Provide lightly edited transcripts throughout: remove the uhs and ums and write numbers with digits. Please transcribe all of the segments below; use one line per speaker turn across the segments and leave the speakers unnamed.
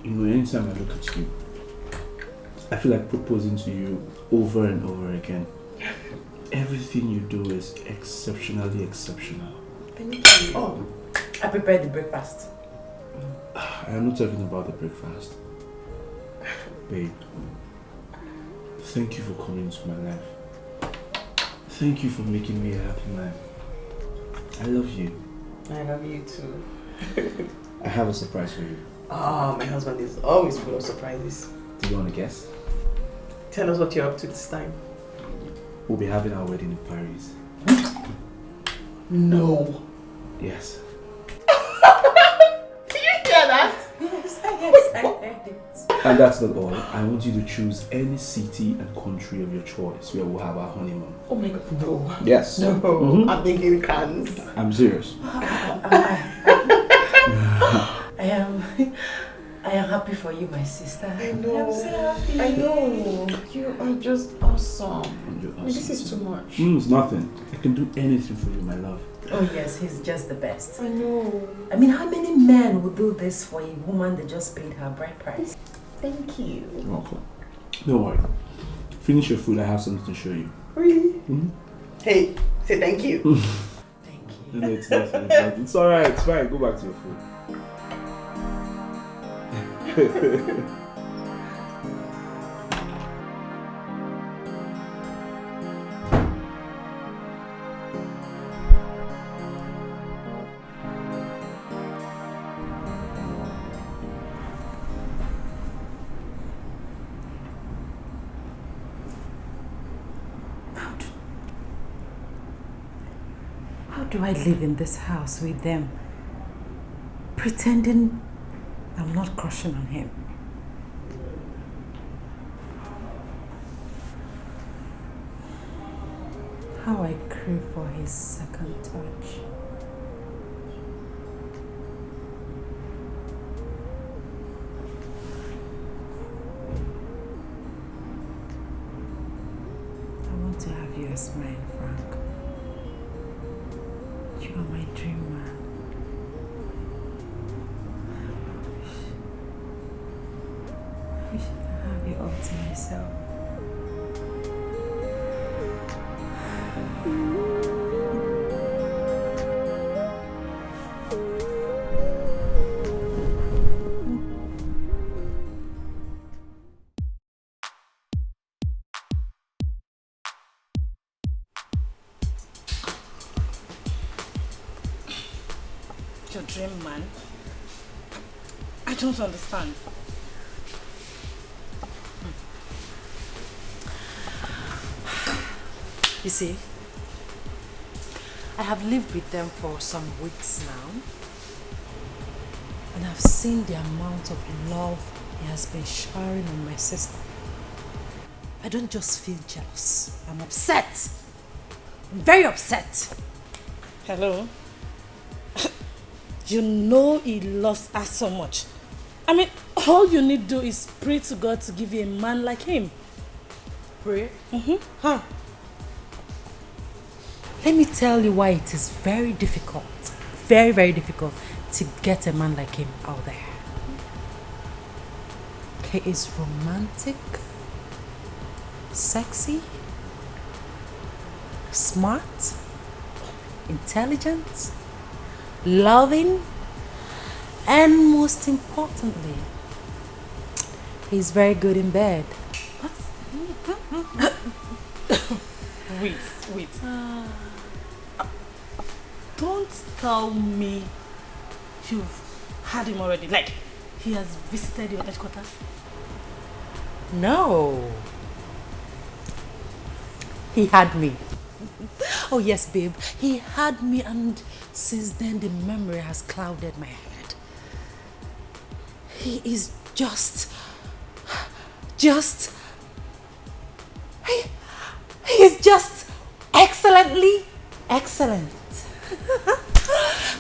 You know, anytime I look at you, I feel like proposing to you over and over again. Everything you do is exceptionally exceptional.
Thank you. Oh, I prepared the breakfast.
I'm not talking about the breakfast. Babe, thank you for coming into my life. Thank you for making me a happy man. I love you.
I love you too.
I have a surprise for you.
Oh, my husband is always full of surprises.
Do you want to guess?
Tell us what you're up to this time.
We'll be having our wedding in Paris.
No.
Yes.
Did you hear that? Yes, I heard it.
And that's not all. I want you to choose any city and country of your choice where we'll have our honeymoon.
Oh my God, no.
Yes.
No. I'm thinking Cannes.
I'm serious.
I am happy for you, my sister.
I know.
I'm so happy.
I know. You are just awesome.
You're awesome.
This is too much.
It's nothing. I can do anything for you, my love.
Oh yes, he's just the best.
I know.
I mean, how many men would do this for a woman that just paid her bride price?
Thank you.
You're welcome. Don't worry. Finish your food. I have something to show you.
Really? Hey, say thank you.
Thank you.
No, it's nothing. It's alright. It's fine. Go back to your food.
How do I live in this house with them, pretending I'm not crushing on him? How I crave for his second touch. I want to have you as mine, Frank. You are my dream man. I wish I could have you all to myself.
Your dream man? I don't understand.
You see, I have lived with them for some weeks now, and I've seen the amount of love he has been showering on my sister. I don't just feel jealous, I'm upset. I'm very upset.
Hello? You know he loves us so much. I mean, all you need to do is pray to God to give you a man like him.
Pray?
Huh?
Let me tell you why it is very difficult, very, very difficult to get a man like him out there. He is romantic, sexy, smart, intelligent, loving, and most importantly, he's very good in bed.
Wait. Don't tell me you've had him already. Like, he has visited your headquarters?
No. He had me. Oh yes, babe. He had me, and since then the memory has clouded my head. He is just he is just excellently excellent.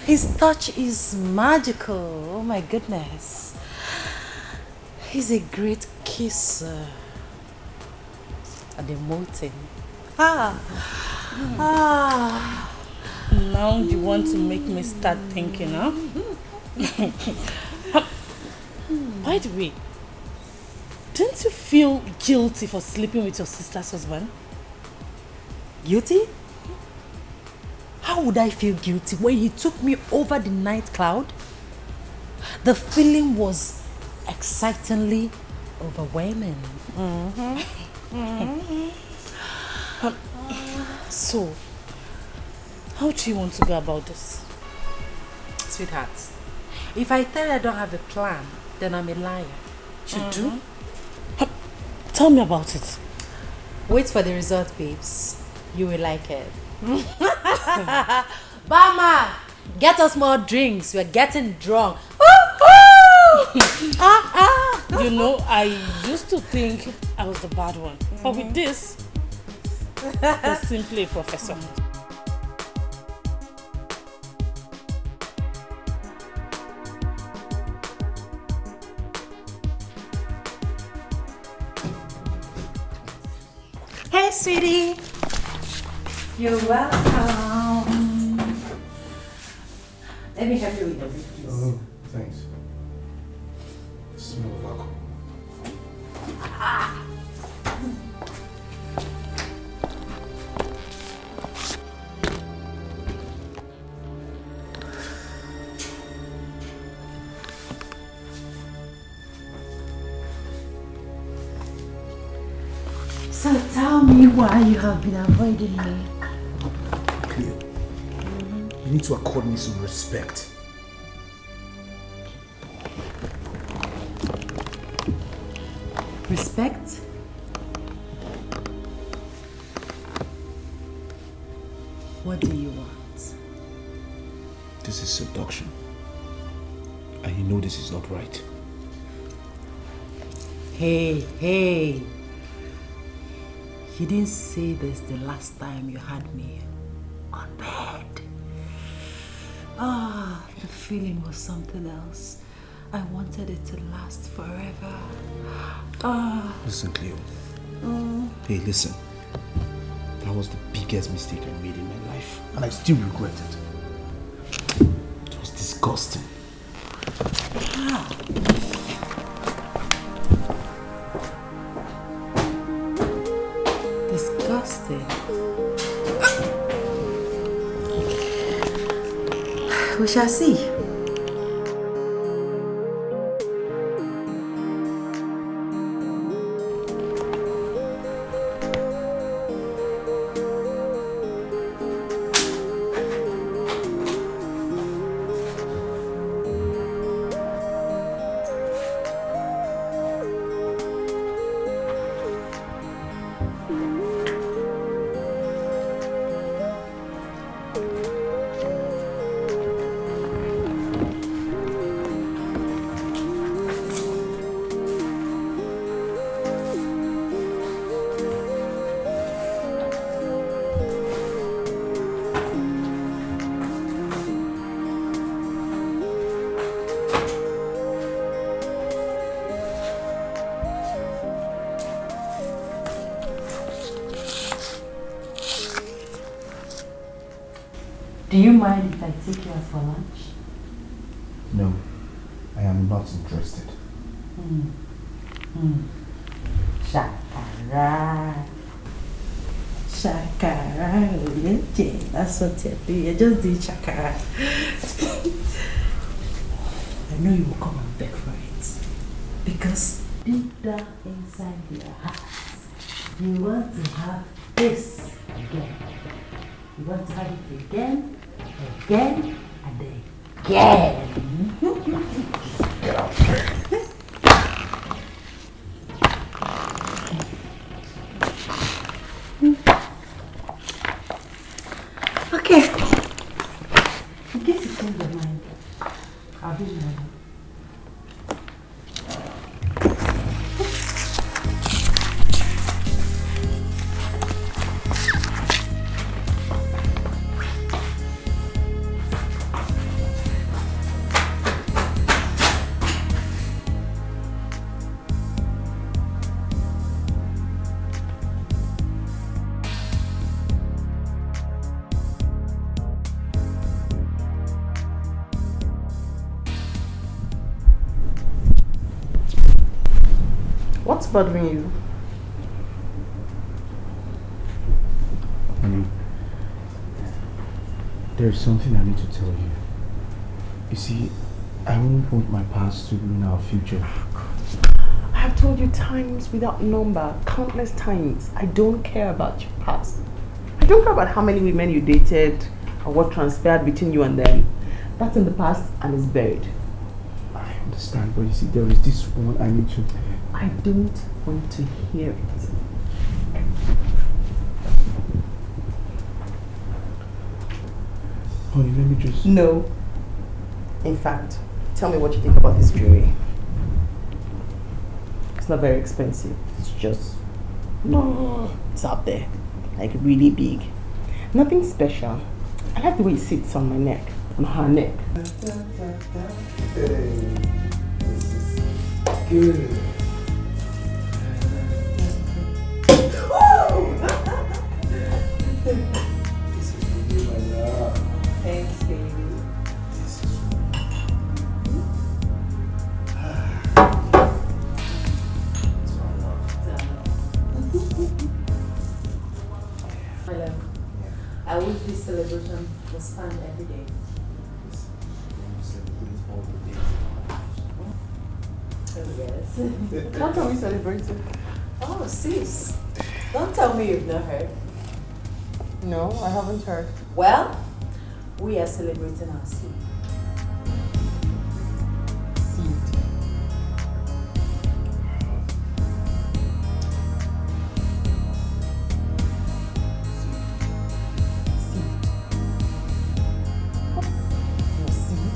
His touch is magical. Oh my goodness. He's a great kisser. And emoting.
Now you want to make me start thinking, huh? By the way, didn't you feel guilty for sleeping with your sister's husband?
Guilty? How would I feel guilty when he took me over the night cloud? The feeling was excitingly overwhelming.
So, how do you want to go about this?
Sweetheart, if I tell you I don't have a plan, then I'm a liar. You do?
Tell me about it.
Wait for the result, babes. You will like it. Bama, get us more drinks. We're getting drunk.
You know, I used to think I was the bad one. But with this, you're simply a professor.
Hey, sweetie. You're welcome. Let me help you with the brief, please.
Oh, thanks. The smell of alcohol.
So tell me why you have been avoiding me.
Cleo, you need to accord me some respect.
Respect? What do you want?
This is seduction. And you know this is not right.
Hey. You didn't say this the last time you had me on bed. The feeling was something else. I wanted it to last forever.
Listen, Cleo. Hey, listen. That was the biggest mistake I made in my life. And I still regret it. It was disgusting.
Disgusting. We shall see. Do you mind if I take you out for lunch?
No, I am not interested.
Shakara. That's what you're doing. You're just doing shakara. I know you will come and beg for it. Because deep down inside your heart, you want to have this again. You want to have it again, and again.
Get out here.
Okay. In case you change your mind, I'll be ready.
What's bothering you?
Honey, there's something I need to tell you. You see, I won't want my past to ruin our future.
I have told you times without number, countless times, I don't care about your past. I don't care about how many women you dated or what transpired between you and them. That's in the past and is buried.
I understand, but you see, there is this one I need to...
I don't want to hear it.
Honey, let me just...
No. In fact, tell me what you think about this jewelry. It's not very expensive. It's just... it's out there. Like really big. Nothing special. I like the way it sits on my neck. On her neck.
Hey, this is good. This is for you, my love.
Thanks, baby.
This is
My love, I wish this celebration was fun every day. Oh, yes.
What are we celebrating?
Oh, sis. Don't tell me you've not heard.
No, I haven't heard.
Well, we are celebrating our seed.
Seed. Your seed?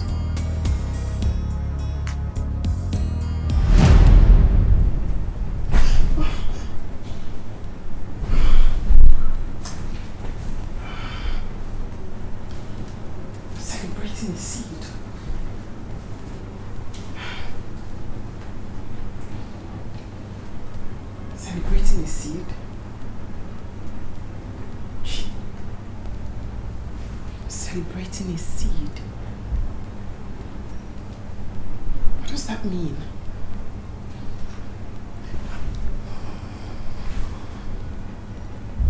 Celebrating a seed. Celebrating a seed? Celebrating a seed? What does that mean?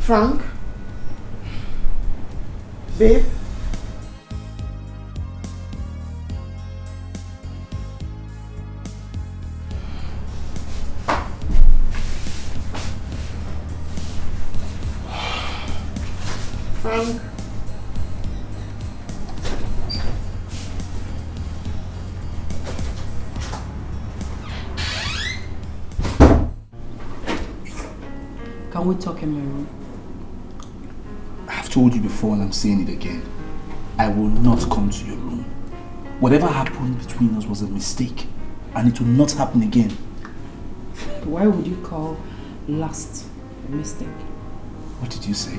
Frank? Babe? Frank? Can we talk in my room?
I've told you before and I'm saying it again. I will not come to your room. Whatever happened between us was a mistake and it will not happen again.
Why would you call last a mistake?
What did you say?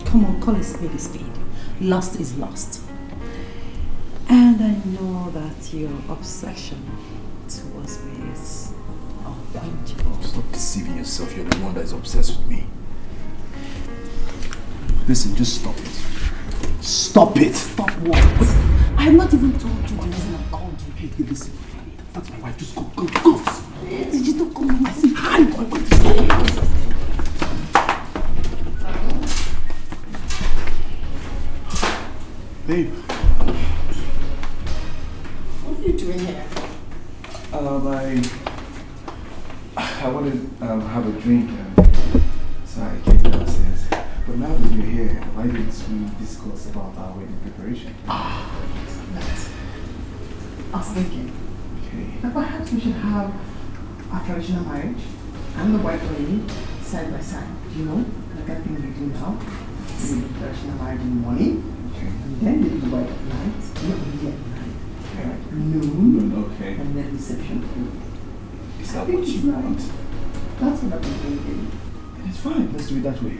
Come on, call a spade a spade. Last is lost. And I know that your obsession towards me is unquenchable.
Stop deceiving yourself. You're the one that is obsessed with me. Listen, just stop it. Stop it!
Stop what? I have not even told you the reason I called you.
Hey, listen. That's my wife. Just go, go, go.
Did you not come and say hi?
Babe.
What are you doing here?
I wanted to have a drink, so I came downstairs. But now that you're here, why didn't we discuss about our wedding preparation?
I was thinking
Okay.
that perhaps we should have our traditional marriage and the white wedding side by side. You know, like that thing we do now. We do traditional marriage in the morning,
Okay.
and then we do the white at night, not really at night, at noon,
Okay.
and then reception food.
Is
I
that
think
what
it's
you
right.
want?
That's what I've been thinking.
It's fine. Let's do it that way.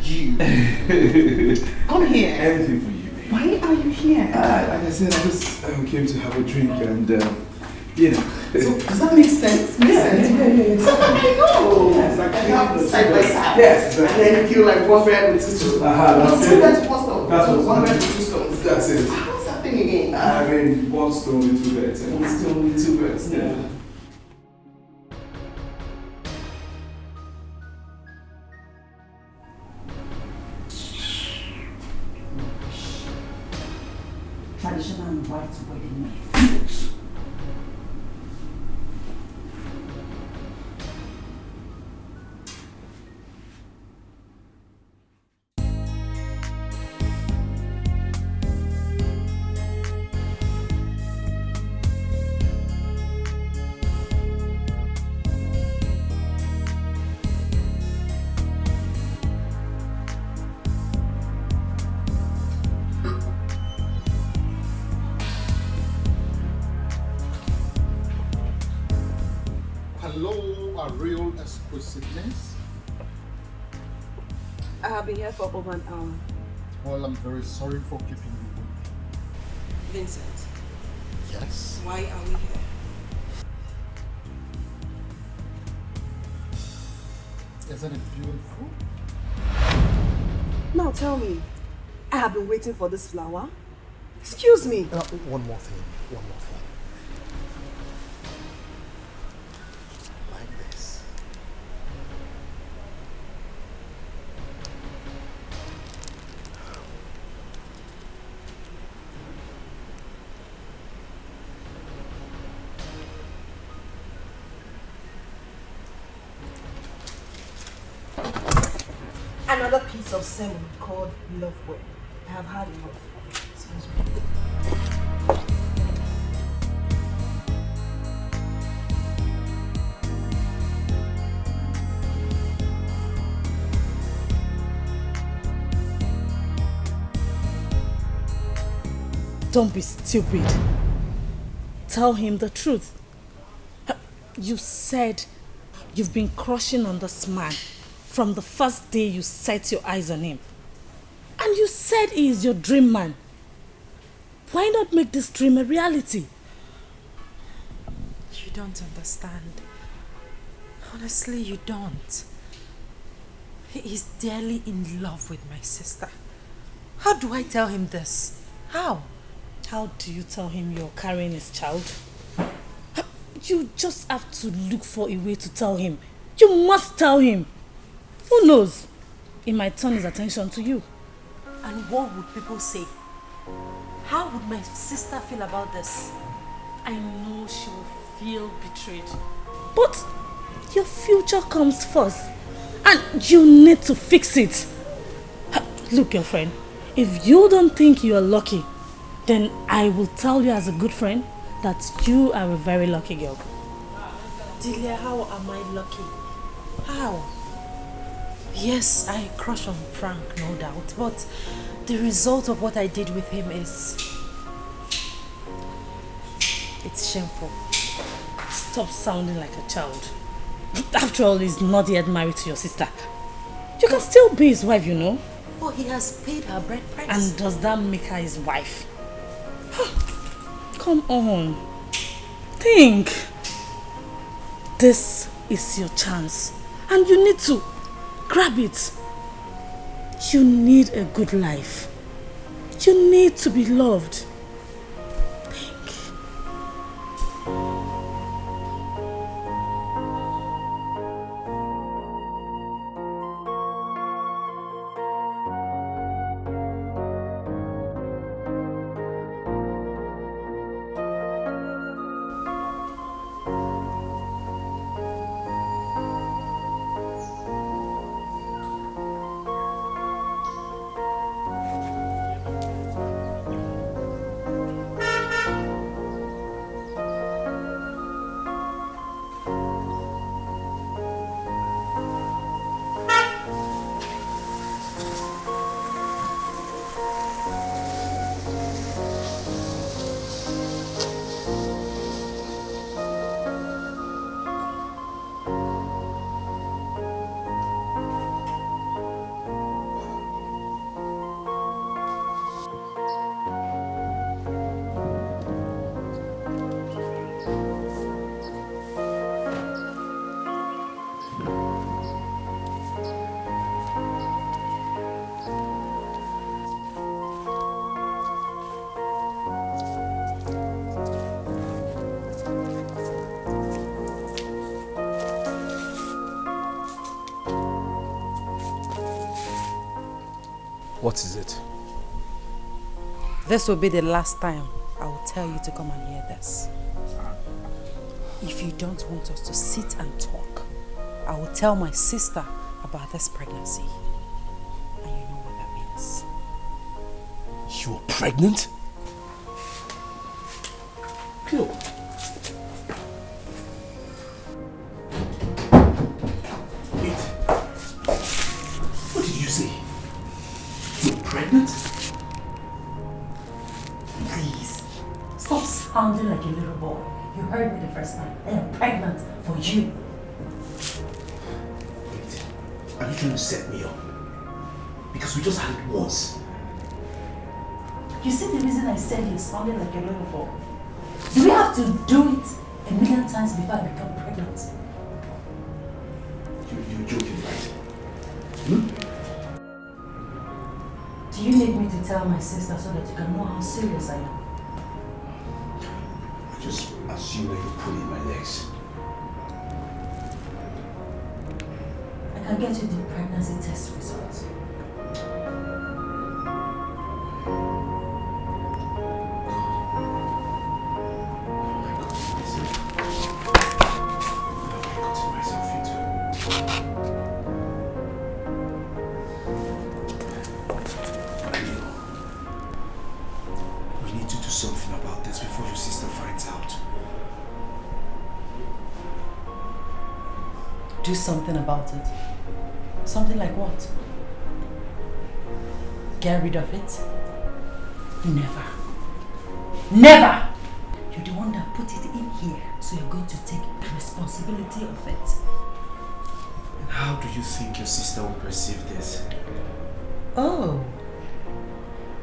You. Come here.
Anything for you, babe.
Why are you here?
Like I said, I just came to have a drink and, you know.
So, does that make sense? Makes sense?
Yeah.
So how do you know?
Yes, like
side by side.
Yes, exactly.
And then you kill like one bird with two stones.
That's
Two
it.
birds with one stone.
That's what-
one bird with two stones.
That's it.
What's that thing again?
I mean, one stone with two birds.
One stone with two birds.
Yeah.
wife's wedding me.
Hello, a real exquisiteness.
I have been here for over an hour.
Well, I'm very sorry for keeping you waiting.
Vincent,
Yes.
why are we here?
Isn't it beautiful?
Now tell me, I have been waiting for this flower. Excuse me.
One more thing. Like this.
Another piece of sermon called Love Word. I have had enough. Excuse me.
Don't be stupid. Tell him the truth. You said you've been crushing on this man from the first day you set your eyes on him. And you said he is your dream man. Why not make this dream a reality?
You don't understand. Honestly, you don't. He is dearly in love with my sister. How do I tell him this? How?
How do you tell him you're carrying his child? You just have to look for a way to tell him. You must tell him. Who knows? It might turn his attention to you.
And what would people say? How would my sister feel about this?
I know she will feel betrayed. But your future comes first. And you need to fix it. Look, girlfriend, if you don't think you are lucky, then I will tell you as a good friend that you are a very lucky girl.
Delia, how am I lucky? How? Yes, I crush on Frank, no doubt, but the result of what I did with him is... it's shameful.
Stop sounding like a child. After all, he's not yet married to your sister. You can still be his wife, you know.
Oh, he has paid her bride price.
And does that make her his wife? Come on. Think. This is your chance. And you need to grab it. You need a good life. You need to be loved. Think.
What is it?
This will be the last time I will tell you to come and hear this. If you don't want us to sit and talk, I will tell my sister about this pregnancy. And you know what that means.
You are pregnant? Cleo. Wait. What did you say? You're pregnant?
Please, stop sounding like a little boy. You heard me the first time. I am pregnant for you.
Wait. Are you trying to set me up? Because we just had it once.
You see the reason I said you sounded like a little boy? Do we have to do it a million times before I become pregnant?
You're joking, right? Hmm?
Do you need me to tell my sister so that you can know how serious I am?
I just assume that you're pulling my legs.
I can get you the pregnancy test results. Do something about it. Something like what? Get rid of it? Never. Never! You're the one that put it in here, so you're going to take the responsibility of it.
And how do you think your sister will perceive this?
Oh.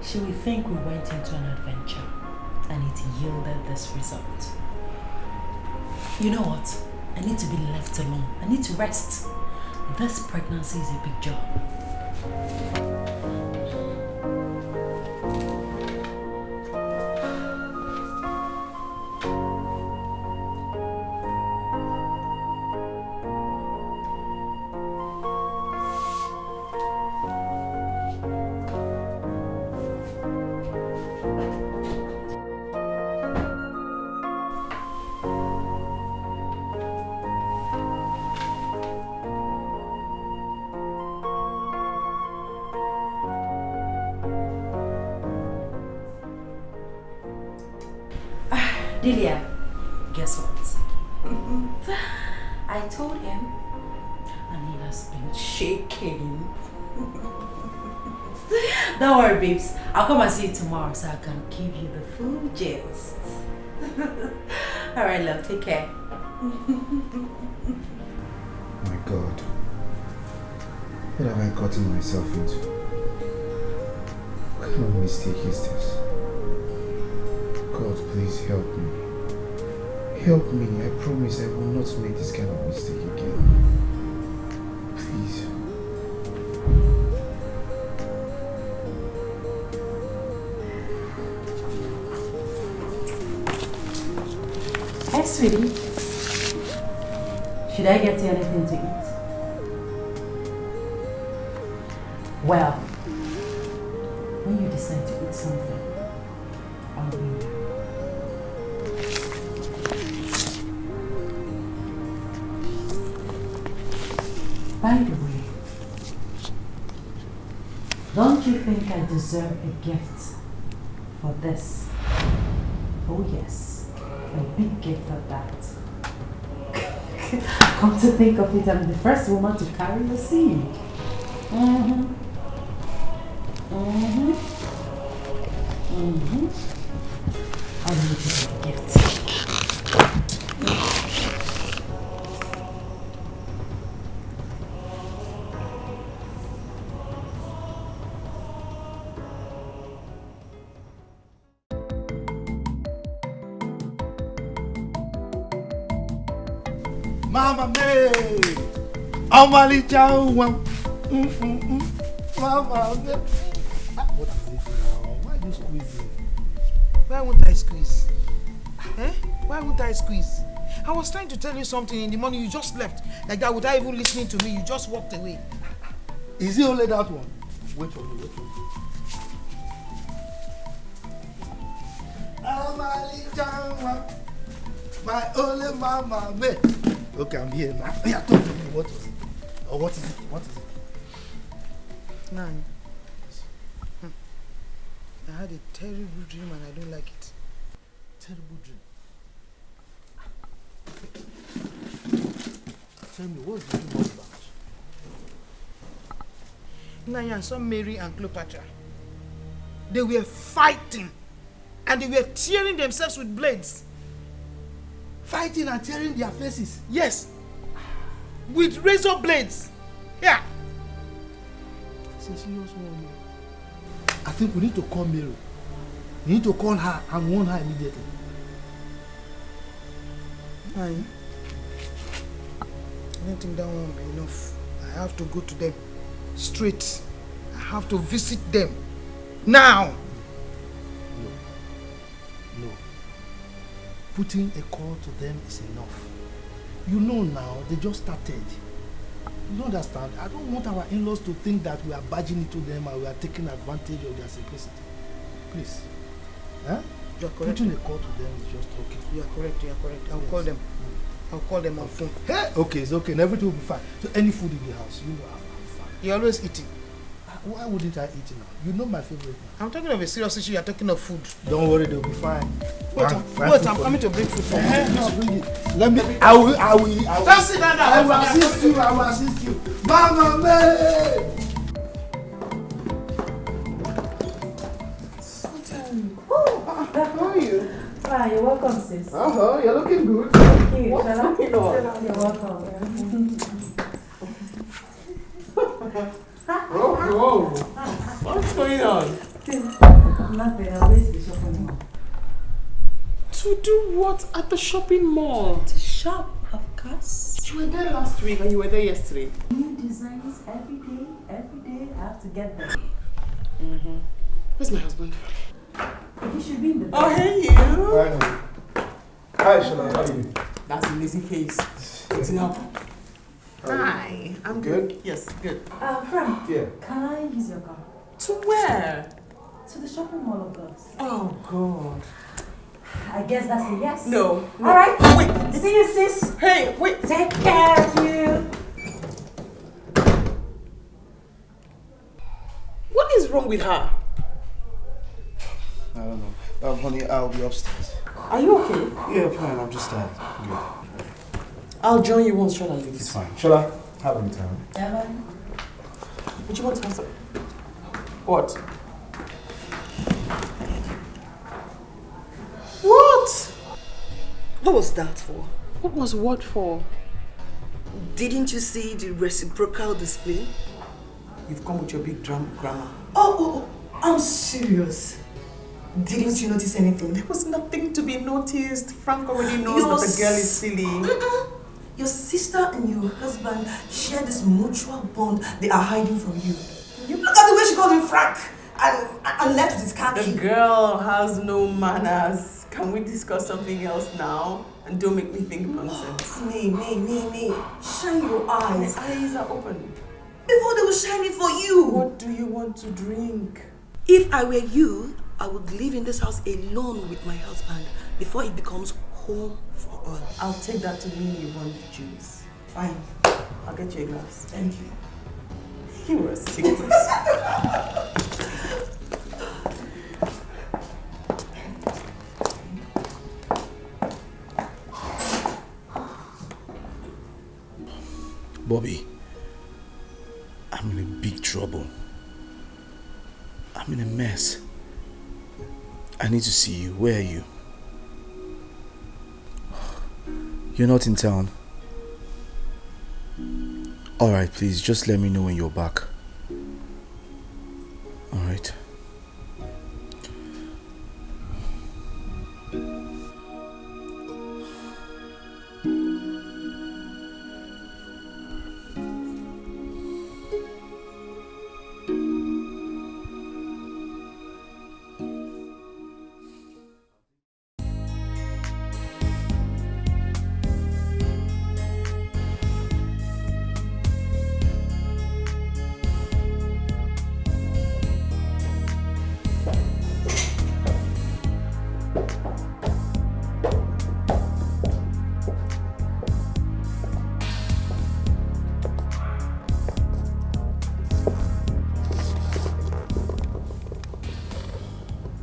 She will think we went into an adventure and it yielded this result. You know what? I need to be left alone. I need to rest. This pregnancy is a big job. Delia, guess what? I told him and he has been shaking. Don't worry, babes. I'll come and see you tomorrow so I can give you the full gist. Alright, love. Take care.
My God. What have I gotten myself into? What kind of mistake is this? God, please help me. Help me. I promise I will not make this kind of mistake again. Please.
Hey, sweetie. Should I get you anything to eat? Well, when you decide to eat something, I'll bring you. By the way, don't you think I deserve a gift for this? Oh yes, a big gift of that. Come to think of it, I'm the first woman to carry a seed. I'll make you a gift.
Mama me, Amali Chow. Mama me. What is it now? Why are you squeezing?
Why won't I squeeze? Eh? Why won't I squeeze? I was trying to tell you something in the morning, you just left. Like that, without even listening to me, you just walked away.
Is it only that one? Wait for me, wait for me. My only mama, man. Okay, I'm here now. Yeah, talk to me. What was it? Or what is it? What is it?
Nine. I had a terrible dream and I don't like it.
Terrible dream. Tell me, what's the dream all about?
Naya, I saw Mary and Cleopatra. They were fighting and they were tearing themselves with blades.
Fighting and tearing their faces?
Yes. With razor blades. Yeah.
It's a serious one. I think we need to call Mary. We need to call her and warn her immediately.
I don't think that won't be enough. I have to go to them straight. I have to visit them now.
No. Putting a call to them is enough. You know now, they just started. You understand? I don't want our in-laws to think that we are barging into them and we are taking advantage of their simplicity. Please. Huh?
You're correct.
Putting a call to them is just okay.
You are correct, you are correct. I'll call them. I'll call them on phone.
Hey, okay, it's okay. And everything will be fine. So any food in the house, you know I'm fine.
You're always eating.
Why wouldn't I eat now? You know my favorite now.
I'm talking of a serious issue, you're talking of food.
Don't worry, they'll be fine.
Wait, I'm coming to bring food for you.
No, bring it. Let me, I will.
Just sit down now.
I will assist you. Mama, man!
How are you?
Ah, you're welcome, sis.
Uh-huh, you're looking good.
Thank you.
What's going on?
You're welcome.
Whoa. What's going on?
Nothing. I'll wait to the shopping mall.
To do what at the shopping mall?
To shop, of course.
You were there last week and you were there yesterday.
New designs every day. Every day I have to get them.
Where's my husband?
He should be in the bed.
Oh, hey you.
Hi, Shala. How are you?
That's a lazy face. What's up? Hi, I'm good. Yes, good.
Frank.
Yeah.
Can I use your car?
To where?
To the shopping mall, of course.
Oh, God.
I guess that's a yes.
No.
All right.
Wait.
See you, sis.
Hey, wait.
Take care of you.
What is wrong with her?
I don't know. Honey, I'll be upstairs.
Are you okay?
Yeah, fine. I'm just tired. Good.
I'll join you once Shola leaves.
It's fine. Shola, have a good time.
Yeah,
Would you want to answer? What? What?
What was that for?
What was what for?
Didn't you see the reciprocal display?
You've come with your big grammar.
Oh, I'm serious. Didn't you notice anything?
There was nothing to be noticed. Frank already knows that the girl is silly.
Your sister and your husband share this mutual bond they are hiding from you. Look at the way she called him Frank and left with his car key.
The girl has no manners. Can we discuss something else now? And don't make me think nonsense.
Me. Shine your eyes.
My eyes are open.
Before they were shining for you.
What do you want to drink?
If I were you, I would live in this house alone with my husband before it becomes home for all.
I'll take that to mean you want the juice.
Fine.
I'll get you a glass.
Thank you.
You were a sickness.
Bobby, I'm in a big trouble. I'm in a mess. I need to see you. Where are you? You're not in town. Alright, please, just let me know when you're back. Alright.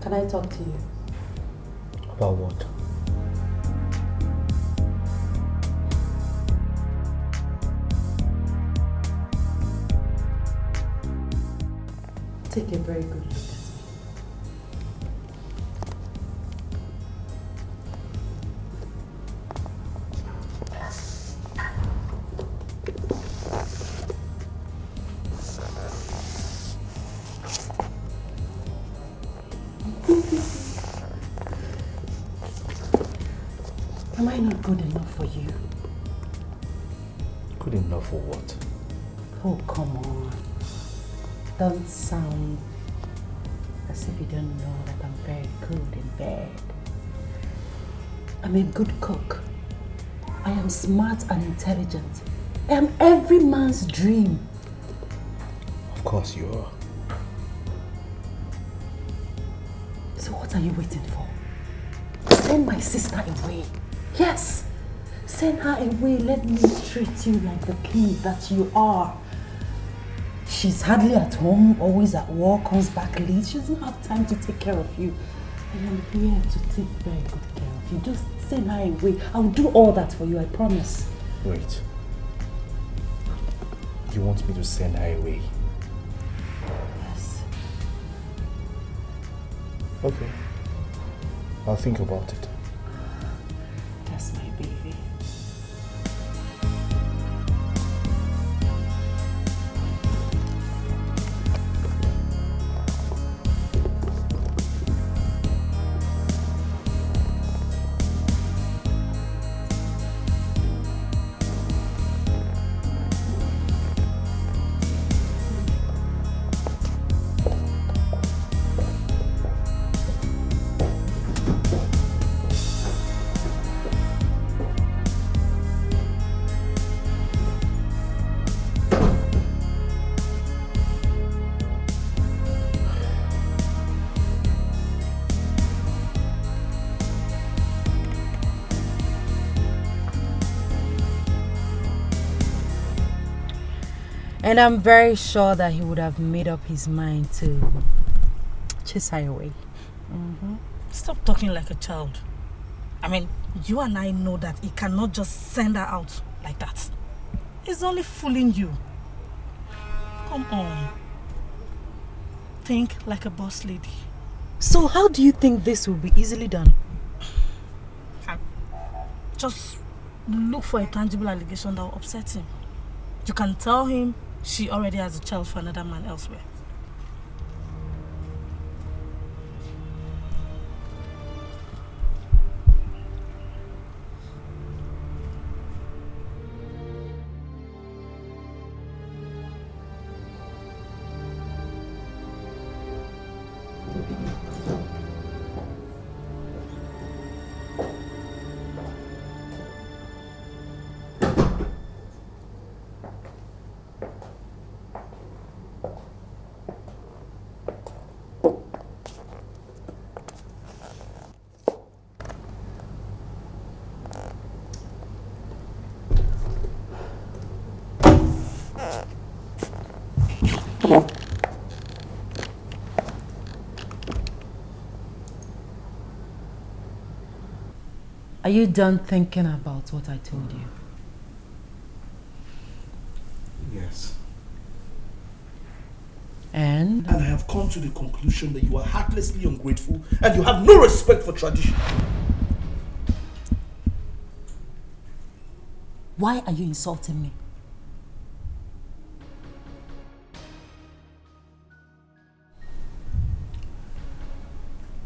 Can I talk to you?
About what?
Take a very good look at me. Am I not good enough for you?
Good enough for what?
Oh, come on. Don't sound as if you don't know that I'm very good in bed. I'm a good cook. I am smart and intelligent. I am every man's dream.
Of course you are.
So what are you waiting for? Send my sister away. Yes, send her away. Let me treat you like the king that you are. She's hardly at home, always at work, comes back late. She doesn't have time to take care of you. I am here to take very good care of you. Just send her away. I will do all that for you, I promise.
Wait. You want me to send her away?
Yes.
Okay. I'll think about it.
That's my baby. And I'm very sure that he would have made up his mind to chase her away.
Stop talking like a child. I mean, you and I know that he cannot just send her out like that. He's only fooling you. Come on. Think like a boss lady.
So how do you think this will be easily done?
Just look for a tangible allegation that will upset him. You can tell him she already has a child for another man elsewhere.
Are you done thinking about what I told you?
Yes.
And
I have come to the conclusion that you are heartlessly ungrateful and you have no respect for tradition.
why are you insulting me?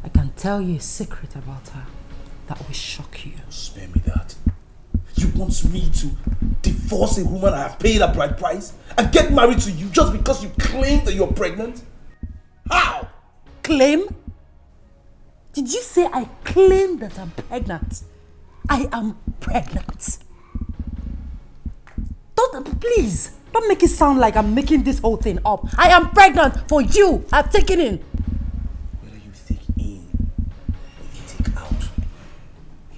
I can tell you a secret about her that will shock you.
Spare me that. You want me to divorce a woman I have paid a bride price and get married to you just because you claim that you're pregnant? How?
Claim? Did you say I claim that I'm pregnant? I am pregnant. Please, don't make it sound like I'm making this whole thing up. I am pregnant for you. I've taken in.
Whether you take in or you take out,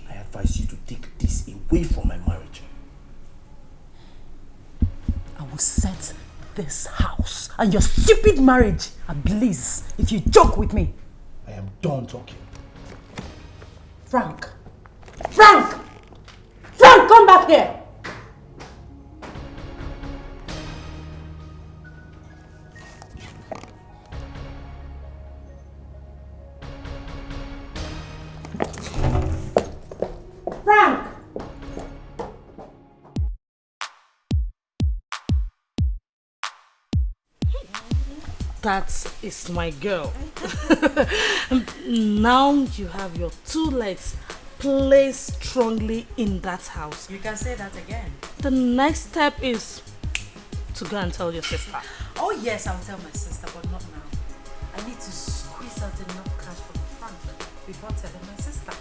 I advise you to take this away from my marriage.
I will set this house and your stupid marriage ablaze if you joke with me.
I am done talking.
Frank! Frank! Frank, come back here! Frank!
That is my girl. Now you have your 2 legs placed strongly in that house.
You can say that again.
The next step is to go and tell your sister.
Oh yes, I'll tell my sister, but not now. I need to squeeze out enough cash from Frank before telling my sister.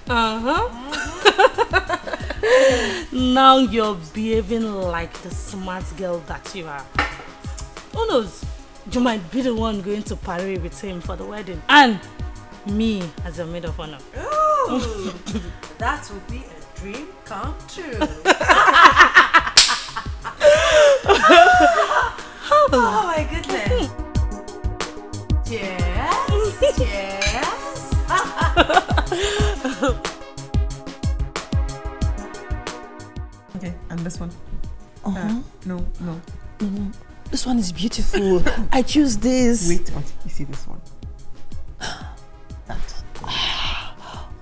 Now you're behaving like the smart girl that you are. Who knows? You might be the one going to party with him for the wedding. And me as a maid of honor.
Ooh, that will be a dream come true. Oh my goodness. Cheers. Cheers.
Okay, and this one? No.
This one is beautiful. I choose this.
Wait, you see this one? That.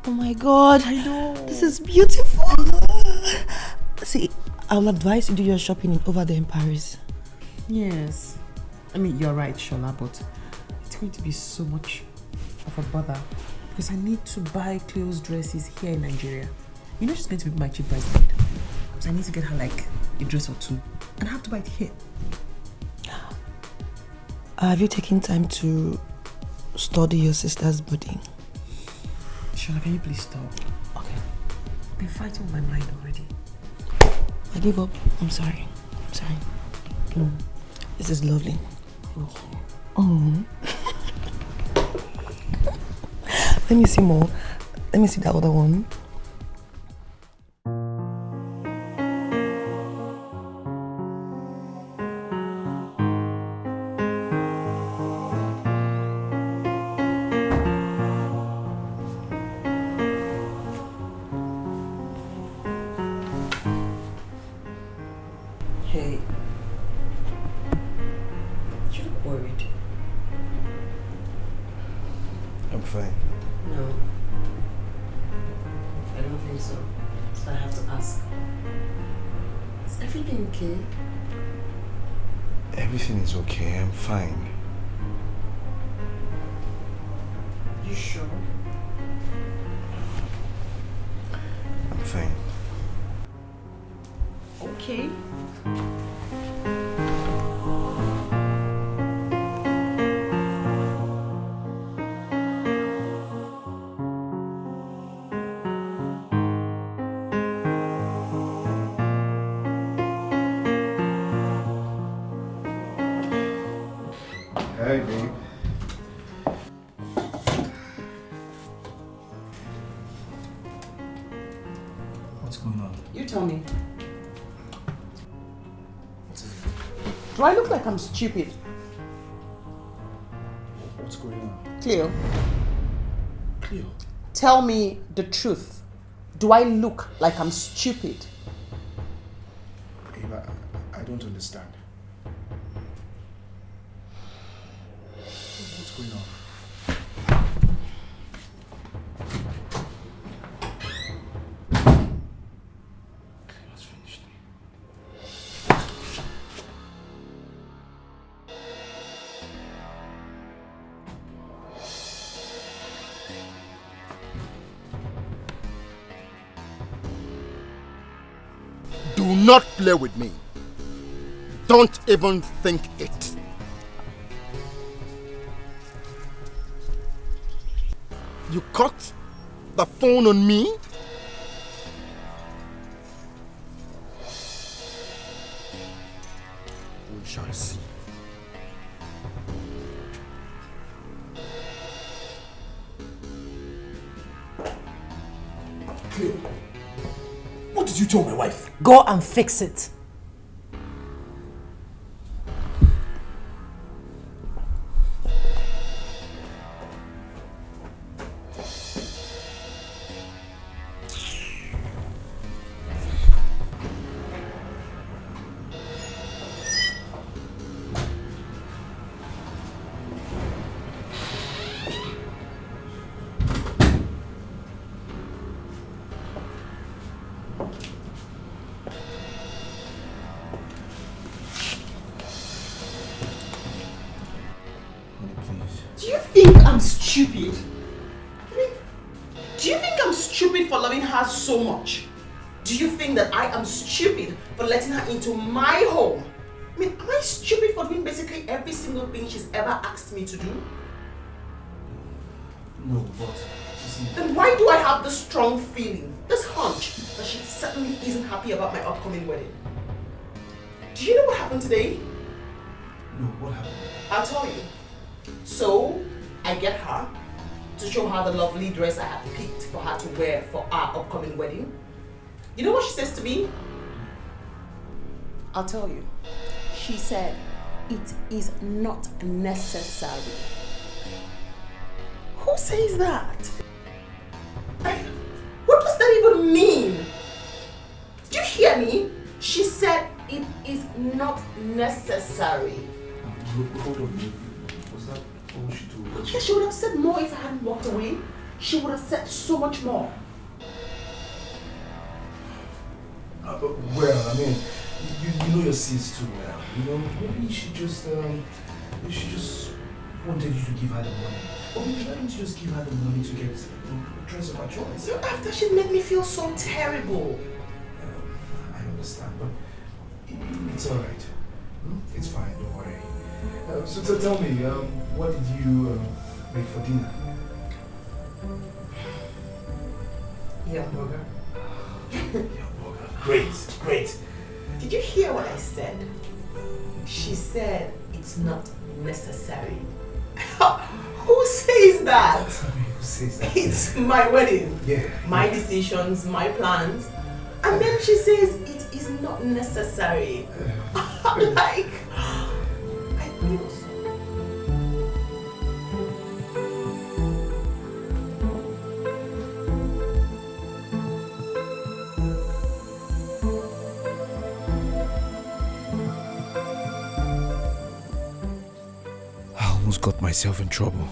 Oh my god.
I know.
This is beautiful. See, I will advise you do your shopping over there in Paris.
Yes. I mean, you're right, Shola, but it's going to be so much of a bother because I need to buy Cleo's dresses here in Nigeria. You know she's going to be my cheap bridesmaid. So I need to get her like a dress or 2 and I have to buy it here.
Have you taken time to study your sister's body?
Shola, can you please stop?
Okay.
I've been fighting with my mind already.
I give up. I'm sorry. This is lovely.
Thank you.
Oh. Let me see more. Let me see that other one.
Hey, you look worried.
I'm fine.
No, I don't think so. So I have to ask. Is everything okay?
Everything is okay. I'm fine.
You sure?
I'm fine.
Okay.
Hey, babe. What's going on?
You tell me. Do I look like I'm stupid?
What's going on?
Cleo,
Cleo?
tell me the truth. Do I look like I'm stupid?
Babe, I don't understand. What's going on? Cleo's finished.
Do not play with me. Don't even think it. You caught the phone on me? We shall see.
Cleo, what did you tell my wife?
Go and fix it.
think I'm stupid? Do you think I'm stupid for loving her so much? Do you think that I am stupid for letting her into my home? I mean, am I stupid for doing basically every single thing she's ever asked me to do?
No, but...
Then why do I have this strong feeling, this hunch, that she certainly isn't happy about my upcoming wedding? Do you know what happened today?
No, what happened?
I'll tell you. So, I get her to show her the lovely dress I have picked for her to wear for our upcoming wedding. You know what she says to me? I'll tell you. She said, it is not necessary. Who says that? What does that even mean? Did you hear me? She said it is not necessary.
Hold on. Was that all she told you?
Yeah, she would have said more if I hadn't walked away. She would have said so much more.
Well, I mean, you know your sis too well. You know, maybe she just wanted you to give her the money. Or maybe why don't you just give her the money to get a dress of her choice?
So after she made me feel so terrible.
I understand, but it's alright. It's fine, don't worry. So tell me, what did you make for dinner?
Hamburger.
Great.
Did you hear what I said? She said it's not necessary. Who says that?
Who says that?
It's my wedding.
Yeah.
My decisions, my plans. And then she says it is not necessary. Like, I feel so.
I almost got myself in trouble.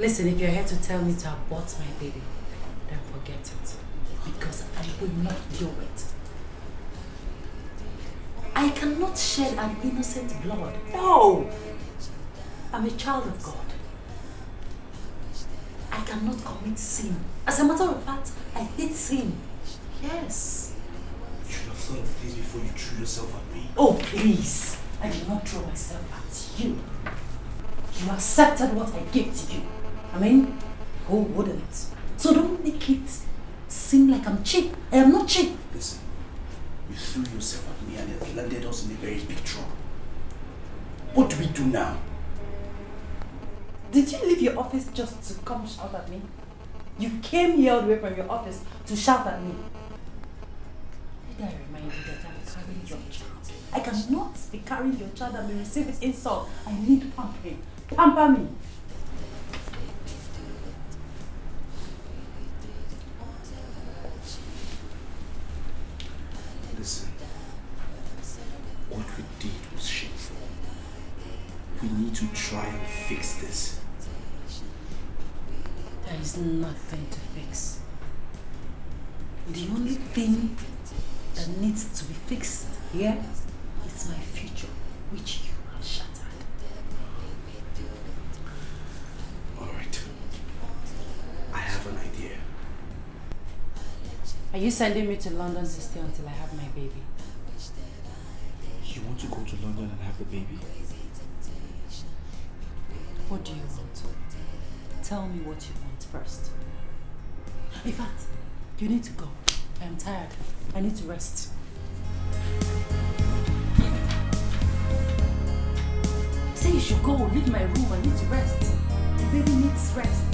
Listen, if you're here to tell me to abort my baby, then forget it. Because I will not do it. I cannot shed an innocent blood. No! I'm a child of God. I cannot commit sin. As a matter of fact, I hate sin. Yes.
You should have thought of this before you threw yourself at me.
Oh, please. I did not throw myself at you. You accepted what I gave to you. I mean, who wouldn't? So don't make it seem like I'm cheap. I am not cheap.
Listen, you threw yourself at me and it landed us in a very big trouble. What do we do now?
Did you leave your office just to come shout at me? You came here all the way from your office to shout at me. Did I remind you that I'm carrying your child? I cannot be carrying your child and be receiving insult. I need pampering. Pamper me.
Listen, what we did was shameful. We need to try and fix this.
There
There is nothing to fix. The only thing that needs to be fixed here is my future, which you have shattered.
Alright. I have an idea.
Are you sending me to London to stay until I have my baby?
You want to go to London and have the baby?
What do you want? Tell me what you want first. In fact, you need to go. I am tired. I need to rest. Say you should go. Leave my room. I need to rest. The baby needs rest.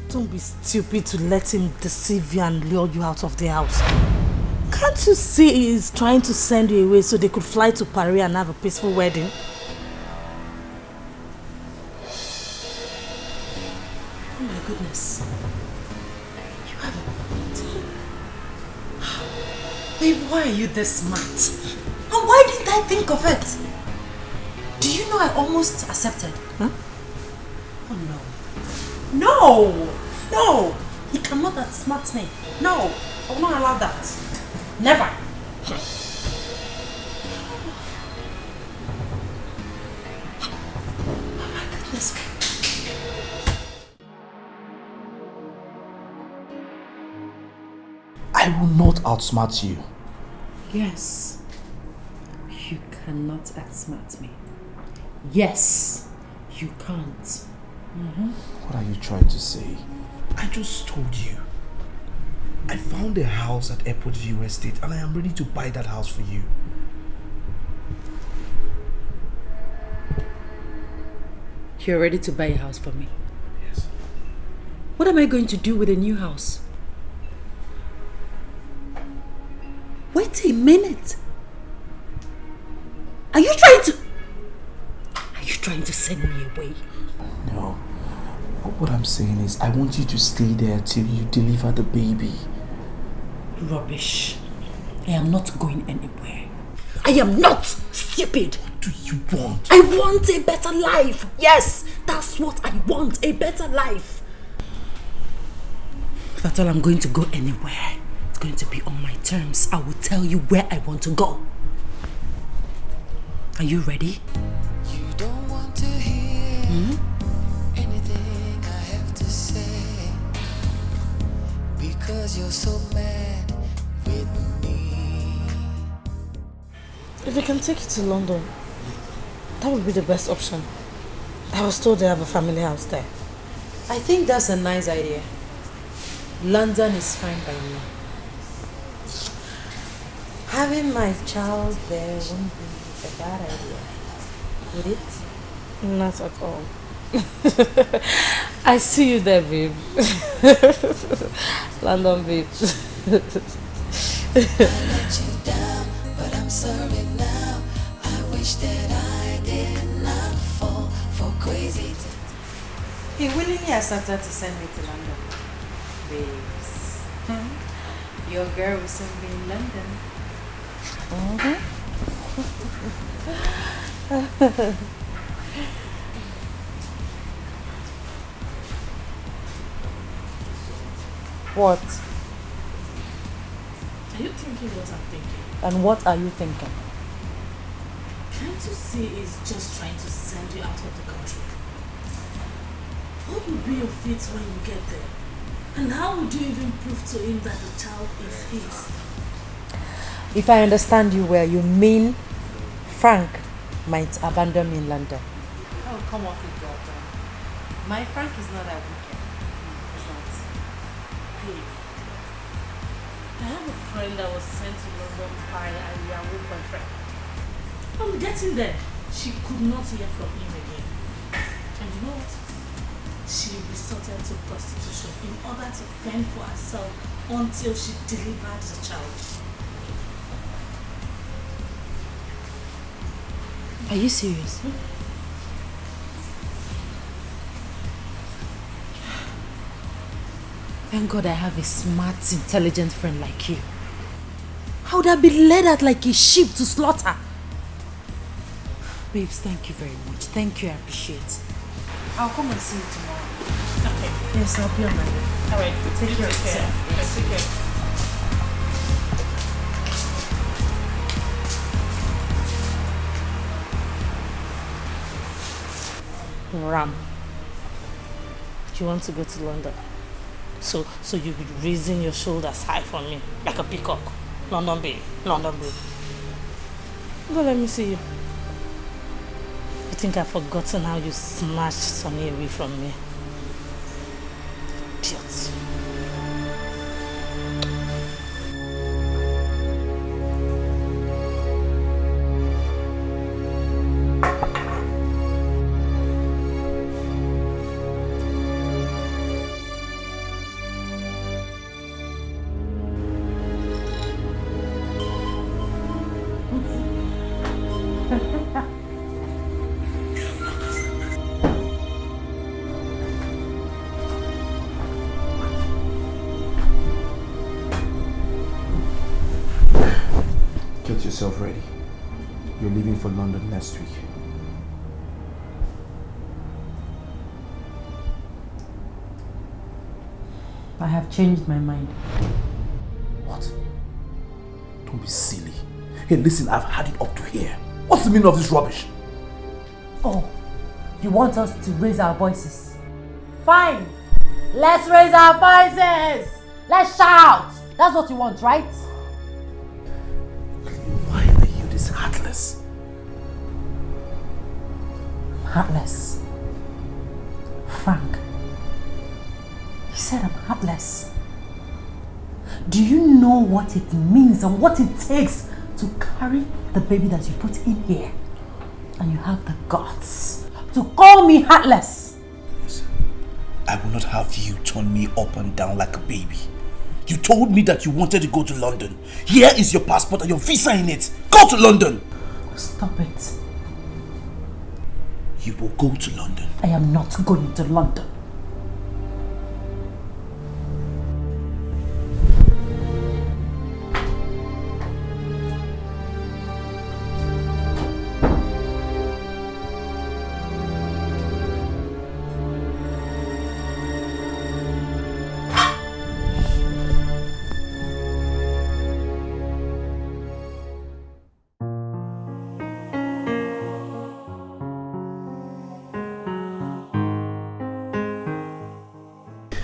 Don't be stupid to let him deceive you and lure you out of the house. Can't you see he's trying to send you away so they could fly to Paris and have a peaceful wedding?
Oh my goodness. You have a point. Babe, why are you this smart? And why didn't I think of it? Do you know I almost accepted?
Huh?
Oh no. No! No! He cannot outsmart me. No! I will not allow that. Never! Oh my goodness.
I will not outsmart you.
Yes. You cannot outsmart me. Yes. You can't.
What are you trying to say? I just told you. I found a house at Airport View Estate and I am ready to buy that house for you.
You're ready to buy a house for me?
Yes.
What am I going to do with a new house? Wait a minute. Are you trying to send me away?
No. What I'm saying is, I want you to stay there till you deliver the baby.
Rubbish. I am not going anywhere. I am not stupid.
What do you want?
I want a better life. Yes, that's what I want. A better life. If at all I'm going to go anywhere, it's going to be on my terms. I will tell you where I want to go. Are you ready?
You don't want to hear anything I have to say, because you're so mad with me.
If we can take you to London, that would be the best option. I was told they have a family house there.
I think that's a nice idea. London is fine by me. Having my child there won't be a bad idea, would it?
Not at all. I see you there, babe. London, babe.
I let you down, but I'm sorry now. I wish that I did not fall for crazy.
He willingly accepted to send me to London. Babes. Your girl will soon be in London.
What? Are you thinking what I'm thinking?
And what are you thinking?
Can't you see he's just trying to send you out of the country? What will be your fate when you get there? And how would you even prove to him that the child is his?
If I understand you well, you mean Frank might abandon me in London. Oh, come off it, girlfriend. My Frank is not that wicked. He's not.
Hey, I have a friend that was sent to London by a Yahoo boyfriend. On getting there, she could not hear from him again. And you know what? She resorted to prostitution in order to fend for herself until she delivered the child.
Are you serious? Thank God I have a smart, intelligent friend like you. How would I be led out like a sheep to slaughter? Babes, thank you very much. Thank you, I appreciate it. I'll come and see you tomorrow.
Okay.
Yes, I'll be on my way.
Alright,
Take care of yourself.
Yes, take care. Ram, do you want to go to London? So you be raising your shoulders high for me, like a peacock. London babe, London babe. Go, let me see you. You think I've forgotten how you snatched Sonny away from me? Idiot.
Get yourself ready. You're leaving for London next week.
I have changed my mind.
What? Don't be silly. Hey, listen, I've had it up to here. What's the meaning of this rubbish?
Oh, you want us to raise our voices? Fine. Let's raise our voices. Let's shout. That's what you want, right?
Why are you this heartless?
Heartless. Frank. He said I'm heartless. Do you know what it means and what it takes to carry the baby that you put in here? And you have the guts to call me heartless.
Listen, I will not have you turn me up and down like a baby. You told me that you wanted to go to London. Here is your passport and your visa in it. Go to London.
Stop it.
You will go to London.
I am not going to London.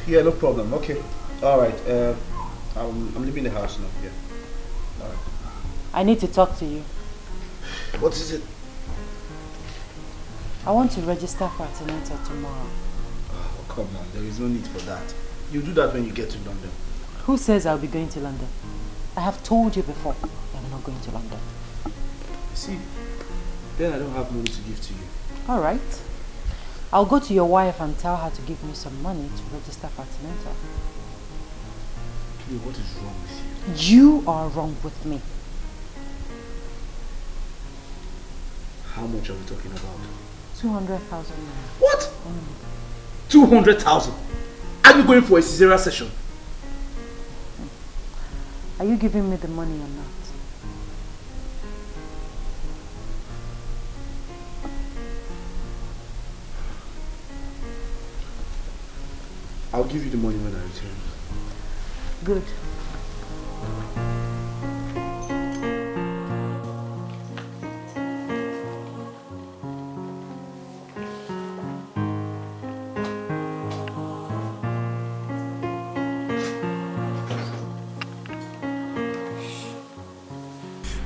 Yeah, no problem. Okay. Alright. I'm leaving the house now. Yeah. Alright.
I need to talk to you.
What is it?
I want to register for antenatal tomorrow.
Oh, come on. There is no need for that. You do that when you get to London.
Who says I'll be going to London? I have told you before that I'm not going to London.
See, then I don't have money to give to you.
Alright. I'll go to your wife and tell her to give me some money to register for antenatal.
Cleo, what is wrong with
you? You are wrong with me.
How much are we talking about?
200,000.
What? 200,000? Are you going for a cesarean session?
Are you giving me the money or not?
I'll give you the money when I return.
Good.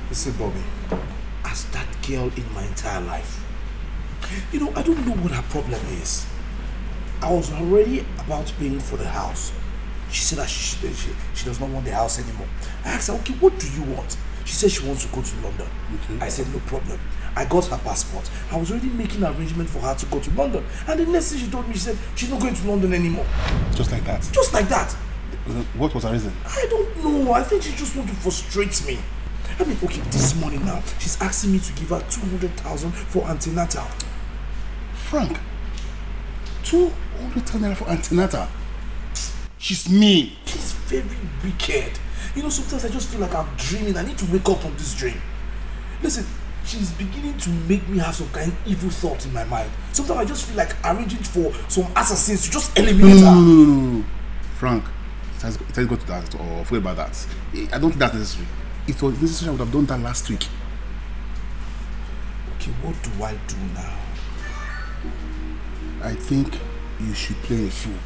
Listen, Bobby, as that girl in my entire life, you know, I don't know what her problem is. I was already about paying for the house. She said that she does not want the house anymore. I asked her, okay, what do you want? She said she wants to go to London. Okay. I said, no problem. I got her passport. I was already making an arrangement for her to go to London. And the next thing she told me, she said, she's not going to London anymore.
Just like that?
Just like that.
What was her reason?
I don't know. I think she just wants to frustrate me. I mean, okay, this morning now, she's asking me to give her 200,000 for antenatal.
Frank, 200,000 for antenatal? She's mean.
She's very wicked. You know, sometimes I just feel like I'm dreaming. I need to wake up from this dream. Listen, she's beginning to make me have some kind of evil thoughts in my mind. Sometimes I just feel like arranging for some assassins to just eliminate her.
No. Frank, it has got to that or forget about that. I don't think that's necessary. If it was necessary, I would have done that last week.
Okay, what do I do now?
I think you should play a fool.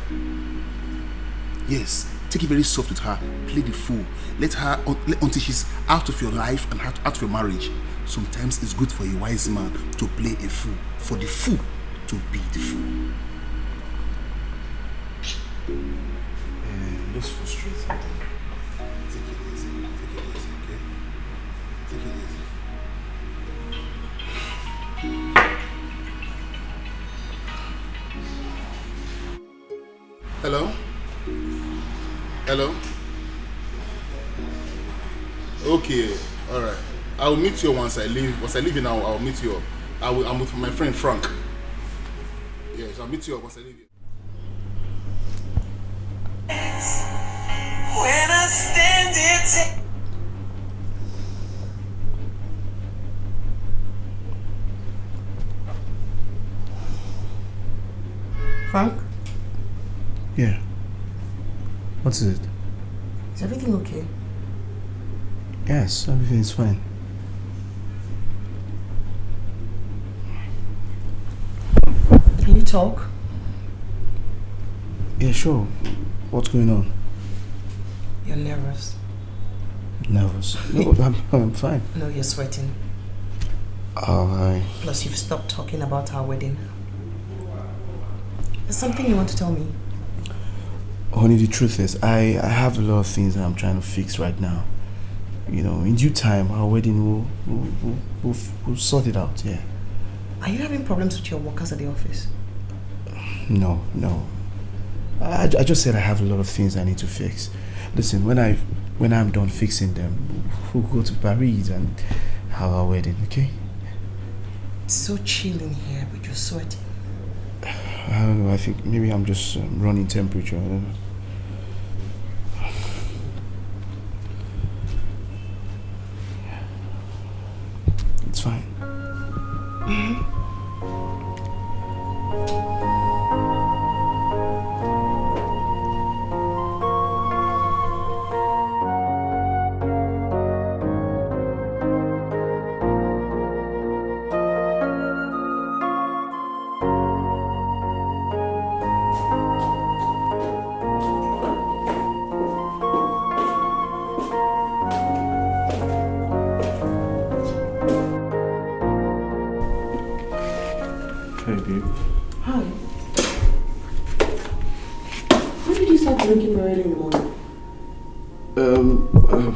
Yes, take it very soft with her. Play the fool. Let her until she's out of your life and out of your marriage. Sometimes it's good for a wise man to play a fool. For the fool to be the fool.
Just frustrating. Take it easy, okay? Take it easy.
Hello? Okay, alright. I'll meet you once I leave. Once I leave now, I'll meet you up. I'm with my friend Frank. Yes, I'll meet you up once I leave you.
When I stand here,
Frank?
Yeah. What's it?
Is everything okay?
Yes, everything's fine.
Can you talk?
Yeah, sure. What's going on?
You're nervous.
Nervous? No, I'm fine.
No, you're sweating.
Alright.
Plus, you've stopped talking about our wedding. There's something you want to tell me?
Honey, the truth is, I have a lot of things that I'm trying to fix right now. You know, in due time, our wedding we'll sort it out, yeah.
Are you having problems with your workers at the office?
No. I just said I have a lot of things I need to fix. Listen, when I'm done fixing them, we'll go to Paris and have our wedding, okay?
It's so chill in here, but you're sweating.
I don't know, I think maybe I'm just running temperature, I don't know. It's fine.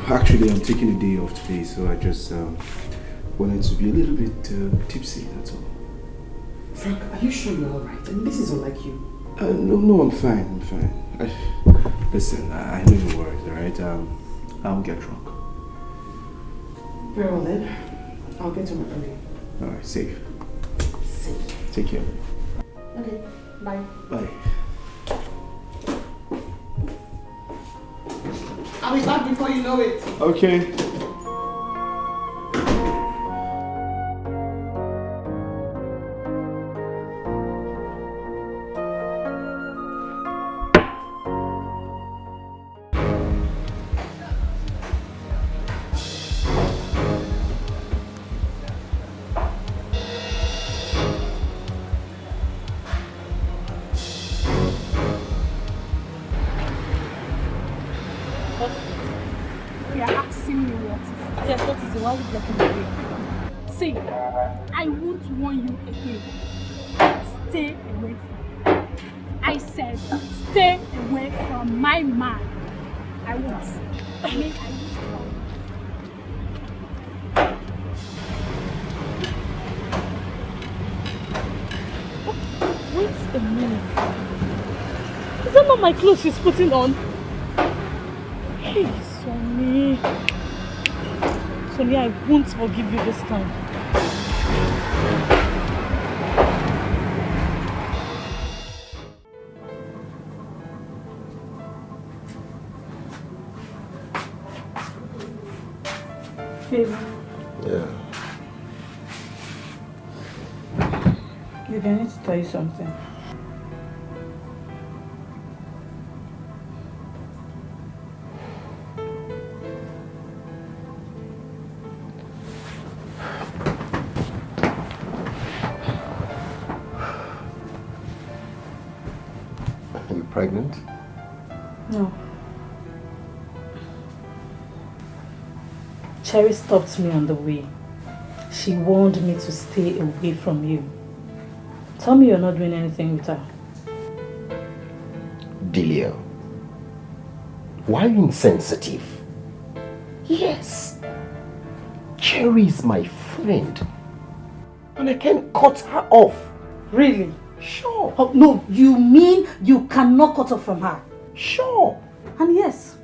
Actually, I'm taking a day off today, so I just wanted to be a little bit tipsy, that's all.
Frank, are you sure you're alright? I mean, this is unlike you.
No, I'm fine, listen, I know you're worried, alright? I won't get drunk.
Very well then. I'll get to my early.
Alright, safe.
Safe.
Take care.
Okay, bye.
Bye.
I'll be back before you know it.
Okay.
See, I won't warn you again. Stay away from me. I said, stay away from my man. I won't. I won't. Wait a minute. Is that not my clothes she's putting on? Hey, Sonny. Sonny, I won't forgive you this time. Baby.
Yeah.
Baby, I need to tell you something.
Are you pregnant?
No. Cherry stopped me on the way. She warned me to stay away from you. Tell me you're not doing anything with her.
Delia, why are you insensitive? Yes. Cherry is my friend. And I can't cut her off.
Really?
Sure.
Oh, no, you mean you cannot cut off from her?
Sure.
And yes,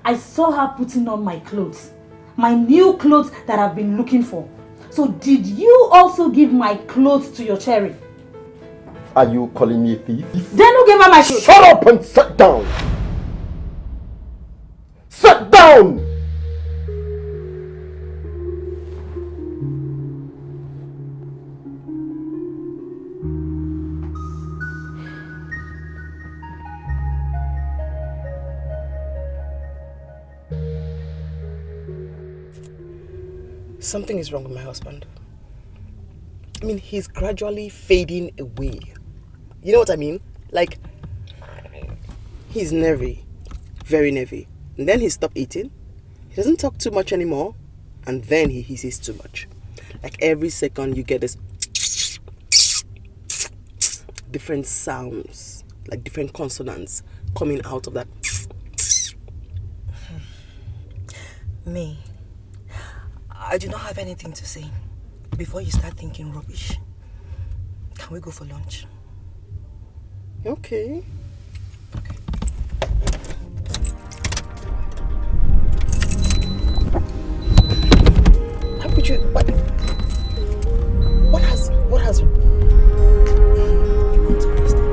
I saw her putting on my clothes. My new clothes that I've been looking for. So did you also give my clothes to your Cherry?
Are you calling me a thief?
Then who gave her my clothes?
Shut up and sit down! Sit down!
Something is wrong with my husband. I mean, he's gradually fading away. You know what I mean? Like, he's nervy. Very nervy. And then he stopped eating. He doesn't talk too much anymore. And then he hisses too much. Like every second you get this different sounds, like different consonants coming out of that.
Me, I do not have anything to say. Before you start thinking rubbish, can we go for lunch?
Okay. How could you? What has? You want to understand?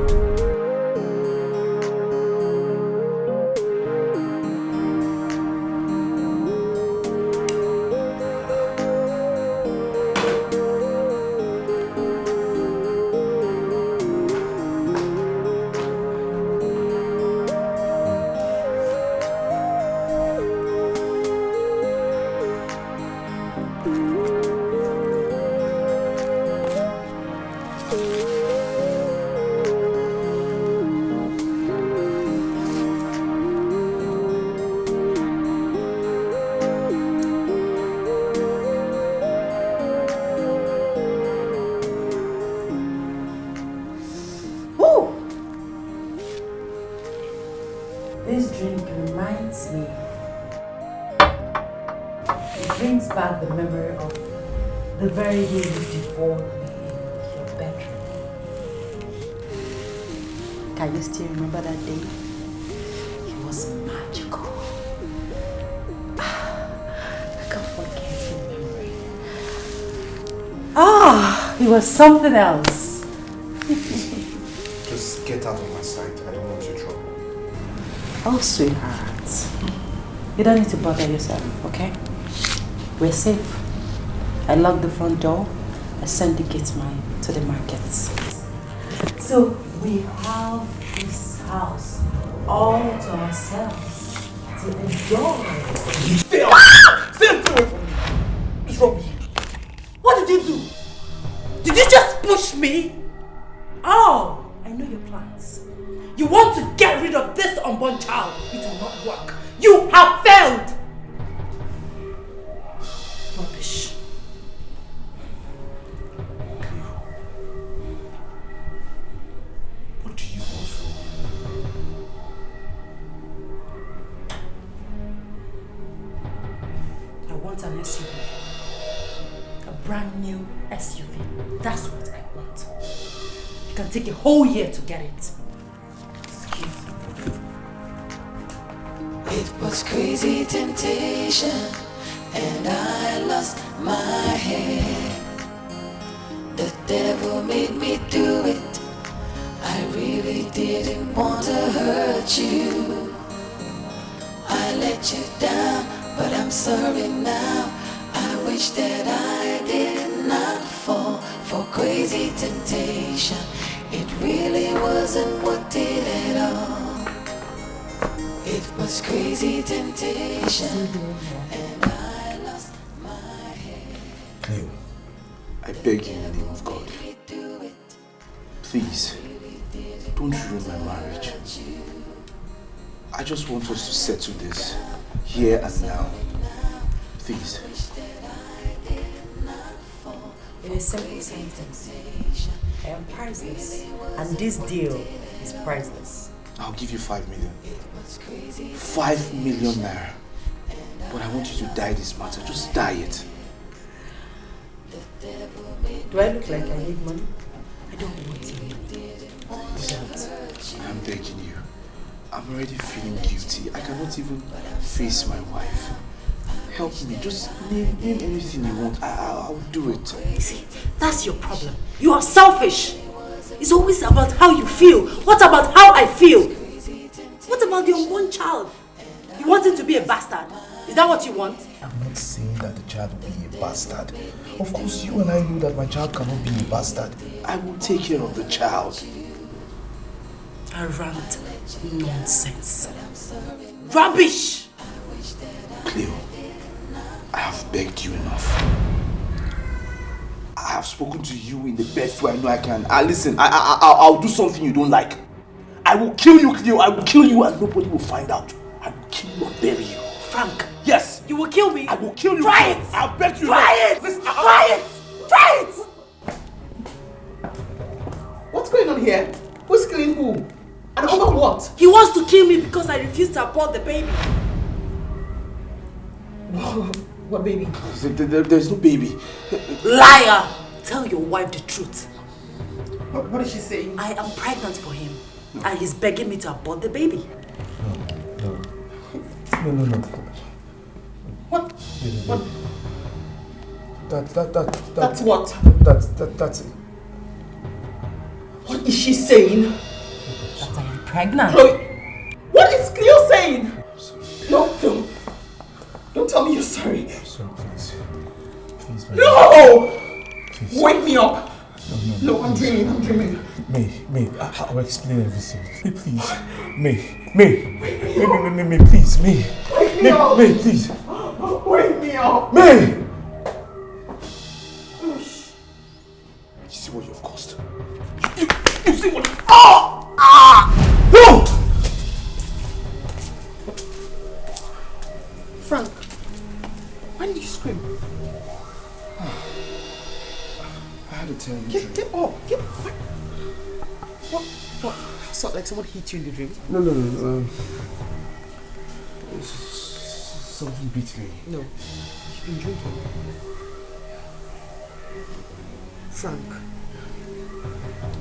This drink reminds me. It brings back the memory of the very day you devored me in your bedroom. Can you still remember that day? It was magical. I can't forget the memory. It was something else.
Just get out of my sight. I don't want your trouble.
Oh, sweetheart. You don't need to bother yourself, okay? We're safe. I locked the front door. I sent the gate man to the markets. So we have this house all to ourselves to enjoy.
Stay away from me! What's wrong with you? What did you do? Did you just push me? Oh, I know your plans. You want to get rid of this unborn child. It will not work. You have failed! Rubbish.
What do you want from me?
I want an SUV. A brand new SUV. That's what I want. You can take a whole year to get it.
It was crazy temptation, and I lost my head. The devil made me do it. I really didn't want to hurt you. I let you down, but I'm sorry now. wish that I did not fall for crazy temptation. It really wasn't worth it at all. It was crazy temptation, and I lost my head.
Cleo, I beg you in the name of God, please, don't ruin my marriage. I just want us to settle this here and now. Please.
In a simple sentence, I am priceless, and this deal is priceless.
I'll give you 5 million. 5 million naira. But I want you to die this matter. Just die it.
Do I look like I need money? I don't want your money.
Don't. I'm begging you. I'm already feeling guilty. I cannot even face my wife. Help me. Just name anything you want. I'll do it.
See, that's your problem. You are selfish. It's always about how you feel. What about how I feel? What about your one child? You want him to be a bastard? Is that what you want?
I'm not saying that the child will be a bastard. Of course, you and I know that my child cannot be a bastard. I will take care of the child.
Arrant nonsense. Rubbish!
Cleo, I have begged you enough. I have spoken to you in the best way I know I can. Listen, I'll do something you don't like. I will kill you, Cleo. I will kill you and nobody will find out. I will kill you and bury you.
Frank.
Yes.
You will kill me?
I will kill you.
Try it.
I'll bet you.
Try it.
Listen,
try it. Try it.
What's going on here? Who's killing who? And over what?
He wants to kill me because I refused to abort the baby.
What baby?
There's no baby.
Liar! Tell your wife the truth.
What is she saying?
I am pregnant for him. And he's begging me to abort the baby.
No.
What? What?
That's
what?
That's it.
What is she saying?
That I am pregnant.
Chloe, what is Cleo saying? No. Don't tell me you're sorry.
I'm sorry, please. Please,
no!
Please.
Wake me up.
No,
I'm dreaming.
May, I'll explain everything. Please. May, please, May.
Wake me up.
May, please.
Wake me up.
May! You see what you've caused? You see what? No!
Frank, why did you scream?
I had to tell you.
Get up. What? So, like someone hit you in the dream?
No. Something beat me.
No. You've been drinking. Frank,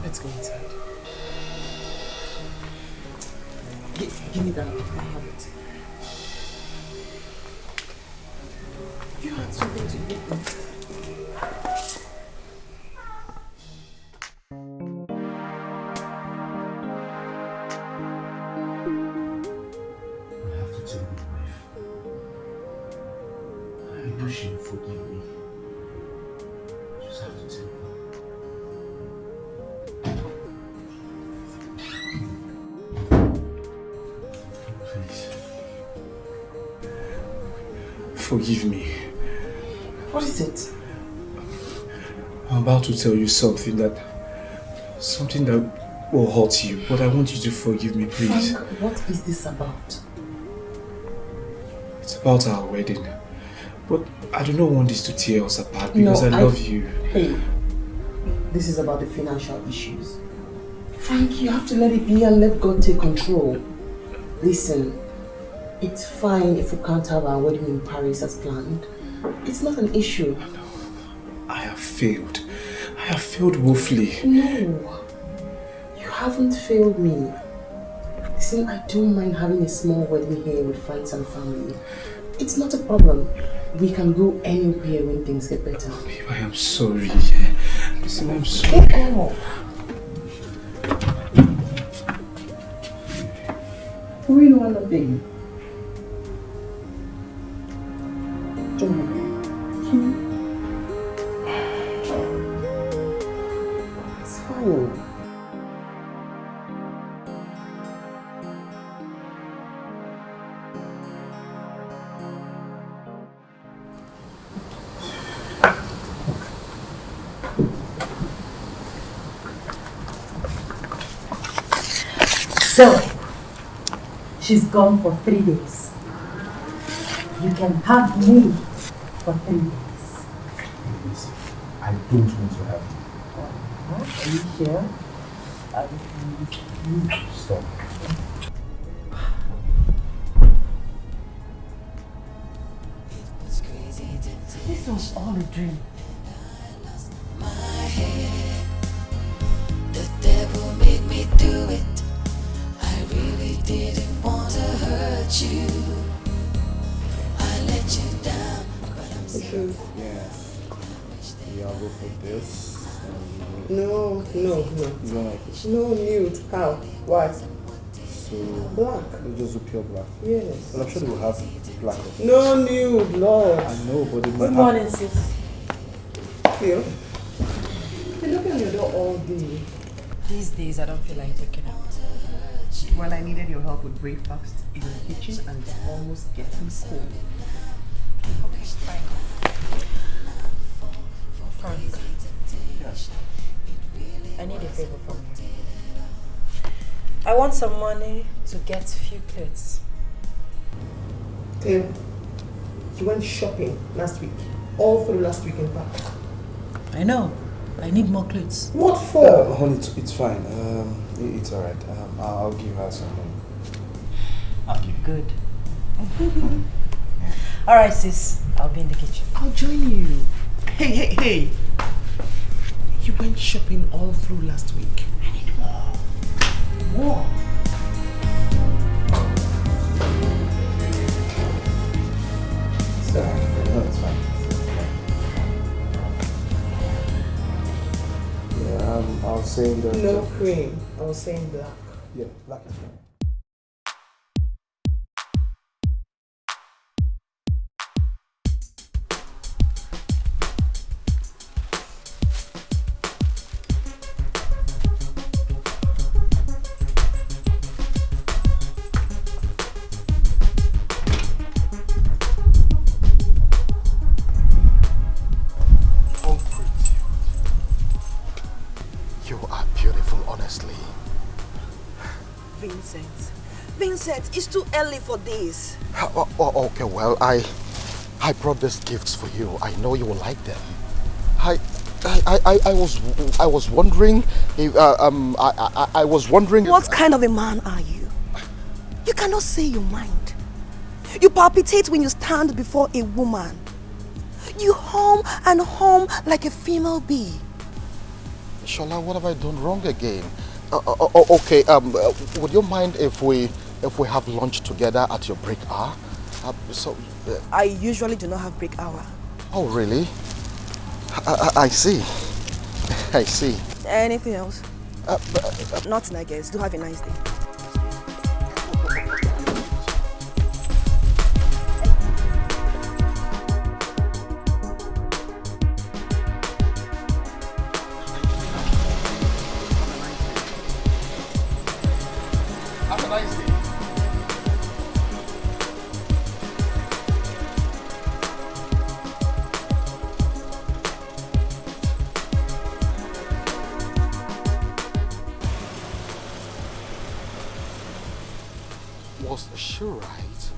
let's go inside. Give me that. I have it. You had something to eat.
She will forgive me. Just have to tell her. Please. Forgive me.
What is it?
I'm about to tell you something that will hurt you, but I want you to forgive me, please.
Frank, what is this about?
It's about our wedding. But I do not want this to tear us apart because I love you.
Hey, this is about the financial issues. Frank, you have to let it be and let God take control. Listen, it's fine if we can't have our wedding in Paris as planned. It's not an issue.
I have failed. I have failed woefully.
No, you haven't failed me. Listen, I don't mind having a small wedding here with friends and family. It's not a problem. We can go anywhere when things get better.
Babe, I am sorry. Listen, I'm sorry.
Get off. Who really want that baby? Don't worry. cool.
So, she's gone for 3 days. You can have me for 3 days.
Please, I don't want to have you.
Are you sure?
Stop.
This was all a dream.
The devil made me do it. I really didn't want to hurt you. I let you down, but I'm
Issues.
Yeah. Yeah, I'll go for this.
No.
You don't like it?
No nude. How? Why?
So
Black.
we'll just do pure black.
Yes.
But I'm sure they will have black.
No nude, Lord.
I know, but it might
Good morning, sis.
Cleo. You're knocking on your door all day.
These days I don't feel like taking out.
Well, I needed your help with breakfast in the kitchen and it's almost getting cold.
Okay, fine. Frank.
Yes.
I need a favor from you. I want some money to get few clothes.
Cleo, you went shopping last week. All through last week, in fact.
I know. I need more clothes.
What for?
Honey, it's fine. It's alright. I'll give her some money. I'll give you.
Good. Alright, sis. I'll be in the kitchen.
I'll join you. Hey. You went shopping all through last week. I need more. More?
Sorry. No, it's fine. Yeah, I'll say the...
No cream. I was saying black.
Yeah, black is fine.
Vincent, it's too early for this.
Okay, well, I brought these gifts for you. I know you will like them. I was wondering if, I was wondering...
What kind of a man are you? You cannot say your mind. You palpitate when you stand before a woman. You hum and hum like a female bee.
Shola, what have I done wrong again? Okay, would you mind if we have lunch together at your break hour?
I usually do not have break hour.
Oh, really? I see. I see.
Anything else? Nothing, I guess. Do have a nice day.
Have a nice day. Was she right?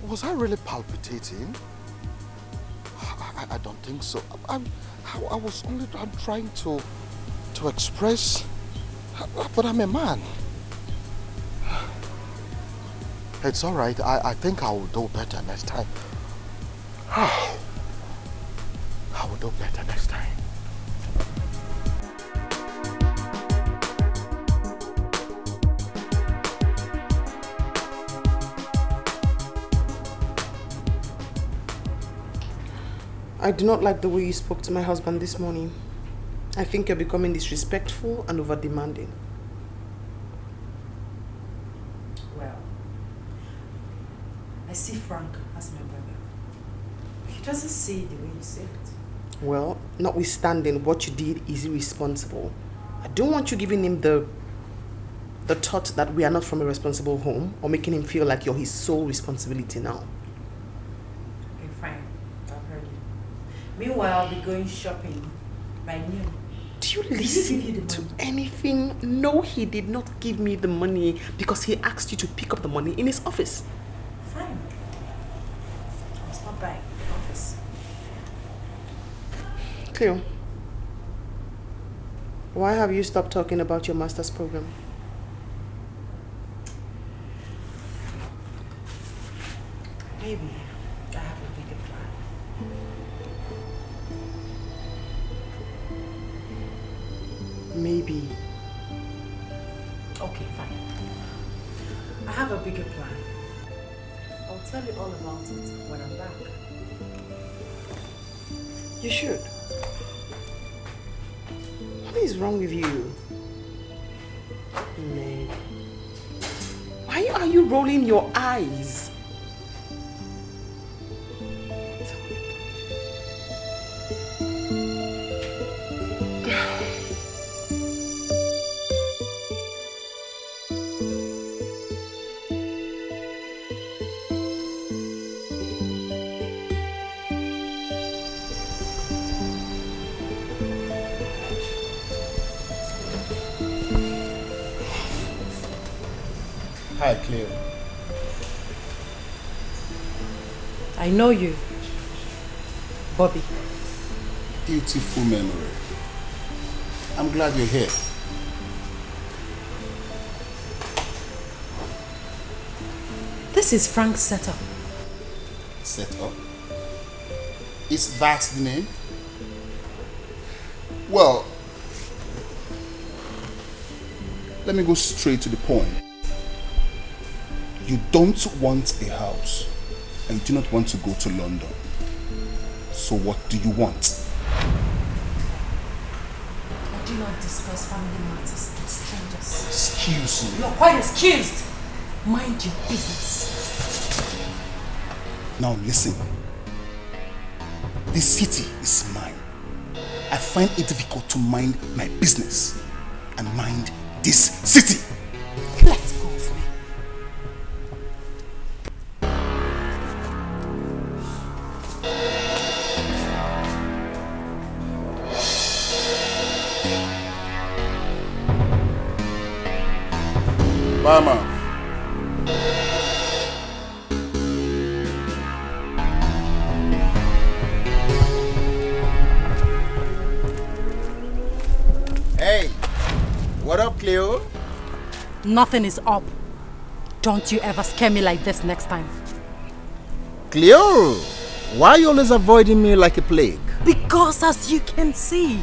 Was I really palpitating? I don't think so. I was only trying to express, but I'm a man. It's all right. I think I will do better next time. I will do better next time.
I do not like the way you spoke to my husband this morning. I think you're becoming disrespectful and over-demanding.
Well, I see Frank as my brother. He doesn't see it the way you see it.
Well, notwithstanding what you did is irresponsible. I don't want you giving him the thought that we are not from a responsible home or making him feel like you're his sole responsibility now.
Okay, fine. I've heard you. Meanwhile, I'll be going shopping by noon.
Do you listen to anything? No, he did not give me the money because he asked you to pick up the money in his office.
Fine. I'll stop by the office.
Cleo, why have you stopped talking about your master's program?
Maybe I have a bigger plan.
Maybe.
Okay, fine. I have a bigger plan. I'll tell you all about it when I'm back.
You should. What is wrong with you? Meg. Why are you rolling your eyes?
Hi, Cleo.
I know you, Bobby.
Beautiful memory. I'm glad you're here.
This is Frank's setup.
Setup? Is that the name? Well, let me go straight to the point. You don't want a house and you do not want to go to London. So what do you want?
I do not discuss family matters with strangers.
Excuse me.
You're quite excused. Mind your business.
Now listen. This city is mine. I find it difficult to mind my business and mind this city.
Let's go for me.
Mama.
Hey, what up, Cleo?
Nothing is up. Don't you ever scare me like this next time.
Cleo, why are you always avoiding me like a plague?
Because as you can see,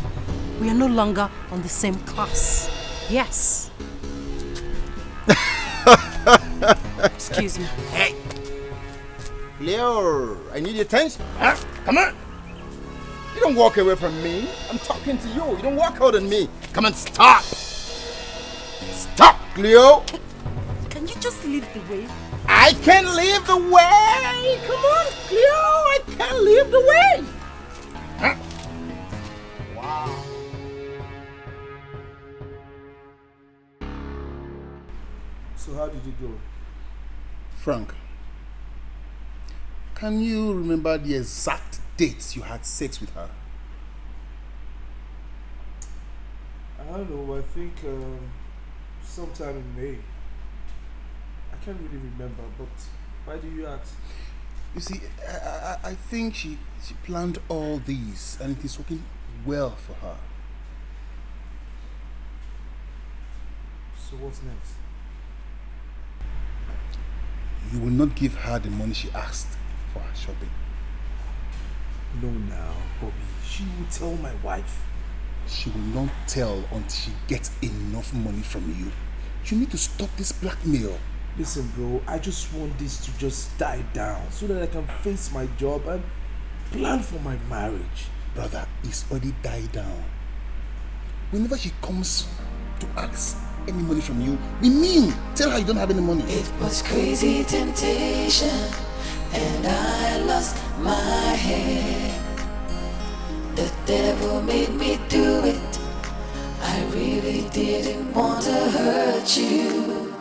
we are no longer on the same class. Yes. Excuse me.
Hey, Cleo, I need your attention. Huh? Come on. You don't walk away from me. I'm talking to you. You don't walk out on me. Come on, stop. Stop, Cleo.
Can you just leave the way?
I can leave the way. Come on, Cleo. I can leave the way. Huh? Wow.
So how did it go?
Frank, can you remember the exact dates you had sex with her?
I don't know, I think sometime in May. I can't really remember, but why do you ask?
You see, I think she planned all these and it is working well for her.
So what's next?
You will not give her the money she asked for her shopping.
No, now, Bobby. She will tell my wife.
She will not tell until she gets enough money from you. You need to stop this blackmail.
Listen, bro, I just want this to just die down so that I can face my job and plan for my marriage.
Brother, it's already died down. Whenever she comes to ask any money from you, be mean. Tell her you don't have any money.
It was crazy temptation, and I lost my head. The devil made me do it. I really didn't want to hurt you.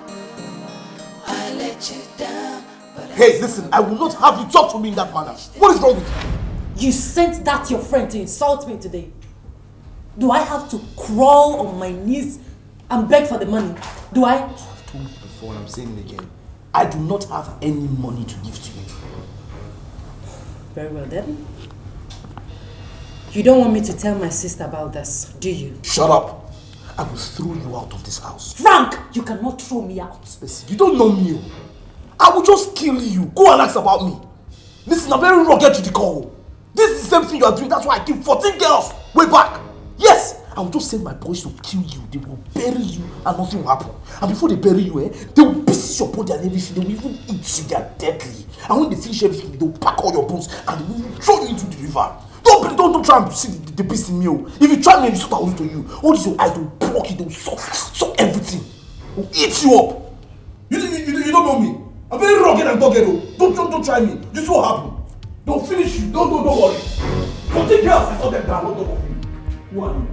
I let you down, but
Hey, listen, I will not have you talk to me in that manner. What is wrong with you?
You sent that your friend to insult me today. Do I have to crawl on my knees and beg for the money? Do I?
I've told you before and I'm saying it again. I do not have any money to give to you.
Very well then. You don't want me to tell my sister about this, do you?
Shut up. I will throw you out of this house.
Frank, you cannot throw me out.
Listen, you don't know me. I will just kill you. Go and ask about me. Listen, I'm very rugged to the core. This is the same thing you are doing. That's why I killed 14 girls way back. Yes, I will just send my boys to kill you. They will bury you and nothing will happen. And before they bury you, they will pieces your body and everything. They will even eat you. They are deadly. And when they finish everything, they will pack all your bones and they will throw you into the river. Don't try and see the beast in me. If you try me, it's what I will do to you. All these your eyes, they will block it. They will suck everything. They will eat you up. You don't know me. I'm very rugged and dogged. Don't try me. You see what happened. They'll finish you. Don't worry. 14 girls, I saw them down. Don't talk of you. Who are you?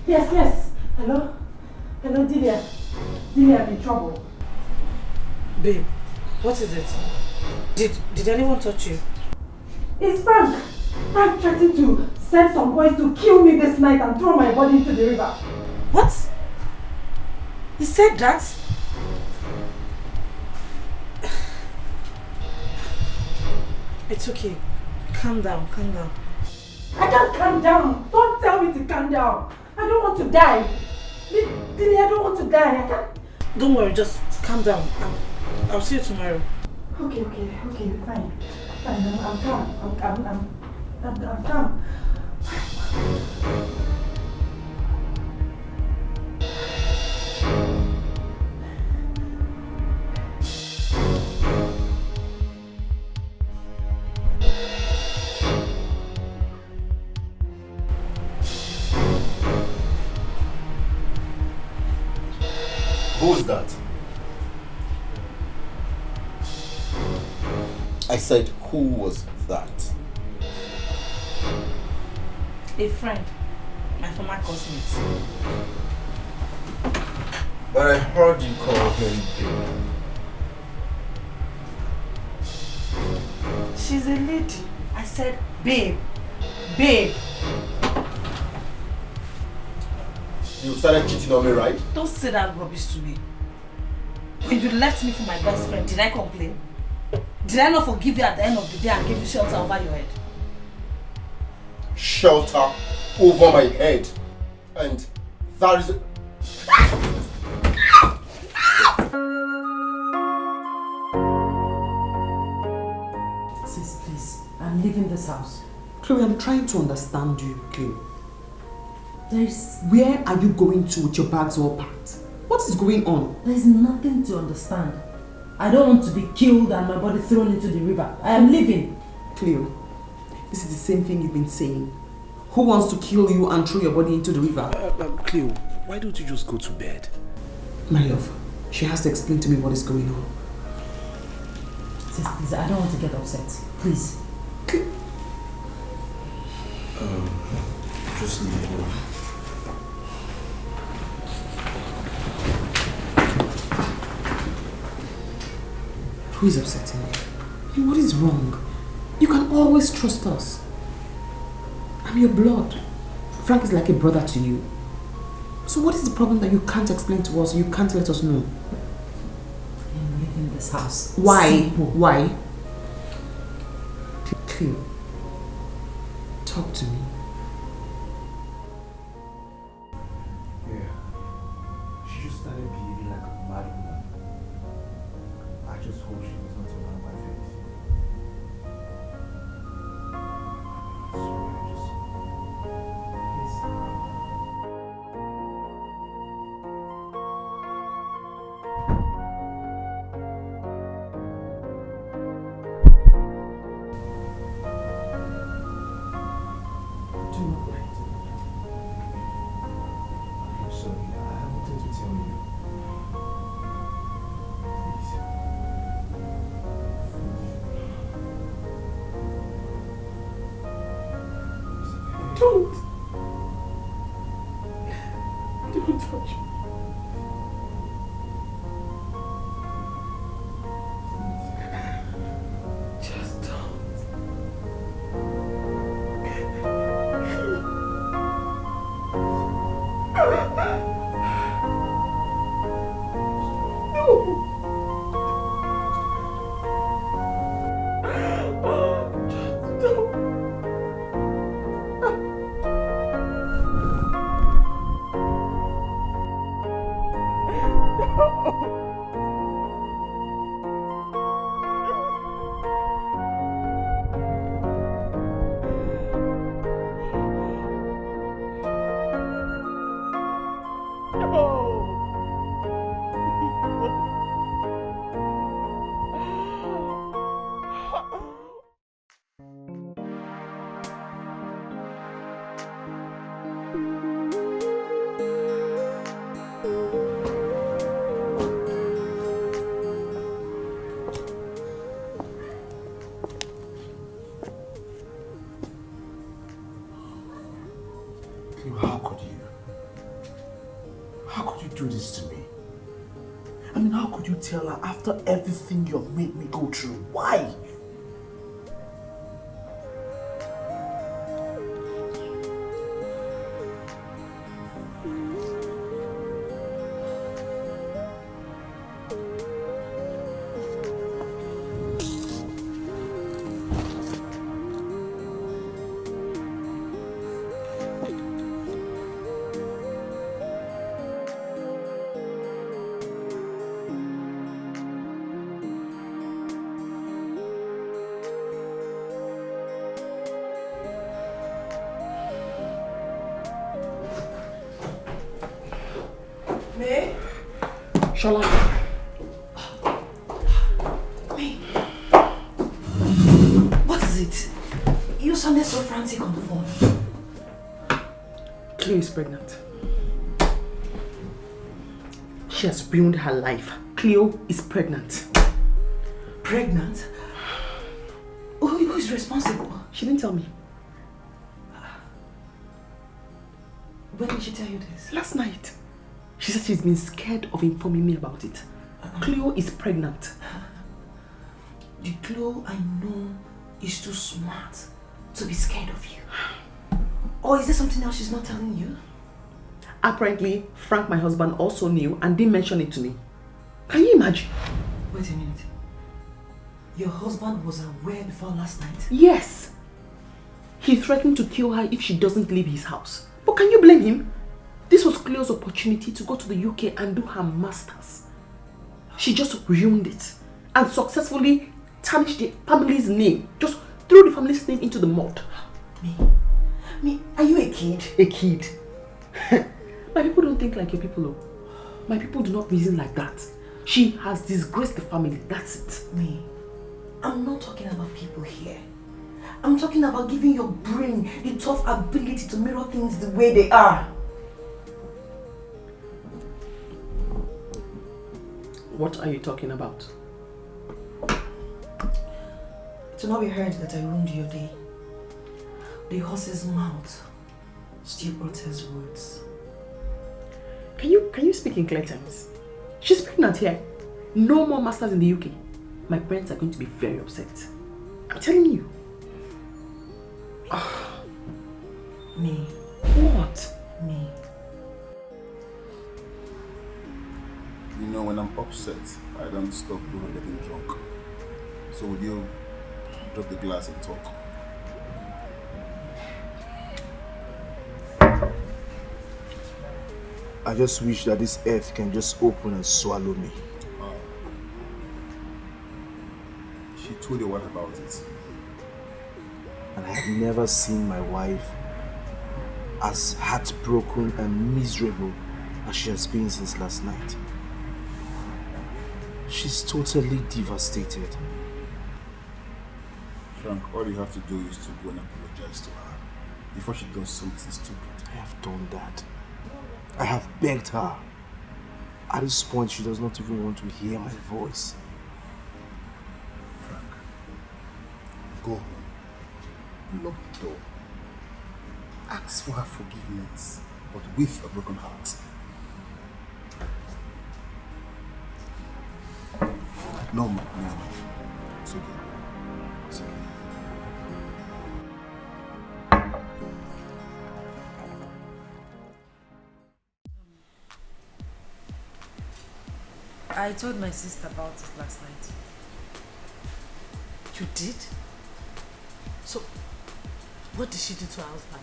Yes. Hello, Delia. Delia, I'm in trouble. Babe, what is it? Did anyone touch you? It's Frank. Frank threatened to send some boys to kill me this night and throw my body into the river. What? He said that? It's okay. Calm down. I can't calm down. Don't tell me to calm down. I don't want to die. Lily, I don't want to die. I can't. Don't worry, just calm down. I'll see you tomorrow. Okay, fine. I'm calm. I'm calm.
Who's that? I said, who was that?
A friend. My former classmate.
But I heard you call him babe.
She's a lady. I said, babe.
You started cheating on me, right?
Don't say that rubbish to me. When you left me for my best friend, did I complain? Did I not forgive you at the end of the day and give you shelter over your head?
Shelter over my head. And that is...
Sis, please. I'm leaving this house.
Chloe, I'm trying to understand you, Cleo. Where are you going to with your bags all packed? What is going on?
There's nothing to understand. I don't want to be killed and my body thrown into the river. I am leaving.
Cleo, this is the same thing you've been saying. Who wants to kill you and throw your body into the river?
Cleo, why don't you just go to bed?
My love, she has to explain to me what is going on.
please, I don't want to get upset. Please.
Just leave it off.
Who is upsetting you? What is wrong? You can always trust us. I'm your blood. Frank is like a brother to you. So what is the problem that you can't explain to us, you can't let us know?
I'm leaving this house.
Why?
Simple.
Why? Cleo, talk to me.
Yeah. She just started behaving like a mad woman. I just hope she was not around my face. Sorry, just... Please. Do not lie to me. I'm sorry. I wanted to tell you. Please.
Don't touch me. Just don't.
Cleo, how could you? How could you do this to me? I mean, how could you tell her after everything you've made me go through? Why?
Shola.
Wait. What is it? You sounded so frantic on the phone.
Cleo is pregnant. She has ruined her life. Cleo is pregnant.
Pregnant? Who is responsible?
She didn't tell me.
When did she tell you this?
Last night. She said she's been scared of informing me about it. Cleo is pregnant.
The Cleo I know is too smart to be scared of you. Or is there something else she's not telling you?
Apparently, Frank, my husband, also knew and didn't mention it to me. Can you imagine?
Wait a minute. Your husband was aware before last night?
Yes. He threatened to kill her if she doesn't leave his house. But can you blame him? This was Cleo's opportunity to go to the UK and do her masters. She just ruined it and successfully tarnished the family's name. Just threw the family's name into the mud.
Me, are you a kid?
A kid. My people don't think like your people, though. My people do not reason like that. She has disgraced the family, that's it.
Me, I'm not talking about people here. I'm talking about giving your brain the tough ability to mirror things the way they are.
What are you talking about?
To not be heard that I ruined your day. The horse's mouth still utters words.
Can you speak in clear terms? She's pregnant here. No more masters in the UK. My parents are going to be very upset. I'm telling you.
Me.
What?
Me.
You know, when I'm upset, I don't stop doing getting drunk. So would you drop the glass and talk?
I just wish that this earth can just open and swallow me.
She told you what about it?
And I have never seen my wife as heartbroken and miserable as she has been since last night. She's totally devastated.
Frank, all you have to do is to go and apologize to her before she does something stupid.
I have done that. I have begged her. At this point, she does not even want to hear my voice.
Frank, go home. Lock the door. Ask for her forgiveness, but with a broken heart. No, no. It's okay. It's okay.
I told my sister about it last night.
You did? So, what did she do to her husband?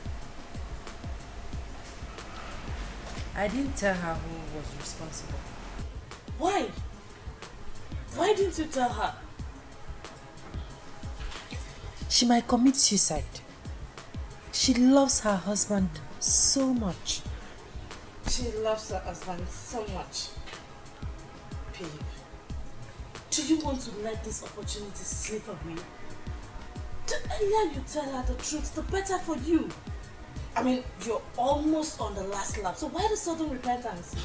I didn't tell her who was responsible.
Why? Why didn't you tell her?
She might commit suicide. She loves her husband so much.
She loves her husband so much. Babe, do you want to let this opportunity slip away? The earlier you tell her the truth, the better for you. I mean, you're almost on the last lap, so why the sudden repentance?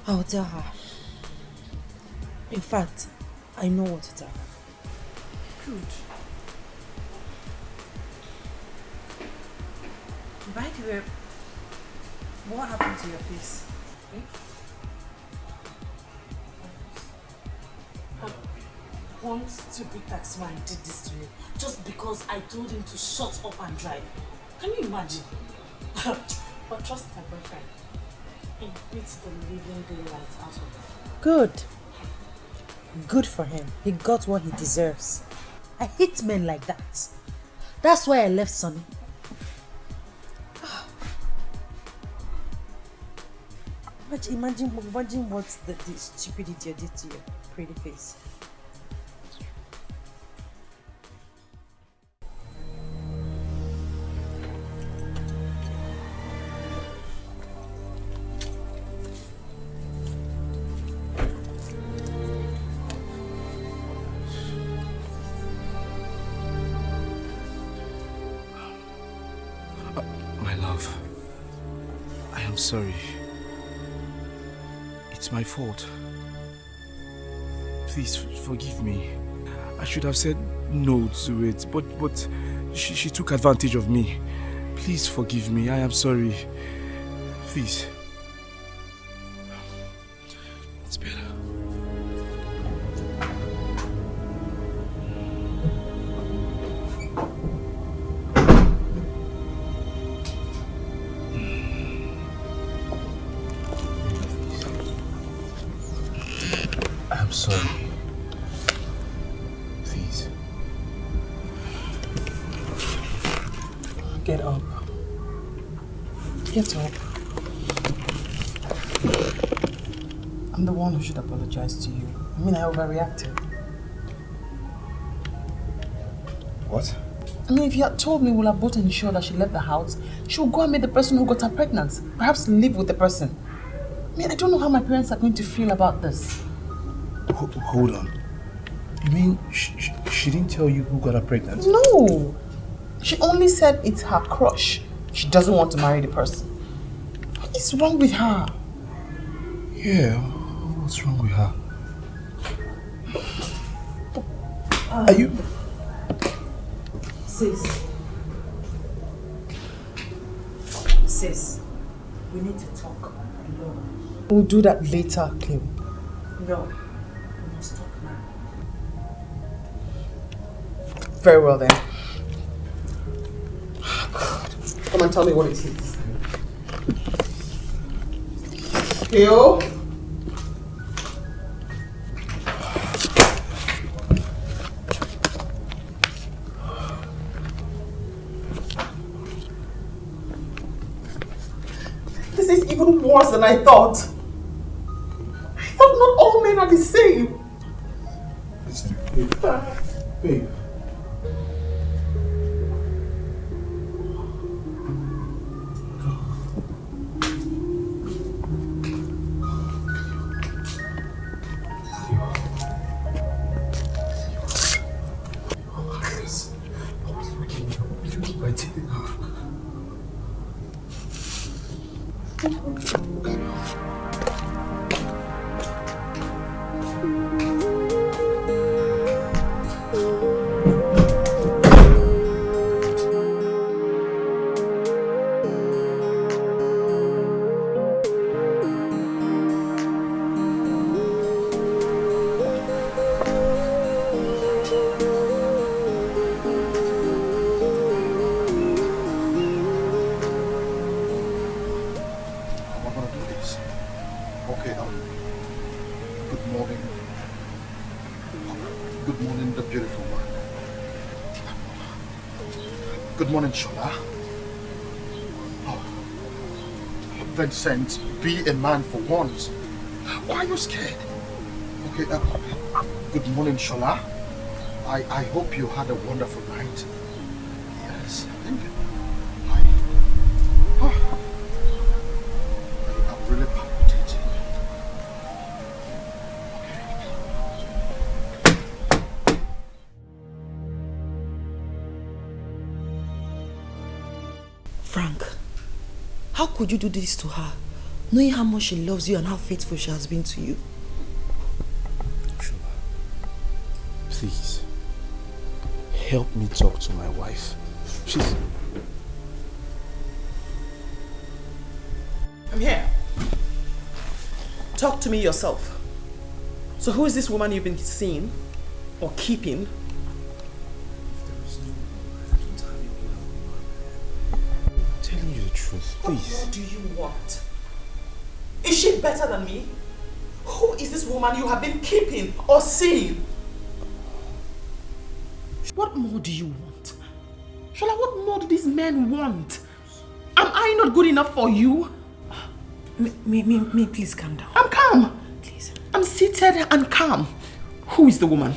I'll tell her. In fact, I know what to tell her.
Good.
By the way, what happened to your face?
One stupid taxman did this to me just because I told him to shut up and drive. Can you imagine? But trust my boyfriend. He beats the living daylights out of him.
Good. Good for him. He got what he deserves. I hate men like that. That's why I left Sonny. Imagine what the stupid idiot did to your pretty face.
My love, I am sorry. It's my fault. Please forgive me. I should have said no to it, but she took advantage of me. Please forgive me. I am sorry. Please. It's better. I'm sorry. Please.
Get up. Get up. I'm the one who should apologize to you. I mean, I overreacted.
What?
I mean, if you had told me we'll have both ensured that she left the house, she would go and meet the person who got her pregnant. Perhaps live with the person. I mean, I don't know how my parents are going to feel about this.
Hold on. You mean she didn't tell you who got her pregnant?
No. She only said it's her crush. She doesn't want to marry the person. What is wrong with her?
Yeah, what's wrong with her? Are you...
Sis. Sis, we need to talk alone.
We'll do that later, Cleo.
No, we must talk now.
Very well then. God. Come and tell me what it is. Cleo? This is even worse than I thought. I thought not all men are the same.
Babe.
Vincent, be a man for once. Why are you scared? Okay, good morning, Shola. I hope you had a wonderful night. Yes, I think I'm really palpitating.
Frank, how could you do this to her, knowing how much she loves you and how faithful she has been to you?
Shola, please, help me talk to my wife. She's...
I'm here. Talk to me yourself. So who is this woman you've been seeing or keeping?
Telling you the truth, please.
What do you want? Is she better than me? Who is this woman you have been keeping or seeing? What more do you want? Shola, what more do these men want? Am I not good enough for you?
Me, please calm down.
I'm calm.
Please.
I'm seated and calm. Who is the woman?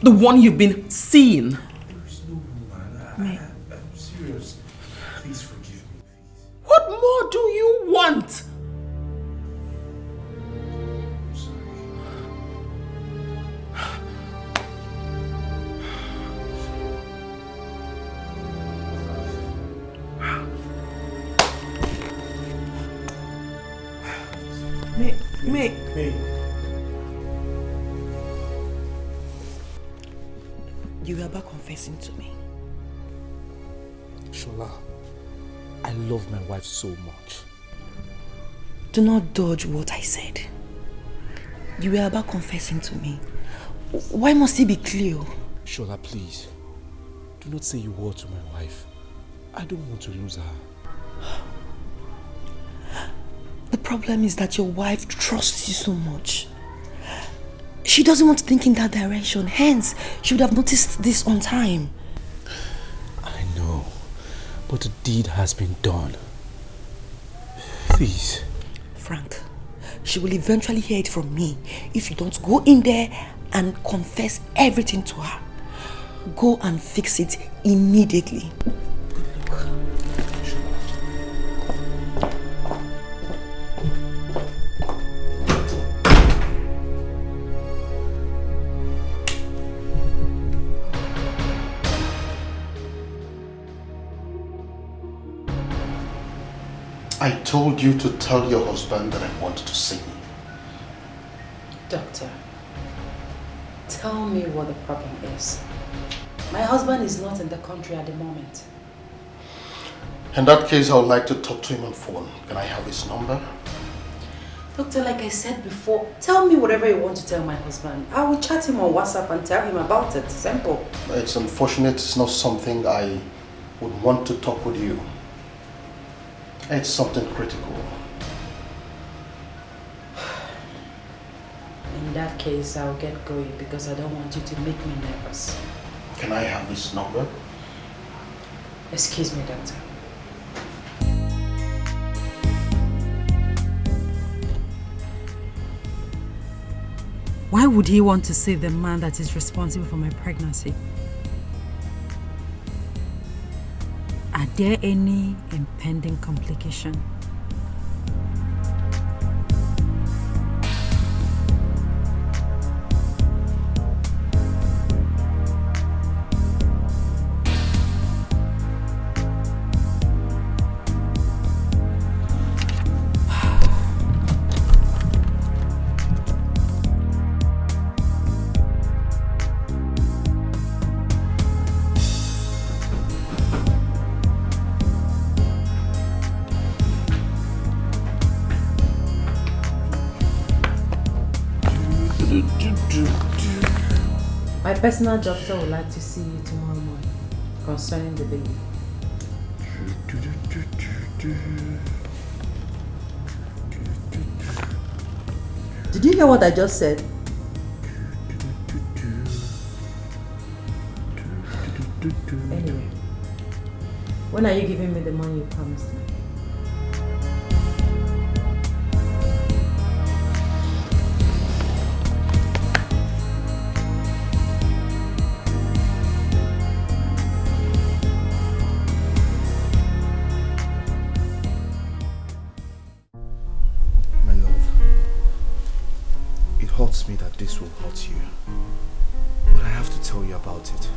The one you've been seeing?
There is no woman. I'm serious. Please forgive me, please.
What more do you want?
I'm sorry.
Me.
You were about confessing to me.
Shola, I love my wife so much.
Do not dodge what I said. You were about confessing to me. Why must it be Cleo?
Shola, please. Do not say a word to my wife. I don't want to lose her.
The problem is that your wife trusts you so much. She doesn't want to think in that direction. Hence, she would have noticed this on time.
I know, but the deed has been done. Please.
Frank, she will eventually hear it from me if you don't go in there and confess everything to her. Go and fix it immediately. Good luck.
I told you to tell your husband that I wanted to see him.
Doctor,
Tell me what the problem is. My husband is not in the country at the moment.
In that case, I would like to talk to him on phone. Can I have his number?
Doctor, like I said before, tell me whatever you want to tell my husband. I will chat him on WhatsApp and tell him about it. Simple.
It's unfortunate. It's not something I would want to talk with you. It's something critical.
In that case, I'll get going because I don't want you to make me nervous.
Can I have his number?
Excuse me, doctor. Why would he want to see the man that is responsible for my pregnancy? Are there any impending complications? My personal doctor would like to see you tomorrow morning concerning the baby. Did you hear what I just said? Anyway, when are you giving me the money you promised me?
Me that this will hurt you, but I have to tell you about it.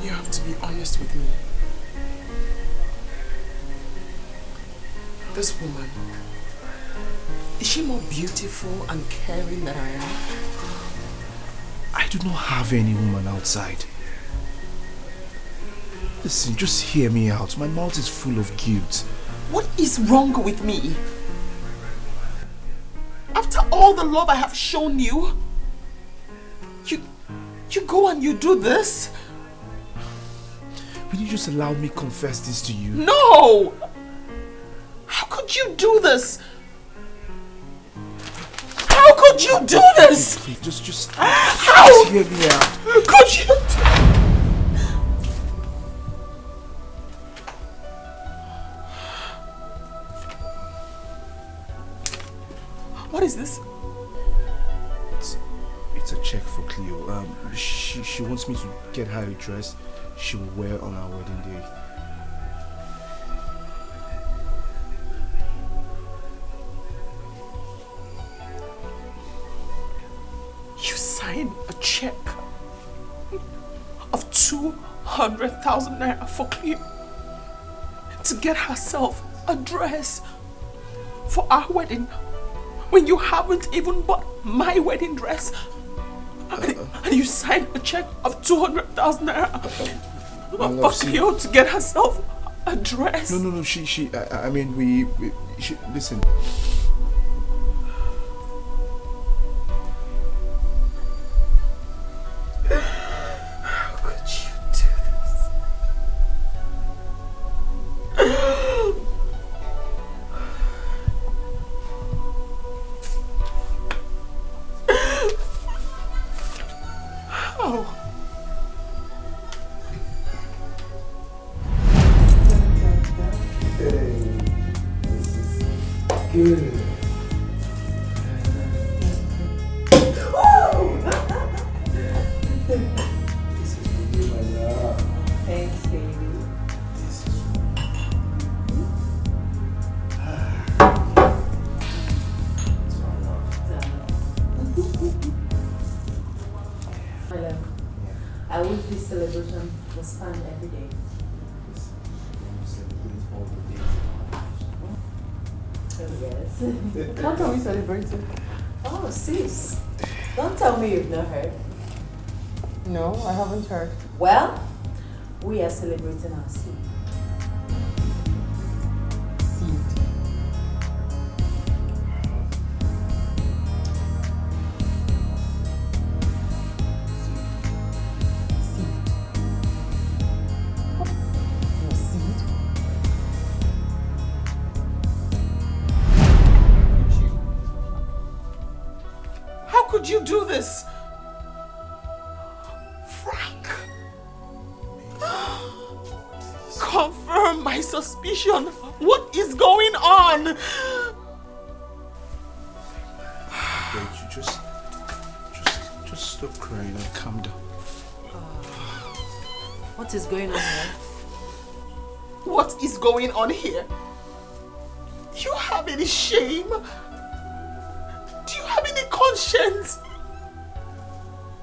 You have to be honest with me. This woman, is she more beautiful and caring than I am?
I do not have any woman outside. Listen, just hear me out. My mouth is full of guilt.
What is wrong with me? After all the love I have shown you, you go and you do this?
Will you just allow me confess this to you?
No! How could you do this? How could you do this?
Please, just
hear
me out.
Could you? What is this?
It's a check for Cleo. She wants me to get her a dress she will wear on our wedding day.
You signed a check of 200,000 naira for Cleo to get herself a dress for our wedding when you haven't even bought my wedding dress. And you signed a check of 200,000 naira for Cleo to get herself a dress.
No, I mean, listen.
How could you do this? How?
Good. This is for you, my love.
Thanks, baby.
This is
My love, I wish this celebration was fun every day. Oh, yes.
What are we celebrating?
Oh, sis.
Don't tell me you've not heard.
No, I haven't heard.
Well, we are celebrating our seed.
How could you do this? Frank! Confirm my suspicion. What is going on?
Beg you, just stop crying and calm down.
What is going on here?
What is going on here? Do you have any shame? Do you have any conscience?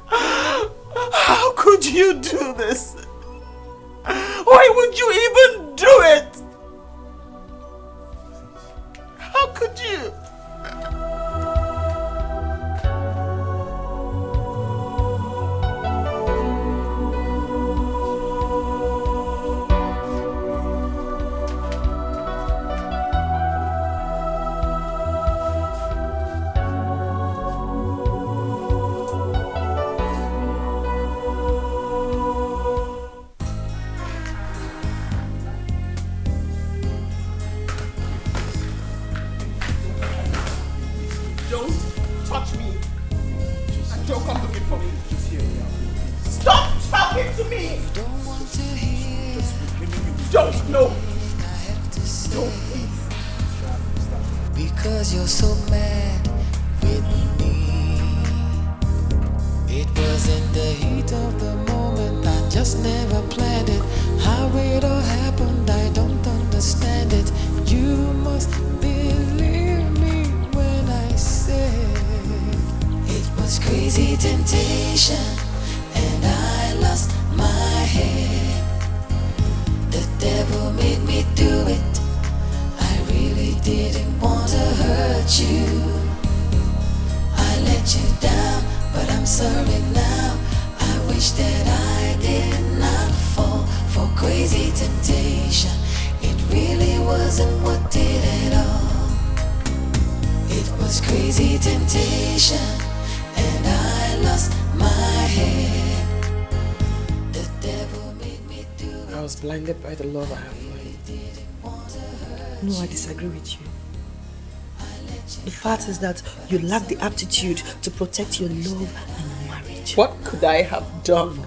How could you do this? Why would you even do it? How could you?
Because you're so mad with me. It was in the heat of the moment, I just never planned it. How it all happened, I don't understand it. You must believe me when I say it was crazy temptation, and I lost my head. The devil made me do it. Didn't want to hurt you. I let you down, but I'm sorry now. I wish that I did not fall for crazy temptation. It really wasn't what did it all. It was crazy temptation, and I lost my head. The devil made me do it.
I was blinded by the love I have for you.
No, I disagree with you. The fact is that you lack the aptitude to protect your love and your marriage.
What could I have done?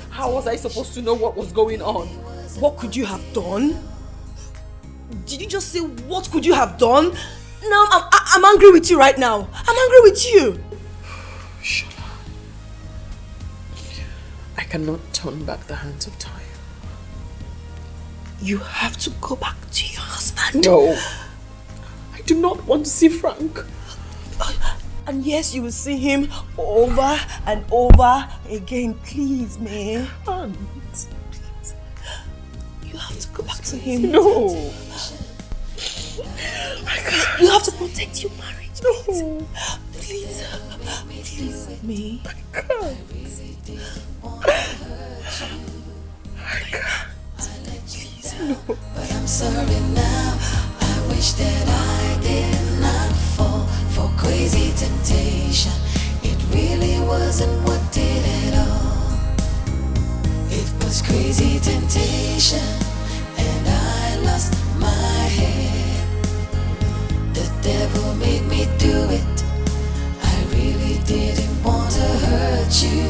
How was I supposed to know what was going on?
What could you have done? Did you just say, what could you have done? Now I'm angry with you right now. I'm angry with you.
Shut up. I cannot turn back the hands of time.
You have to go back to your husband.
No. I do not want to see Frank.
And yes, you will see him over and over again. Please, man. Please. You have to go back to him.
No.
I can't. You have to protect your marriage.
No.
Please. Please, me.
I can't. I can't.
No. But I'm sorry now. I wish that I did not fall for crazy temptation. It really wasn't what did it all. It was crazy temptation, and I lost my head. The devil made me do it. I really didn't want to hurt you.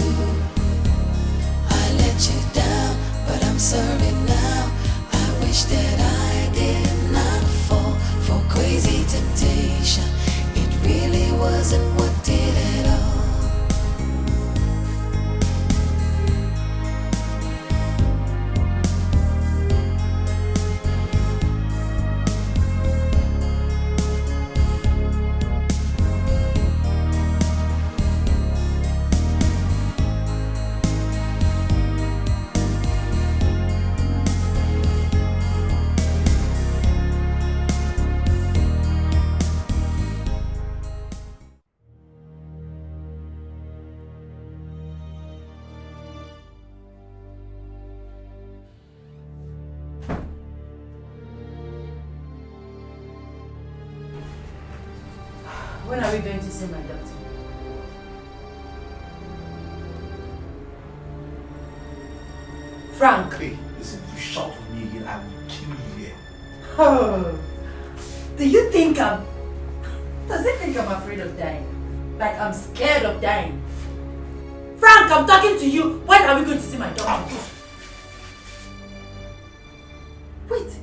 I let you down, but I'm sorry now. Wish that I did not fall for crazy temptation. It really wasn't what did it all.
When are we going to see my doctor? Frank!
Hey, listen, if you shout at me again, I will kill you here.
Oh, do you think does he think I'm afraid of dying? Like I'm scared of dying? Frank, I'm talking to you. When are we going to see my doctor? Wait.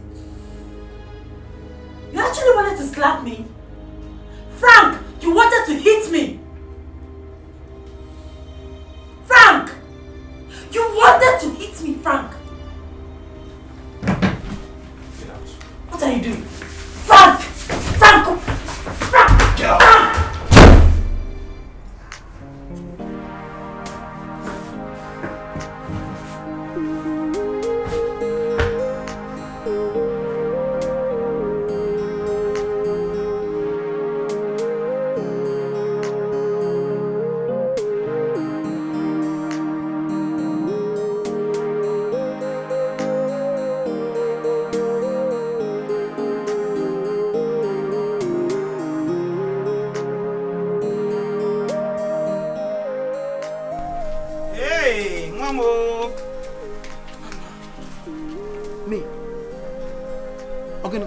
You actually wanted to slap me? Frank, you wanted to hit me? Frank! You wanted to hit me, Frank!
Get out.
What are you doing? Frank! Frank! Frank!
Get out!
Frank!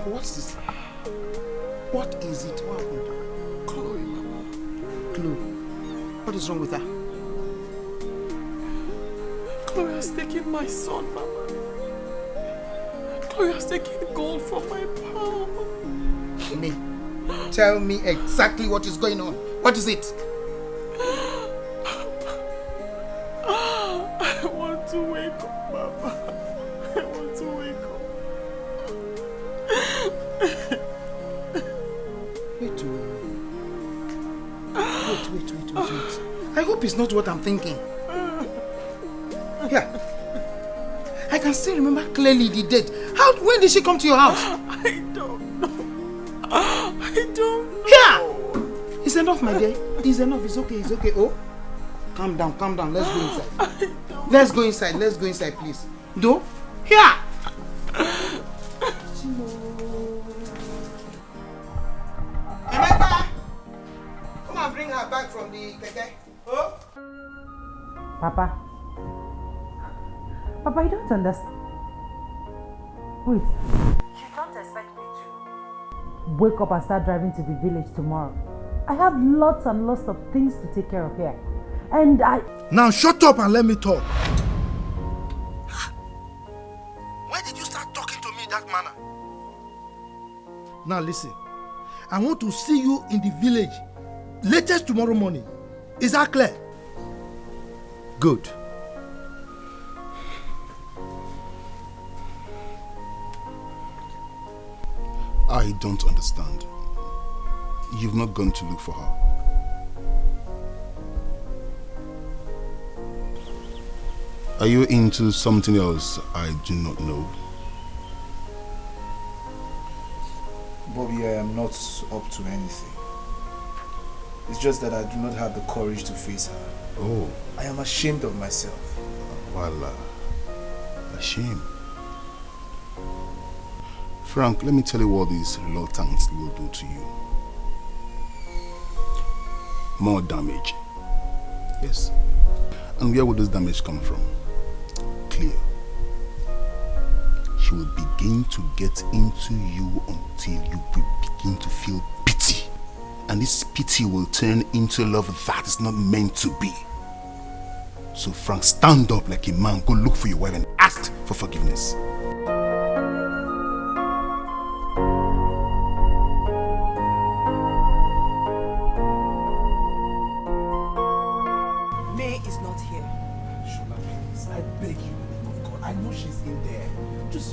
What's this? What is it? What happened? Chloe, Mama. Chloe, what is wrong with her?
Chloe has taken my son, Mama. Chloe has taken gold from my palm.
Me? Tell me exactly what is going on. What is it?
I want to wake up, Mama. I want to wake up.
Wait. I hope it's not what I'm thinking. Yeah. I can still remember clearly the date. When did she come to your house?
I don't know. I don't know.
Yeah. It's enough, my dear. It's enough. It's okay. Oh, calm down. Let's go inside. Let's go inside, please. Do? Here. Emeka, come and bring her back from the keke. Oh.
Papa, you don't understand. Wait. You don't expect me to wake up and start driving to the village tomorrow? I have lots and lots of things to take care of here. And
Now shut up and let me talk.
When did you start talking to me that manner?
Now listen. I want to see you in the village latest tomorrow morning. Is that clear? Good.
I don't understand. You've not gone to look for her. Are you into something else I do not know?
Bobby, I am not up to anything. It's just that I do not have the courage to face her.
Oh.
I am ashamed of myself.
Voila. Ashamed. Frank, let me tell you what this reluctance will do to you. More damage. Yes. And where will this damage come from? Cleo. She will begin to get into you until you will begin to feel pity. And this pity will turn into love that is not meant to be. So Frank, stand up like a man, go look for your wife and ask for forgiveness.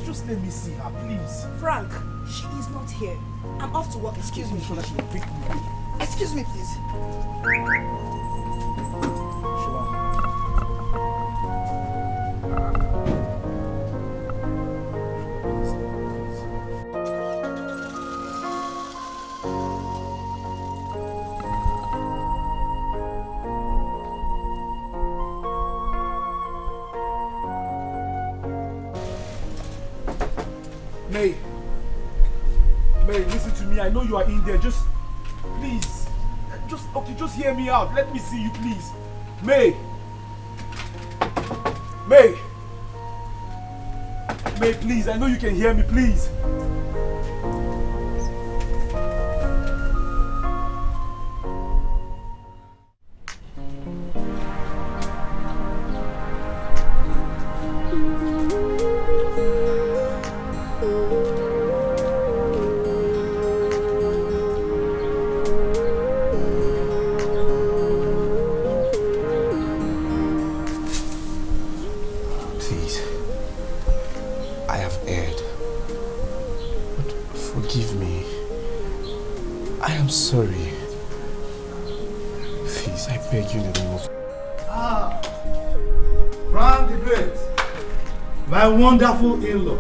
Just let me see her, please.
Frank, she is not here. I'm off to work. Excuse me. Excuse me, please.
May, listen to me. I know you are in there. Just, please. Okay, just hear me out. Let me see you, please. May! May! May, please, I know you can hear me, please.
My wonderful in-law,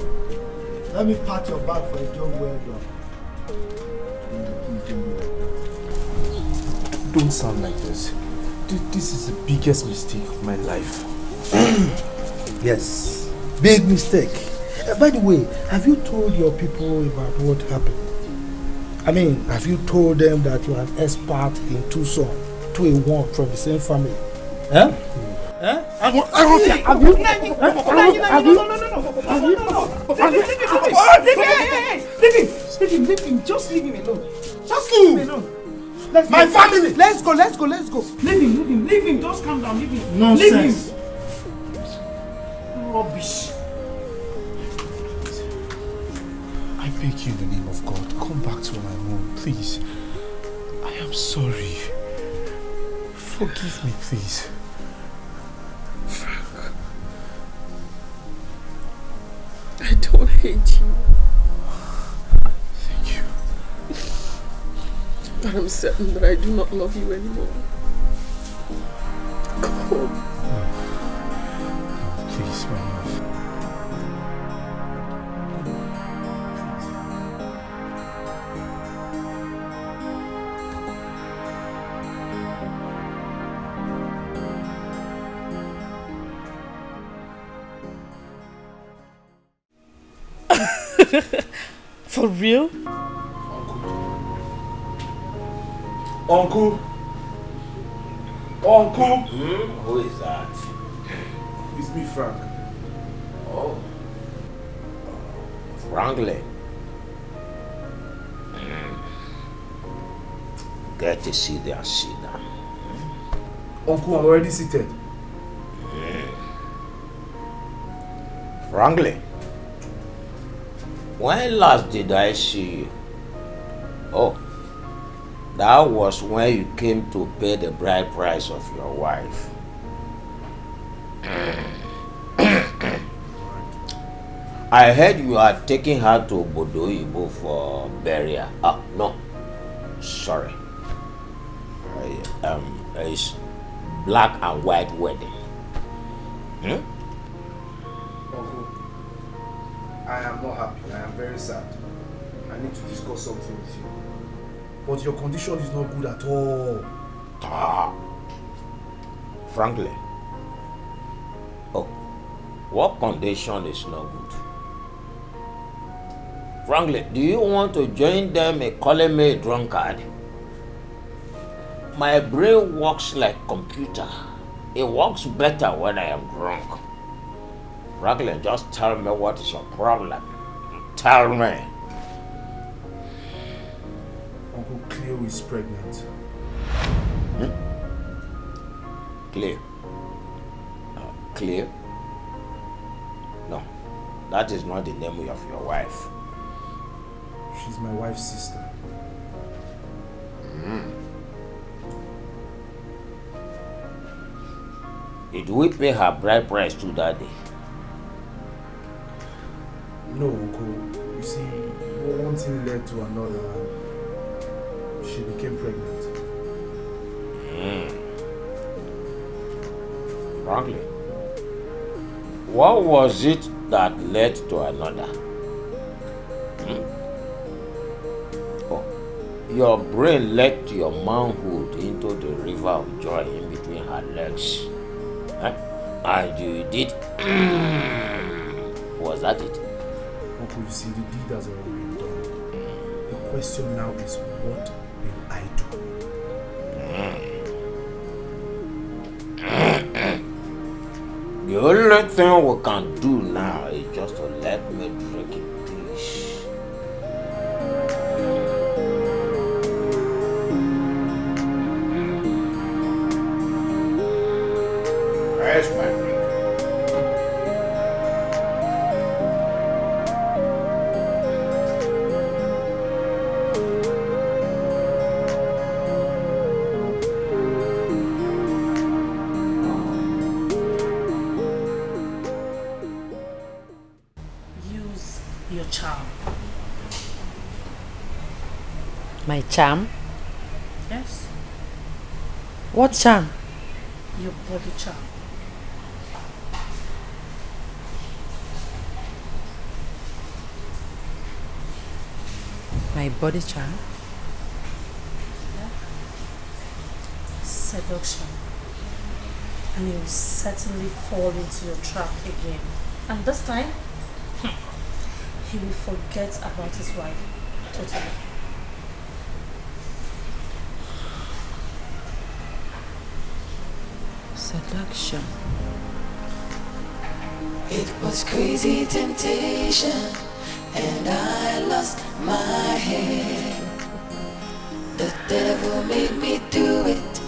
let me pat your back for a job well done.
Don't sound like this. This is the biggest mistake of my life.
Yes, big mistake. By the way, have you told your people about what happened? I mean, have you told them that you are an expert in two sons, 2 in 1 from the same family? Huh? Huh? Leave him. Just leave him alone. Just leave him alone. My family. Let's go. Leave him. Just calm down. Leave him. Nonsense. Leave him. Rubbish.
I beg you in the name of God, come back to my home, please. I am sorry. Forgive me, please.
I don't hate you.
Thank you.
But I'm certain that I do not love you anymore. Go home.
No, please, my love.
For real?
Uncle?
Who is that?
It's me, Frank.
Oh. Frankly. Get to see their seat now.
Uncle, I'm already seated.
Frankly. When last did I see you? Oh, that was when you came to pay the bride price of your wife. I heard you are taking her to Bodoibo for burial. No, sorry. It's black and white wedding.
I am not happy. I am very sad. I need to discuss something with you. But your condition is not good at all.
Frankly. Oh, what condition is not good? Frankly, do you want to join them in calling me a drunkard? My brain works like a computer. It works better when I am drunk. Frankly, just tell me what is your problem. Tell me.
Uncle Cleo is pregnant.
Cleo? Cleo? No, that is not the name of your wife.
She's my wife's sister.
Did we pay her bride price too that day?
No, Uncle. You see, one thing led to another. She became pregnant.
Frankly, what was it that led to another? Oh, your brain let your manhood into the river of joy in between her legs. And you did. Was that it?
Uncle, you see, the deed has already been done. The question now is, what will I do?
The only thing we can do now is just to let me drink in peace. Where's my drink?
Use your charm.
My charm?
Yes?
What charm?
Your body charm.
My body charm?
Yeah. Seduction. And he will certainly fall into your trap again. And this time, he will forget about his wife totally.
Seduction.
It was crazy temptation, and I lost my head. The devil made me do it.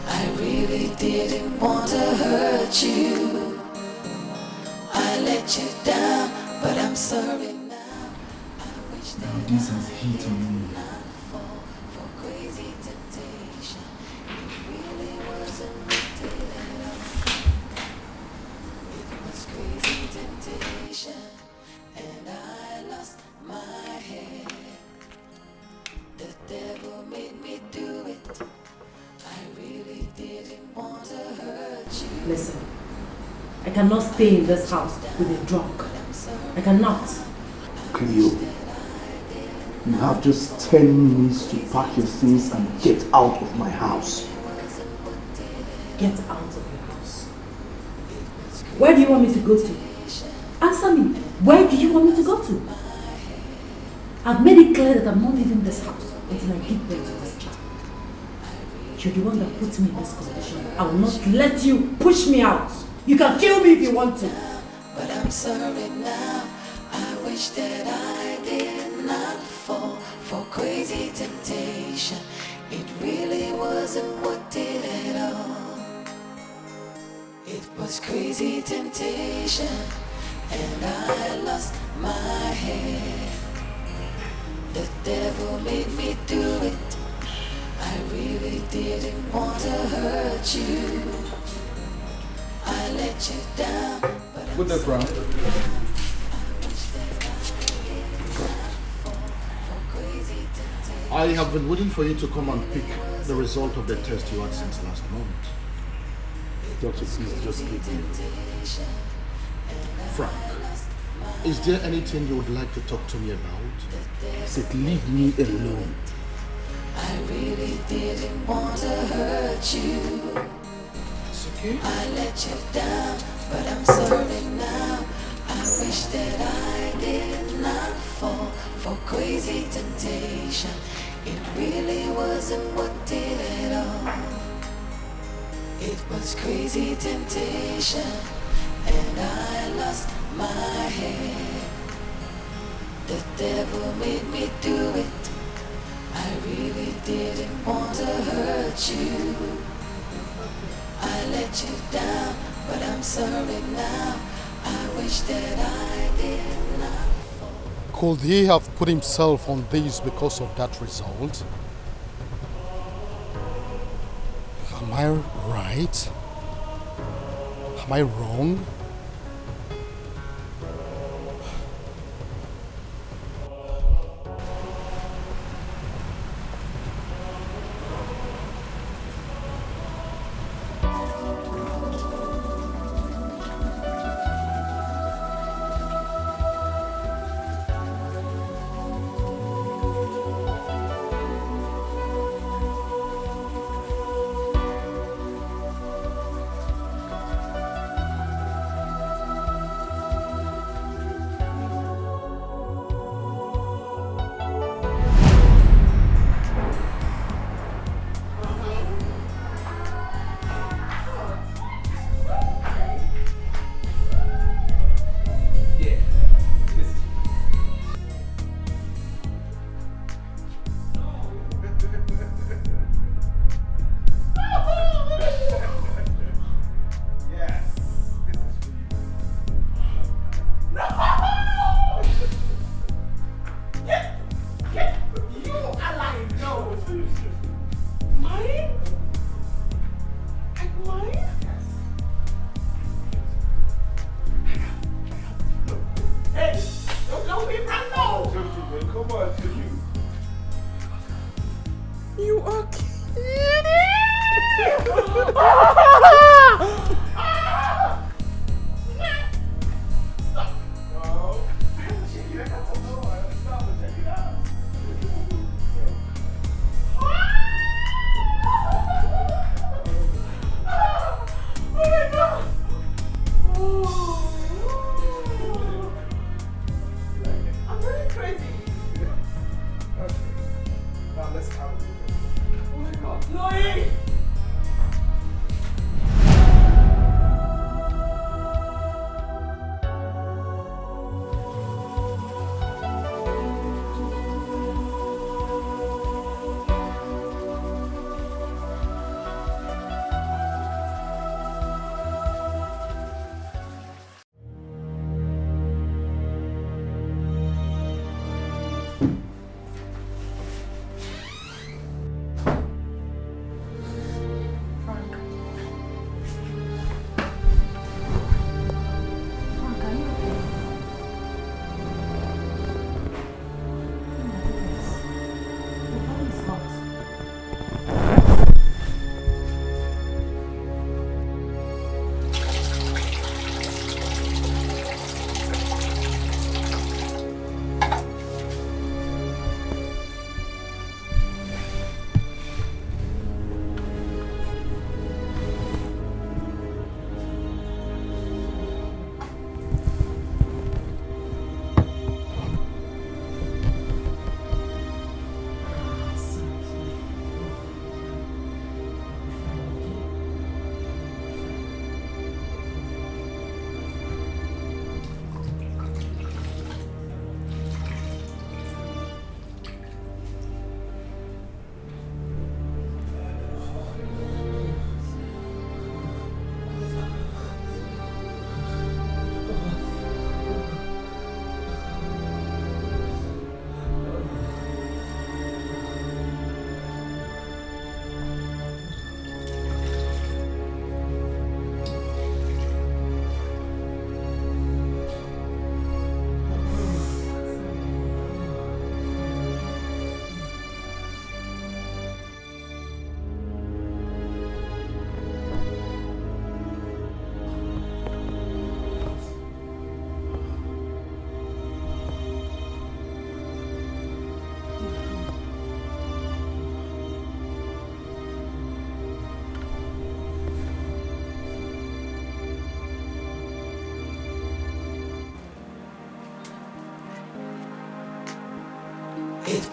I really didn't want to hurt you. I let you down, but I'm sorry now. I wish that
Now this has hit on me.
for crazy temptation. It really wasn't worth it at all. It was crazy temptation, and I lost my head. The devil made me do it. I really didn't want to hurt you.
Listen, I cannot stay in this house with a drunk. I cannot.
Cleo, you have just 10 minutes to pack your things and get out of my house.
Get out of your house. Where do you want me to go to? Answer me. Where do you want me to go to? I've made it clear that I'm not leaving this house until I give birth to this child. You're the one that put me in this condition. I will not let you push me out. You can kill me if you want to.
But I'm sorry now. I wish that I did not fall for crazy temptation. It really wasn't worth it at all. It was crazy temptation, and I lost my head. The devil made me do it. I really didn't want to hurt you. I let you down, but
Put that round. I have been waiting for you to come and pick the result of the test you had since last month.
Doctor, please just leave me.
Frank, is there anything you would like to talk to me about?
I said, leave me alone.
I really didn't want to hurt you.
It's okay.
I let you down, but I'm sorry now. I wish that I did not fall for crazy temptation. It really wasn't worth it at all. It was crazy temptation, and I lost my head. The devil made me do it. I really didn't want to hurt you. I let you down, but I'm sorry now. I wish that I did not.
Could he have put himself on this because of that result? Am I right? Am I wrong?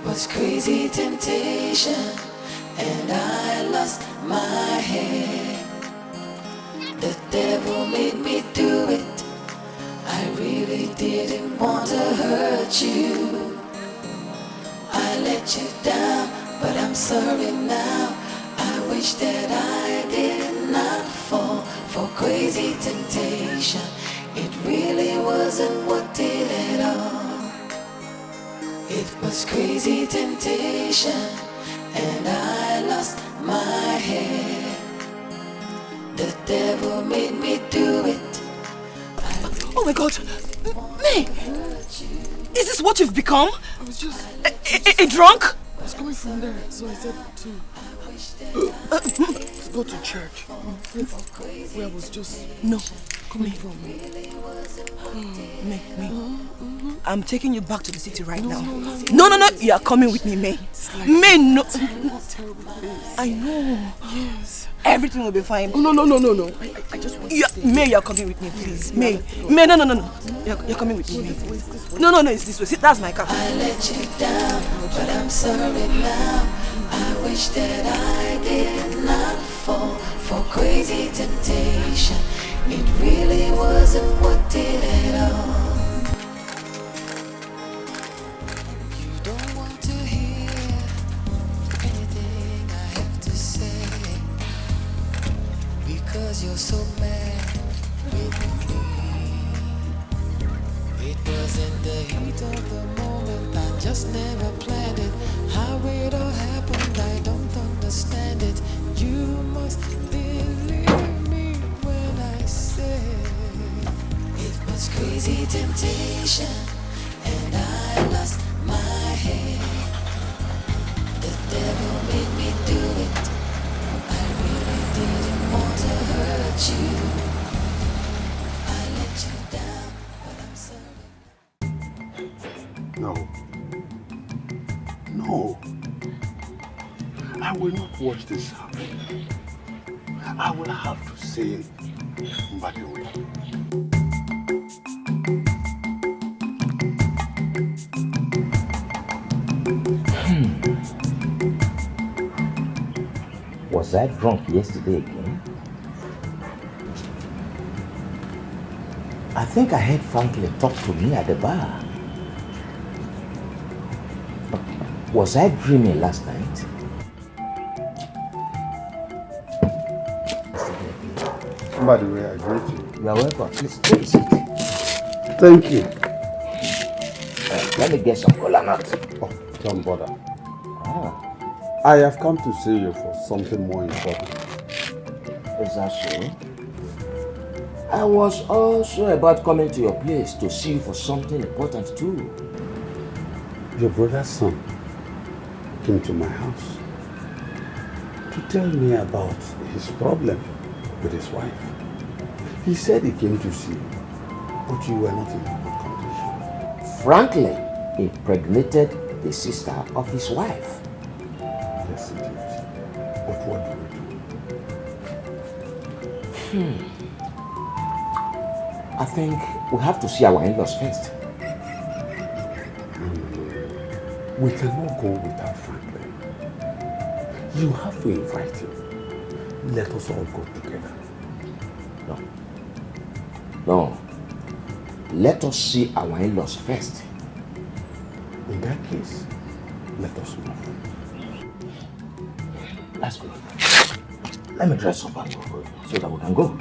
was crazy temptation, and I lost my head. The devil made me do it. I really didn't want to hurt you. I let you down, but I'm sorry now. I wish that I did not fall for crazy temptation. It really wasn't worth it at all. It was crazy temptation, and I lost my head. The devil made me do it.
Oh my God! May! Is this what you've become?
I was just...
A drunk?
I was coming from there, so I said to go to church. Where I was just...
No.
Coming from.
May. I'm taking you back to the city right now. No. You are coming with me, May. May, no. I know. Yes. Everything will be fine.
No. I just want to say.
May, you're coming with me, please. May, no. You're coming with me, May. No, it's this way. See, that's my car.
I let you down, but I'm sorry now. I wish that I did not fall for crazy temptation. It really wasn't worth it at all. You don't want to hear anything I have to say, because you're so mad with me. It was in the heat of the moment, I just never planned it. How it all happened, I don't understand it. You must believe me when I say it was crazy temptation, and I lost my head. The devil made me do it. I really didn't want to hurt you. I let you down, but I'm sorry.
No. I will not watch this happen. I will have to say Mbadiwe.
Was I drunk yesterday again? I think I heard Franklin talk to me at the bar. Was I dreaming last night?
By the way, I greet you.
You are welcome. Please take a seat.
Thank you.
Let me get some cola nuts.
Oh, don't bother. I have come to see you for something more important.
Is that so? I was also about coming to your place to see you for something important too.
Your brother's son came to my house to tell me about his problem with his wife. He said he came to see you, but you were not in a good condition.
Franklin impregnated the sister of his wife.
Yes, indeed. But what do we do?
I think we have to see our in-laws first.
We cannot go without Franklin. You have to invite him. Let us all go together.
No. Let us see our in-laws first.
In that case, let us move.
That's good. Let me dress up and go so that we can go.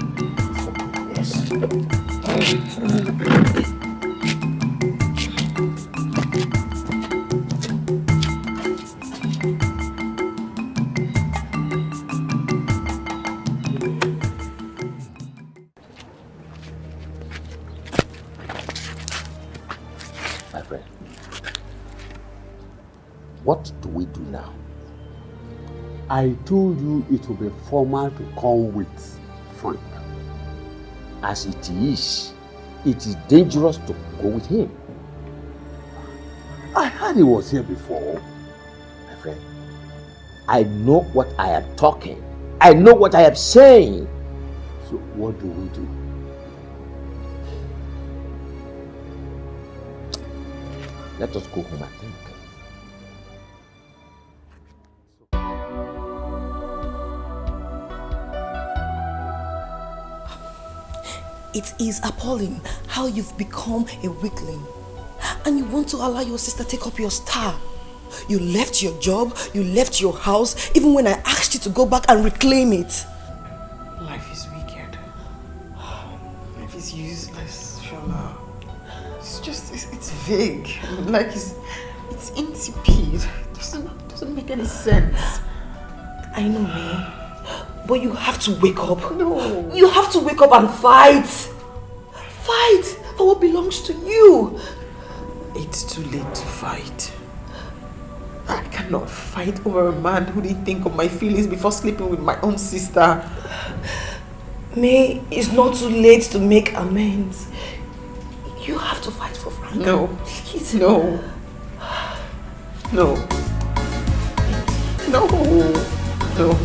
Yes. My friend, what do we do now?
I told you it will be formal to come with Frank.
As it is dangerous to go with him.
I heard he was here before.
My friend, I know what I am talking. I know what I am saying.
So what do we do?
Let us go home and think.
It is appalling how you've become a weakling. And you want to allow your sister take up your star. You left your job, you left your house, even when I asked you to go back and reclaim it.
Life is wicked. Life is useless, Shola. It's just, it's vague. Like it's insipid. Doesn't make any sense.
I know, me. But you have to wake up.
No.
You have to wake up and fight. Fight for what belongs to you.
It's too late to fight. I cannot fight over a man who didn't think of my feelings before sleeping with my own sister.
May, it's not too late to make amends. You have to fight for Frank.
No, please, no. No. No. No.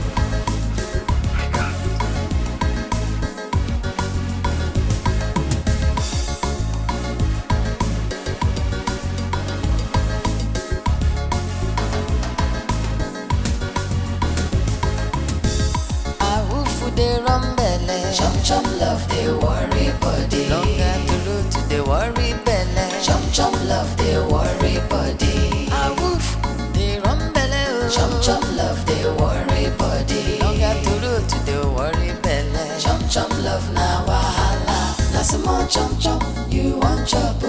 Chum love they worry body. Longer to root to the worry belly. Chum love they worry body. A woof they run belly. Chum love they worry body. Longer to root to the worry belly. Chum love na wahala. Na some more chum you want chop.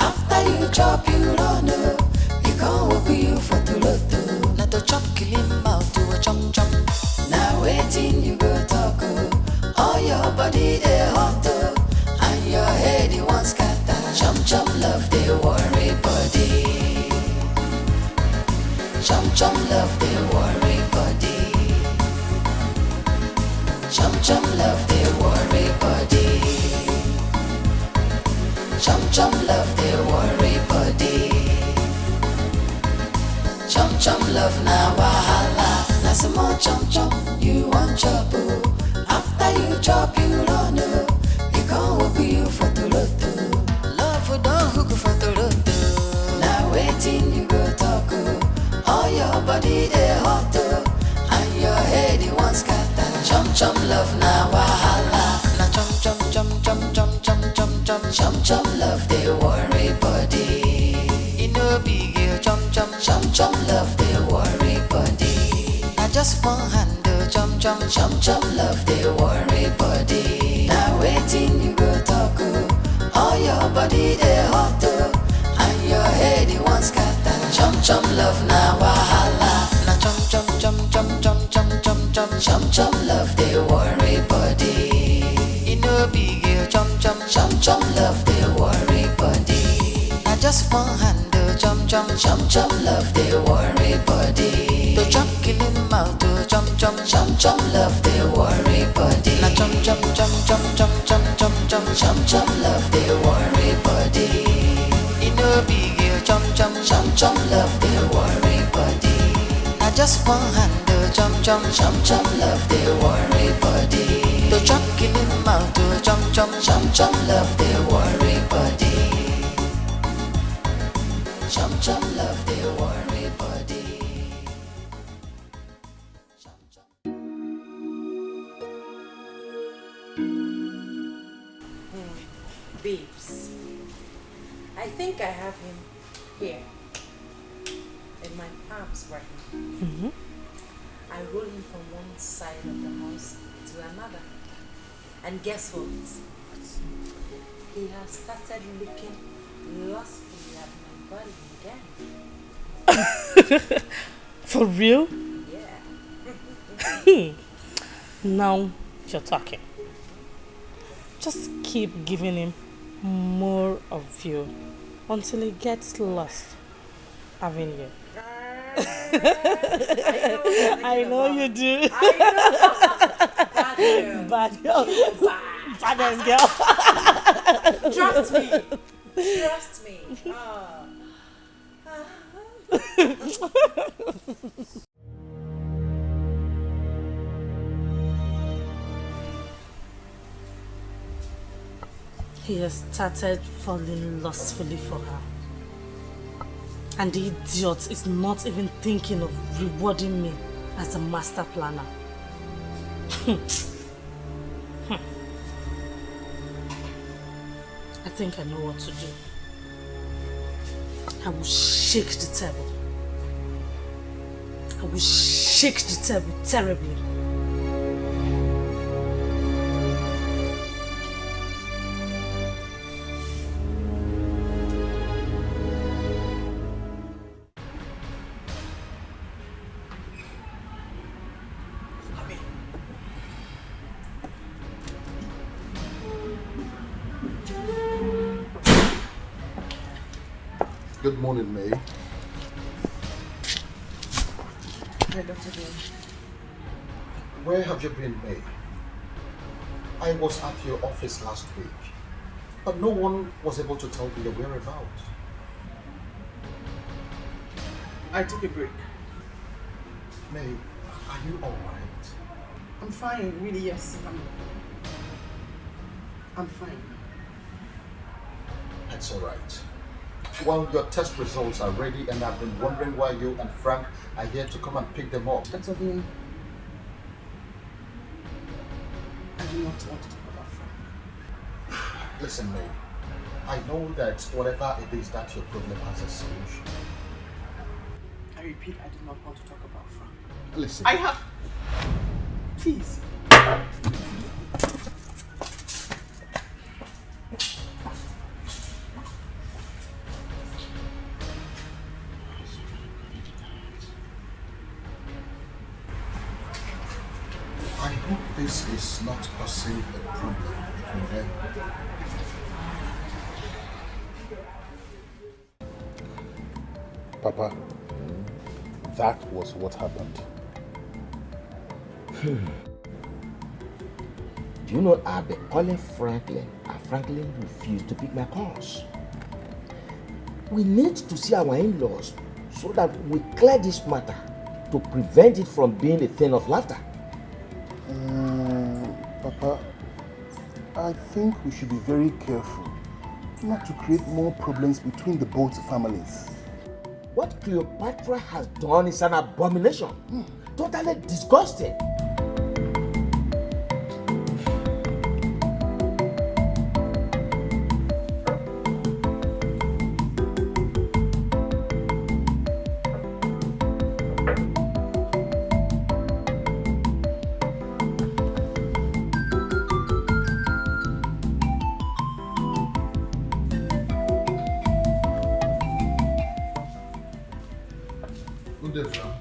After you chop you run. You can't walk you for to lot. Na to chop kill him out to a chum. Now waiting you go talk. All your body a hot and your head you want scatter. Chum love they worry body. Chum love they worry body. Chum love they worry body. Chum love they worry body. Chum love na wahala. Na some more chum you want chop. After you chop, you run. You can't hook you for to lot. Love don't hook for to lot. Now waiting you go talk. All your body a hot and your head you want scatter. Chum love na wahala. Na chum love they worry body. You know big chum love they worry body. I just one hand. Chum love they worry body. Now waiting you go talk. All your body a hot and your head you want scatter. Chum love na wahala. Na chum love they worry body. You know big chum love they worry body. I just one hand chum love they worry body. To chop kill him out to chum love they worry body. Na chum love they worry body. You know big chum love they worry body. I just one hand chum love they worry body. To chop kill him out to chum love they worry body. Chum love they worry body.
Babes, I think I have him here in my arms right now.
Mm-hmm.
I roll him from one side of the house to another. And guess what? He has started looking lustfully at my body again.
For real?
Yeah.
Now you're talking. Just keep giving him more of you until he gets lost having you. I know you do. Bad girl. Baddest girl.
Trust me. Trust me.
He has started falling lustfully for her. And the idiot is not even thinking of rewarding me as a master planner. I think I know what to do. I will shake the table. I will shake the table terribly.
Good morning, May.
Hi, Dr. Dean.
Where have you been, May? I was at your office last week, but no one was able to tell me your whereabouts.
I took a break.
May, are you alright?
I'm fine, really, yes. I'm fine.
That's alright. Well, your test results are ready and I've been wondering why you and Frank are here to come and pick them up.
Dr. Dean, I do not want to talk about Frank.
Listen, May, I know that whatever it is that your problem has a solution.
I repeat, I do not want to talk about Frank.
Listen.
I have... Please.
I hope this is not causing a problem between them.
Papa, that was what happened.
Do you know I've been calling Franklin and Franklin refused to pick my calls? We need to see our in-laws so that we clear this matter to prevent it from being a thing of laughter.
Papa, I think we should be very careful not to create more problems between the both families.
What Cleopatra has done is an abomination. Totally disgusting.
Good day, Frank.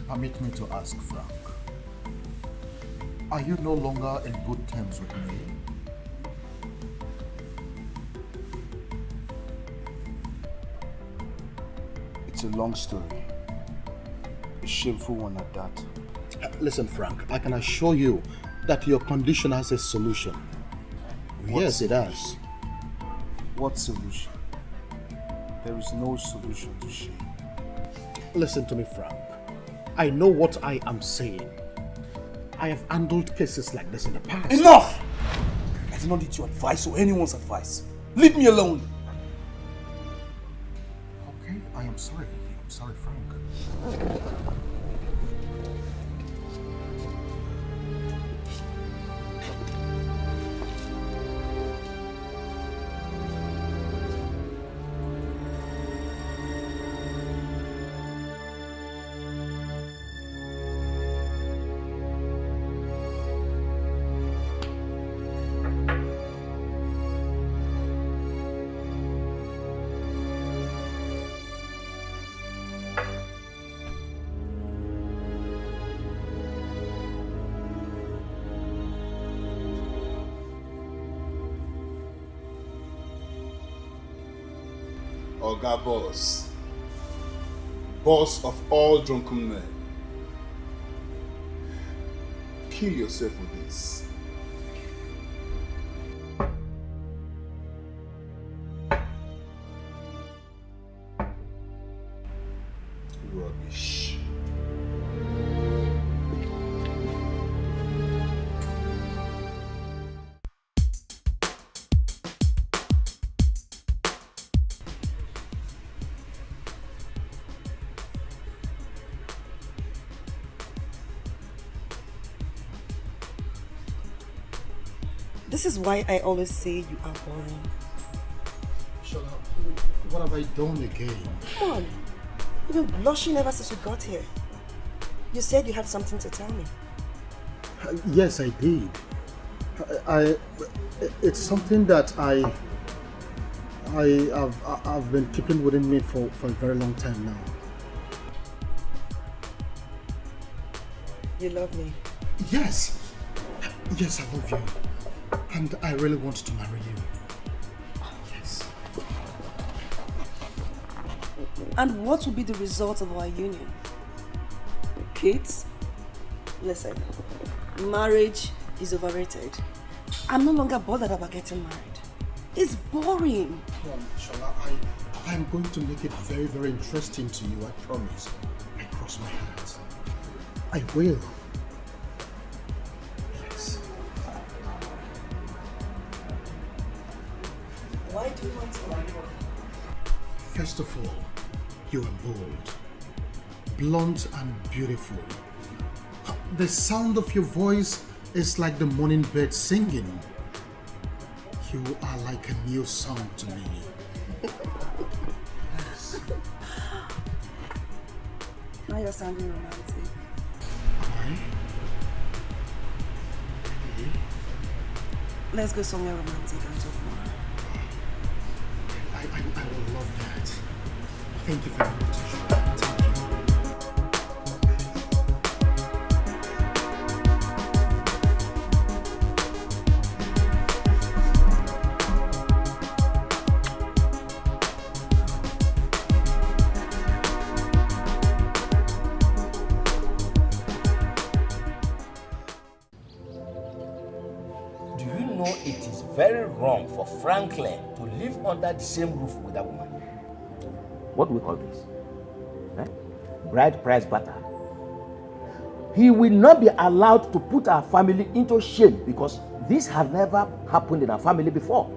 Permit me to ask, Frank. Are you no longer in good terms with me?
It's a long story. A shameful one at that.
Listen, Frank, I can assure you that your condition has a solution. Yes, it has.
What solution? There is no solution to shame.
Listen to me, Frank. I know what I am saying. I have handled cases like this in the past.
Enough! I do not need your advice or anyone's advice. Leave me alone.
Okay, I am sorry. I'm sorry, Frank.
Oga Boss. Boss of all drunken men. Kill yourself with this. Rubbish.
This is why I always say you are boring.
Shola, what have I done again?
Come on. You've been blushing ever since we got here. You said you had something to tell me.
Yes, I did. It's something that I've been keeping within me for a very long time now.
You love me?
Yes. Yes, I love you. And I really want to marry you. Yes.
And what will be the result of our union? Kids? Listen, marriage is overrated. I'm no longer bothered about getting married. It's boring.
Come on, Shola, I'm going to make it very, very interesting to you, I promise. I cross my hands. I will. Yes.
Why do you want to marry?
First of all, you are bold, blunt and beautiful. The sound of your voice is like the morning bird singing. You are like a new song to me. Yes.
Now you're sounding romantic.
Am
Let's go somewhere romantic and talk more.
I will love that. Thank you very much.
Very wrong for Franklin to live under the same roof with that woman. What do we call this? Bride price barter. He will not be allowed to put our family into shame because this has never happened in our family before.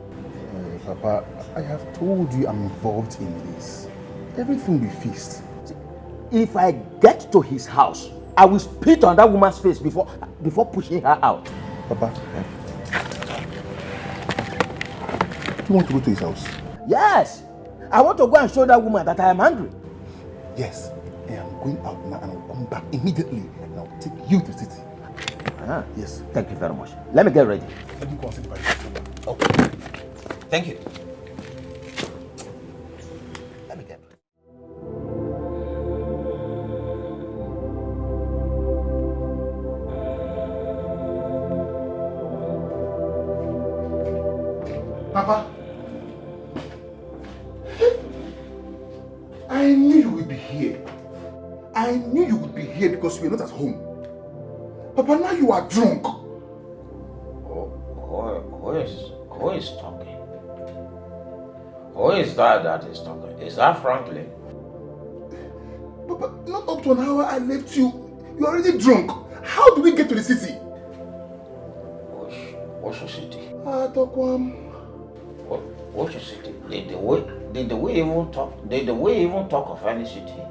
Papa, I have told you I'm involved in this. Everything will be fixed.
If I get to his house, I will spit on that woman's face before pushing her out.
Papa, you want to go to his house?
Yes. I want to go and show that woman that I am angry.
Yes. I am going out now and I'll come back immediately and I'll take you to the city.
Yes. Thank you very much. Let me get ready.
Let me go and see the bike.
Okay. Thank you. Let me get ready.
Papa, I knew you would be here. I knew you would be here because you were not at home. Papa, now you are drunk.
Who is talking? Who is that is talking? Is that Franklin?
Papa, not up to an hour I left you. You're already drunk. How do we get to the city?
What's your city?
Tokwam.
What's your city? Did we even talk of any city?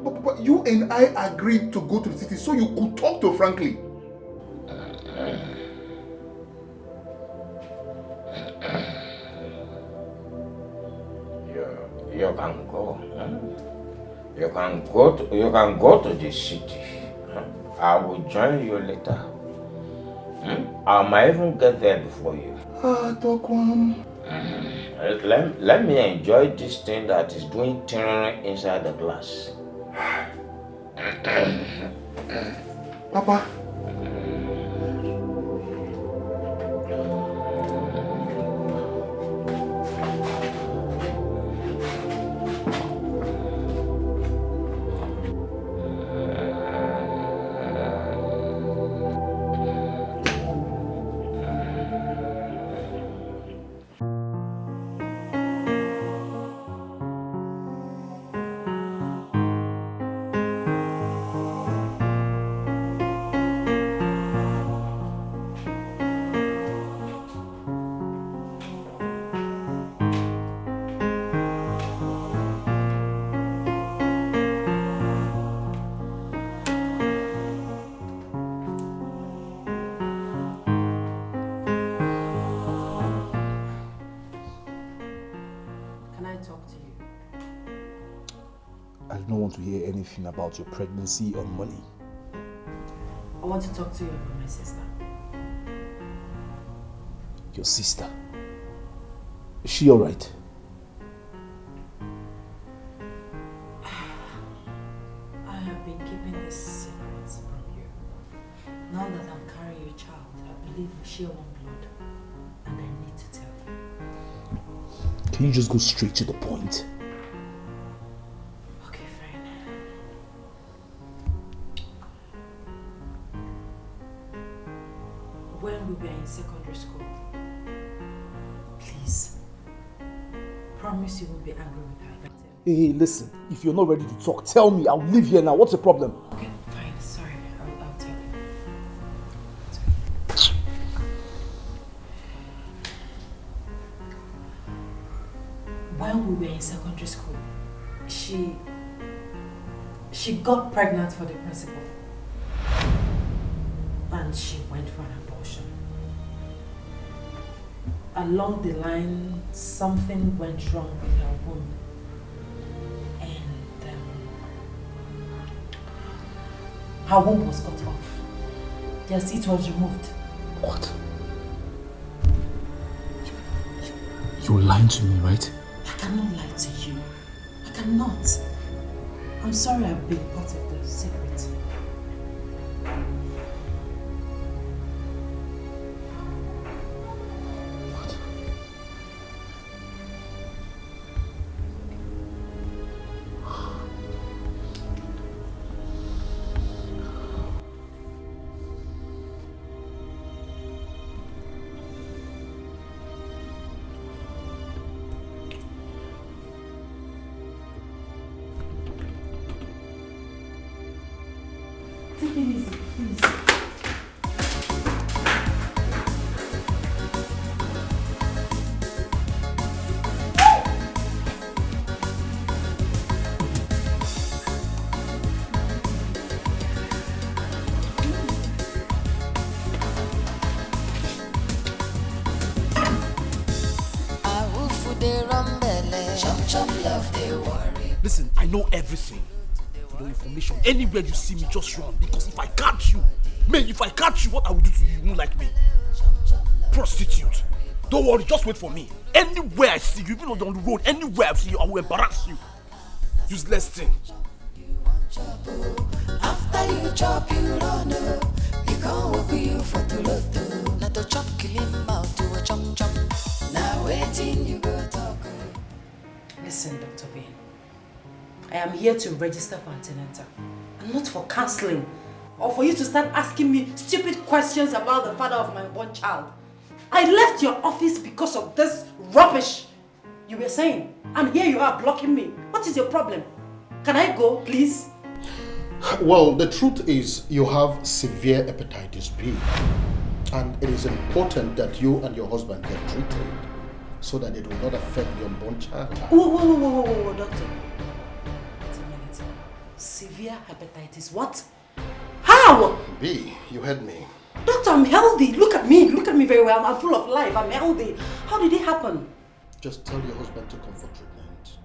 But you and I agreed to go to the city so you could talk to Franklin.
You can go. You can go to the city. I will join you later. I might even get there before you.
Tokwam.
Let me enjoy this thing that is doing turn inside the glass.
Papa.
Can I talk to you?
I do not want to hear anything about your pregnancy or money.
I want to talk to you about my sister.
Your sister? Is she alright?
I have been keeping this secret from you. Now that I'm carrying your child, I believe we share one blood. And I need to tell you.
Can you just go straight to the point?
Okay, fine. When we were in secondary school, please, promise you won't be angry with her if I tell you.
Hey, listen, if you're not ready to talk, tell me. I'll leave here now. What's the problem?
Okay, fine. Sorry. I'll tell you. When we were in secondary school, she got pregnant for the principal. And she went for an abortion. Along the line, something went wrong with her womb. And her womb was cut off. Yes, it was removed.
What? You're lying to me, right?
I cannot lie to you. I cannot. I'm sorry I've been part of the secret. Take it easy, please.
Listen, I know everything. For your information, anywhere you see me, just run. Because if I catch you, man, if I catch you, what I will do to you, you won't like me. Prostitute. Don't worry, just wait for me. Anywhere I see you, even on the road, anywhere I see you, I will embarrass you. Useless thing.
After you chop, you run up. You can't walk you for to lot. Not to chop, kill him out to a chop chop. Now waiting, you go talk.
Listen, Dr. Vane. I am here to register for antenatal, and not for counseling, or for you to start asking me stupid questions about the father of my born child. I left your office because of this rubbish you were saying, and here you are blocking me. What is your problem? Can I go, please?
Well, the truth is you have severe hepatitis B, and it is important that you and your husband get treated so that it will not affect your unborn child.
Whoa, doctor. Severe hepatitis, what? How?
B, you heard me.
Doctor, I'm healthy. Look at me very well. I'm full of life. I'm healthy. How did it happen?
Just tell your husband to come for treatment.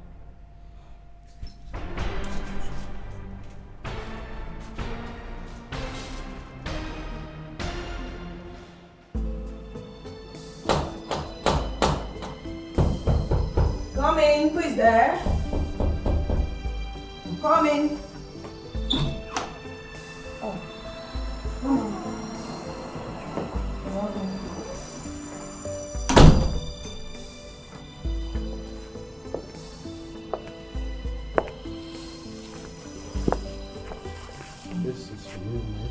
Coming, who is there? I'm coming. Oh.
This is for you, man.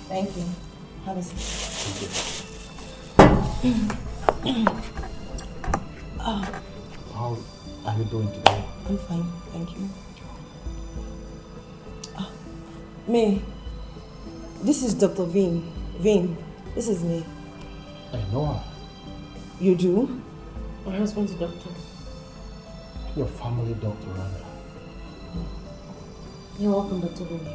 Thank you. Have a seat.
How are you doing today?
I'm fine, thank you. May, this is Dr. Vane. Vane, this is me.
I know her.
You do?
My husband's a doctor.
Your family doctor, Randa.
You're welcome, Dr. Vane.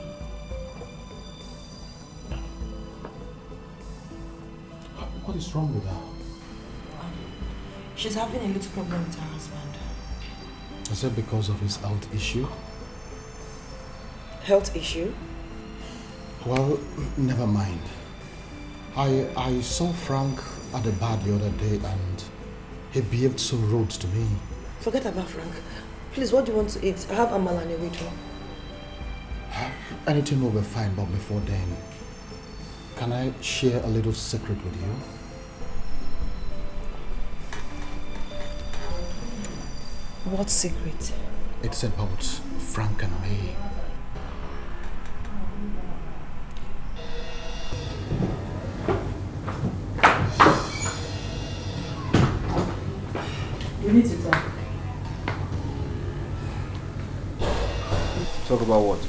What is wrong with her?
She's having a little problem with her husband.
Is it because of his health issue?
Health issue?
Well, never mind. I saw Frank at the bar the other day and he behaved so rude to me.
Forget about Frank. Please, what do you want to eat? I have amala and a window.
Anything will be fine, but before then, can I share a little secret with you?
What secret?
It's about Frank and me.
We need to talk.
Talk about what?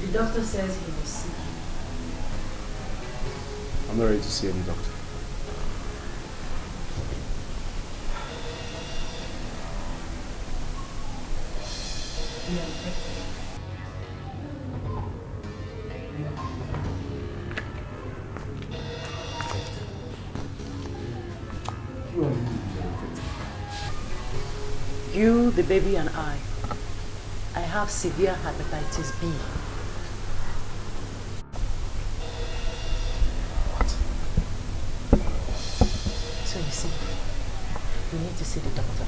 The doctor says he was sick.
I'm not ready to see any doctor.
You, the baby, and I have severe hepatitis B.
What?
So you see, we need to see the doctor.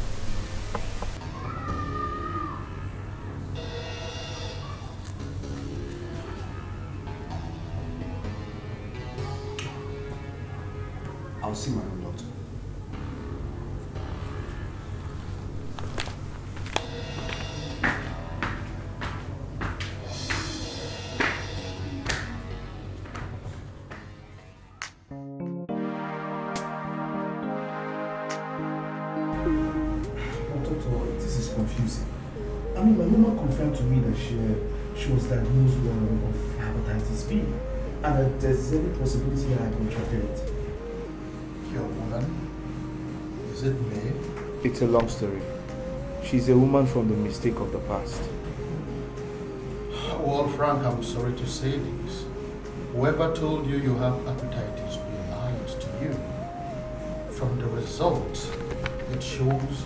I'll see my own doctor.
Confusing. I mean, my mama confirmed to me that she was diagnosed of hepatitis B, and that there's any possibility that I contracted it.
Your woman? Is it me?
It's a long story. She's a woman from the mistake of the past.
Well, Frank, I'm sorry to say this. Whoever told you you have hepatitis B lied to you. From the result, it shows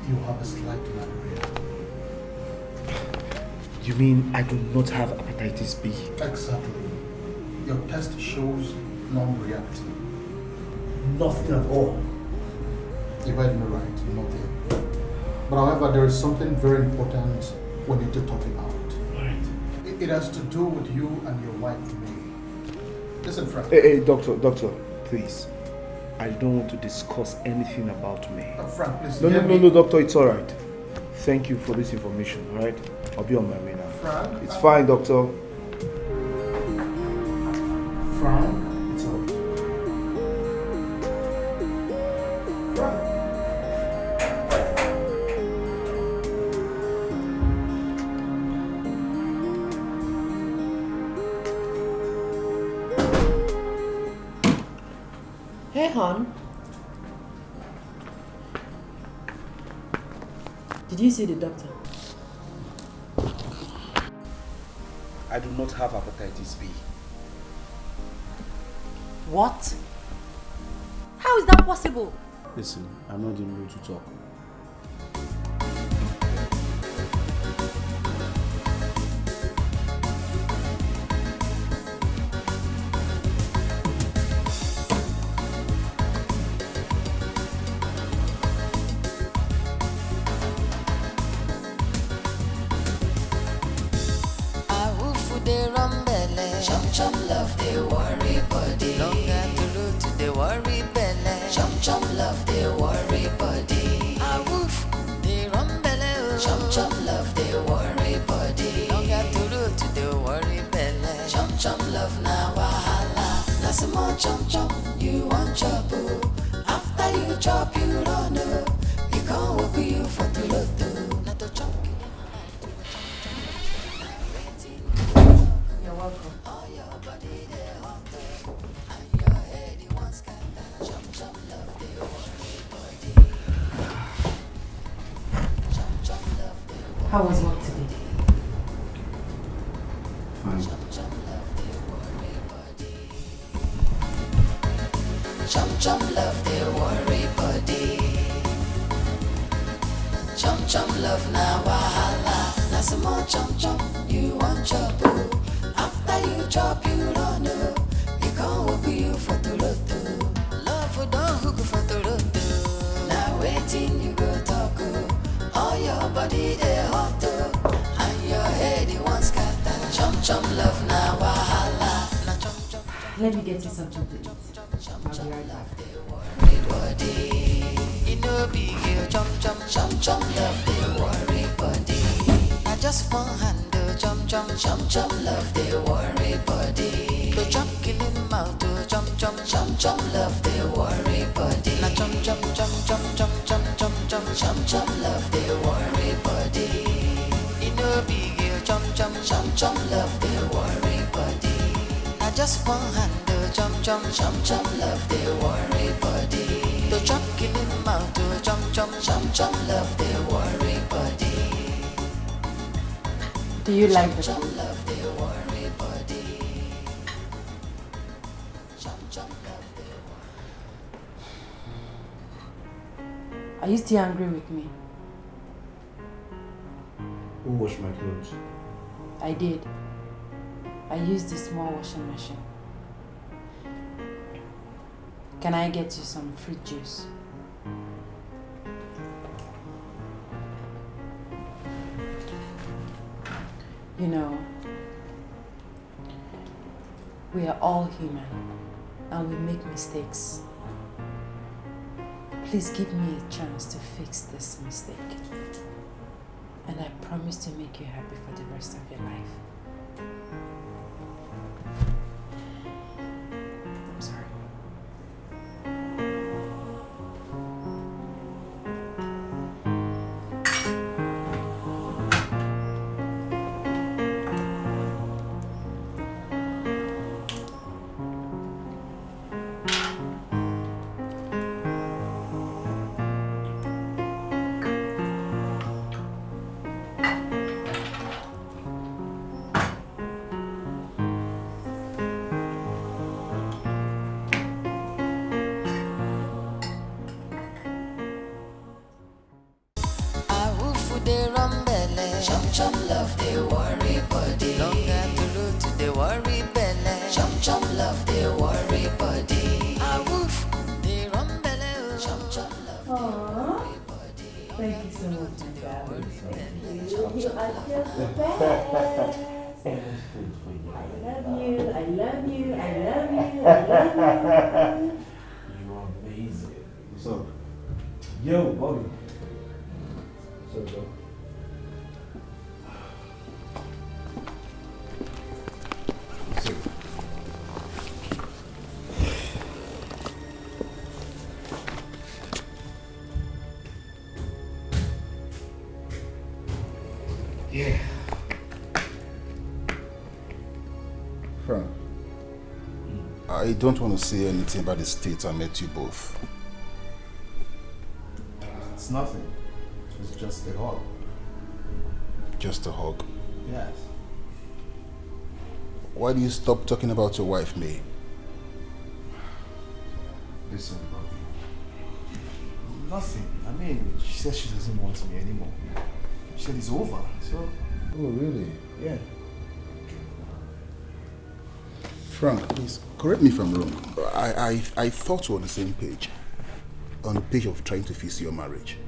you have a slight malaria.
You mean I do not have hepatitis B?
Exactly. Your test shows non-reactive.
Nothing at all.
You heard me right, nothing. But however, there is something very important we need to talk about.
Right.
It has to do with you and your wife, May. Listen, Frank.
Hey, doctor, please. I don't want to discuss anything about me.
Frank, please.
No, doctor, it's alright. Thank you for this information, alright? I'll be on my way now.
Frank?
It's fine, doctor.
Frank? It's alright. Frank?
Hey, hon. Did you see the doctor?
I do not have hepatitis B.
What? How is that possible?
Listen, I'm not in the mood to talk.
Chum love they worry body. Longer to root to the worry belly. Chum love they worry body. A woof they run belly. Chum love they worry body. Longer to root to the worry belly. Chum love na wahala. Na small chum you want chop. After you chop you run. You can't walk you for to root. Not to chop.
You're welcome. How was work today?
Fine.
Chum love their worry body. Chum chum love na wahala. Na some more chum you want chop. After you chop you don't know. You can't hook you for toloto. Love don't hook for toloto. Now waiting you go talk. All your body they hot and your head it wants scatter. Chum love na wahala. Na chum.
Let me get you something to eat. I'll be right back.
It no big deal, chum love they worry body. I just want handle chum love they worry body. To chum killing mouth to chum love they worry body. Na chum love they worry body. It no big deal, chum love they worry body. I just want handle chum love they worry body. To chop killing mouth to chum love they worry body.
Do you like the
chum love they worry body. Chum love they worry.
Are you still angry with me?
Who washed my clothes?
I did. I used the small washing machine. Can I get you some fruit juice? You know, we are all human and we make mistakes. Please give me a chance to fix this mistake. And I promise to make you happy for the rest of your life. I'm sorry.
Chum love they worry body. Longer to root to the worry belly. Chum love they worry body. A woof they run belly. Chum love they worry body.
Thank you so much, my darling. Thank you. You are just the best. I love you. I love you. I love you. I love you.
You are amazing. What's up? Yo, Bobby. What's up, bro?
Yeah. Frank, I don't want to say anything about the state I met you both.
It's nothing. It was just a hug.
Just a hug?
Yes.
Why do you stop talking about your wife, May?
Listen, Bobby. Nothing. I mean, she said she doesn't want me anymore. She said it's over, so...
Oh, really?
Yeah.
Frank, please, correct me if I'm wrong. I thought we were on the same page. On the page of trying to fix your marriage.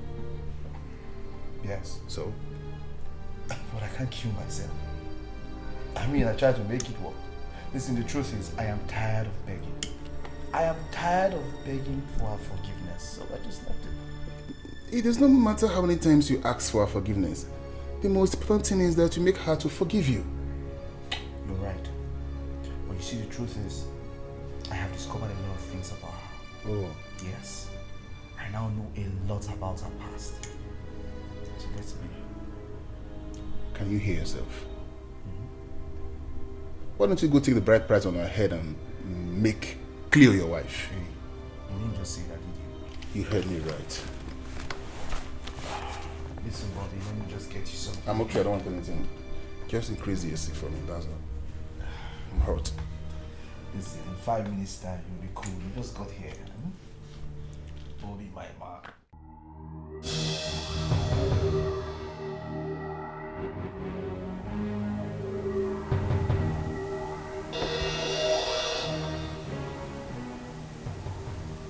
Yes.
So?
But I can't kill myself. I mean, I tried to make it work. Listen, the truth is, I am tired of begging. I am tired of begging for her forgiveness, so I just left it.
It does not matter how many times you ask for her forgiveness. The most important thing is that you make her to forgive you.
You're right. But you see, the truth is, I have discovered a lot of things about her.
Oh.
Yes. I now know a lot about her past. So that's me.
Can you hear yourself? Why don't you go take the bride price on her head and make Cleo your wife?
Hey, you didn't just say that, did
you? You heard me right.
Listen, Bobby, let me just get you something.
I'm okay, I don't want anything. Just increase the AC for me, that's all. I'm hurt.
Listen, in 5 minutes time, you'll be cool. You just got here. Bobby, my man.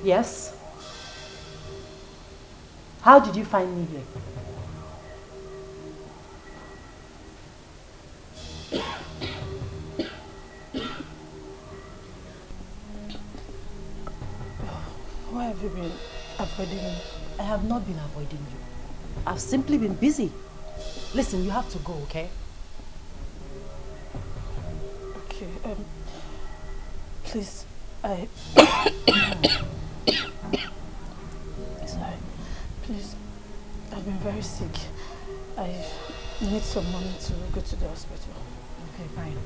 Yes? How did you find me here?
Why have you been avoiding me?
I have not been avoiding you. I've simply been busy. Listen, you have to go, okay?
Okay, please, sorry, please, I've been very sick. I need some money to go to the hospital.
Okay, fine.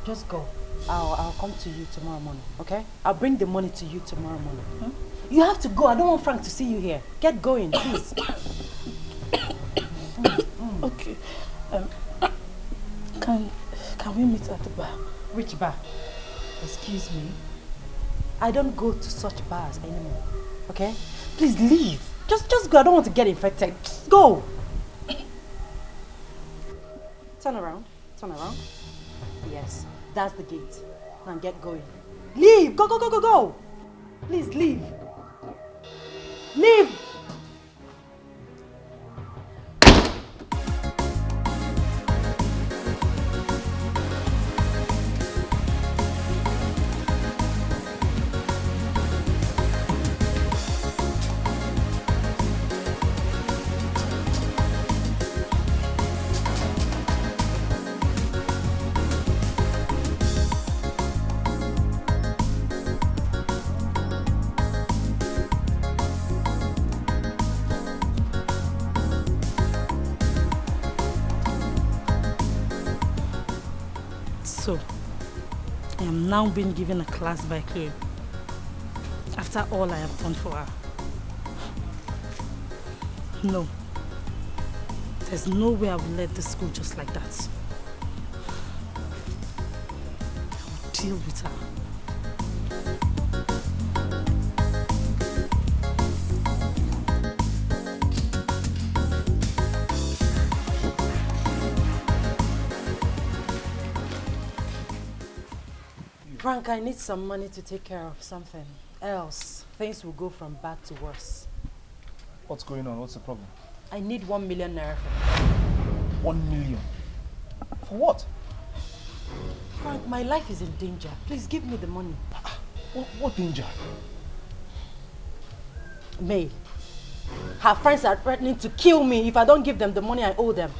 Just go. I'll come to you tomorrow morning, okay? I'll bring the money to you tomorrow morning.
Huh?
You have to go. I don't want Frank to see you here. Get going, please.
Okay. Can we meet at the bar?
Which bar? Excuse me. I don't go to such bars anymore. Okay? Please leave. Just go. I don't want to get infected. Just go. Turn around. Turn around. Yes, that's the gate. Now get going. Leave. Go, go, go, go, go. Please leave. Leave.
So, I am now being given a class by Cleo. After all I have done for her. No. There's no way I will let this go just like that. I will deal with her.
Frank, I need some money to take care of something. Else, things will go from bad to worse.
What's going on? What's the problem?
I need 1 million naira for
1 million? For what?
Frank, my life is in danger. Please give me the money.
What danger?
May. Her friends are threatening to kill me if I don't give them the money I owe them.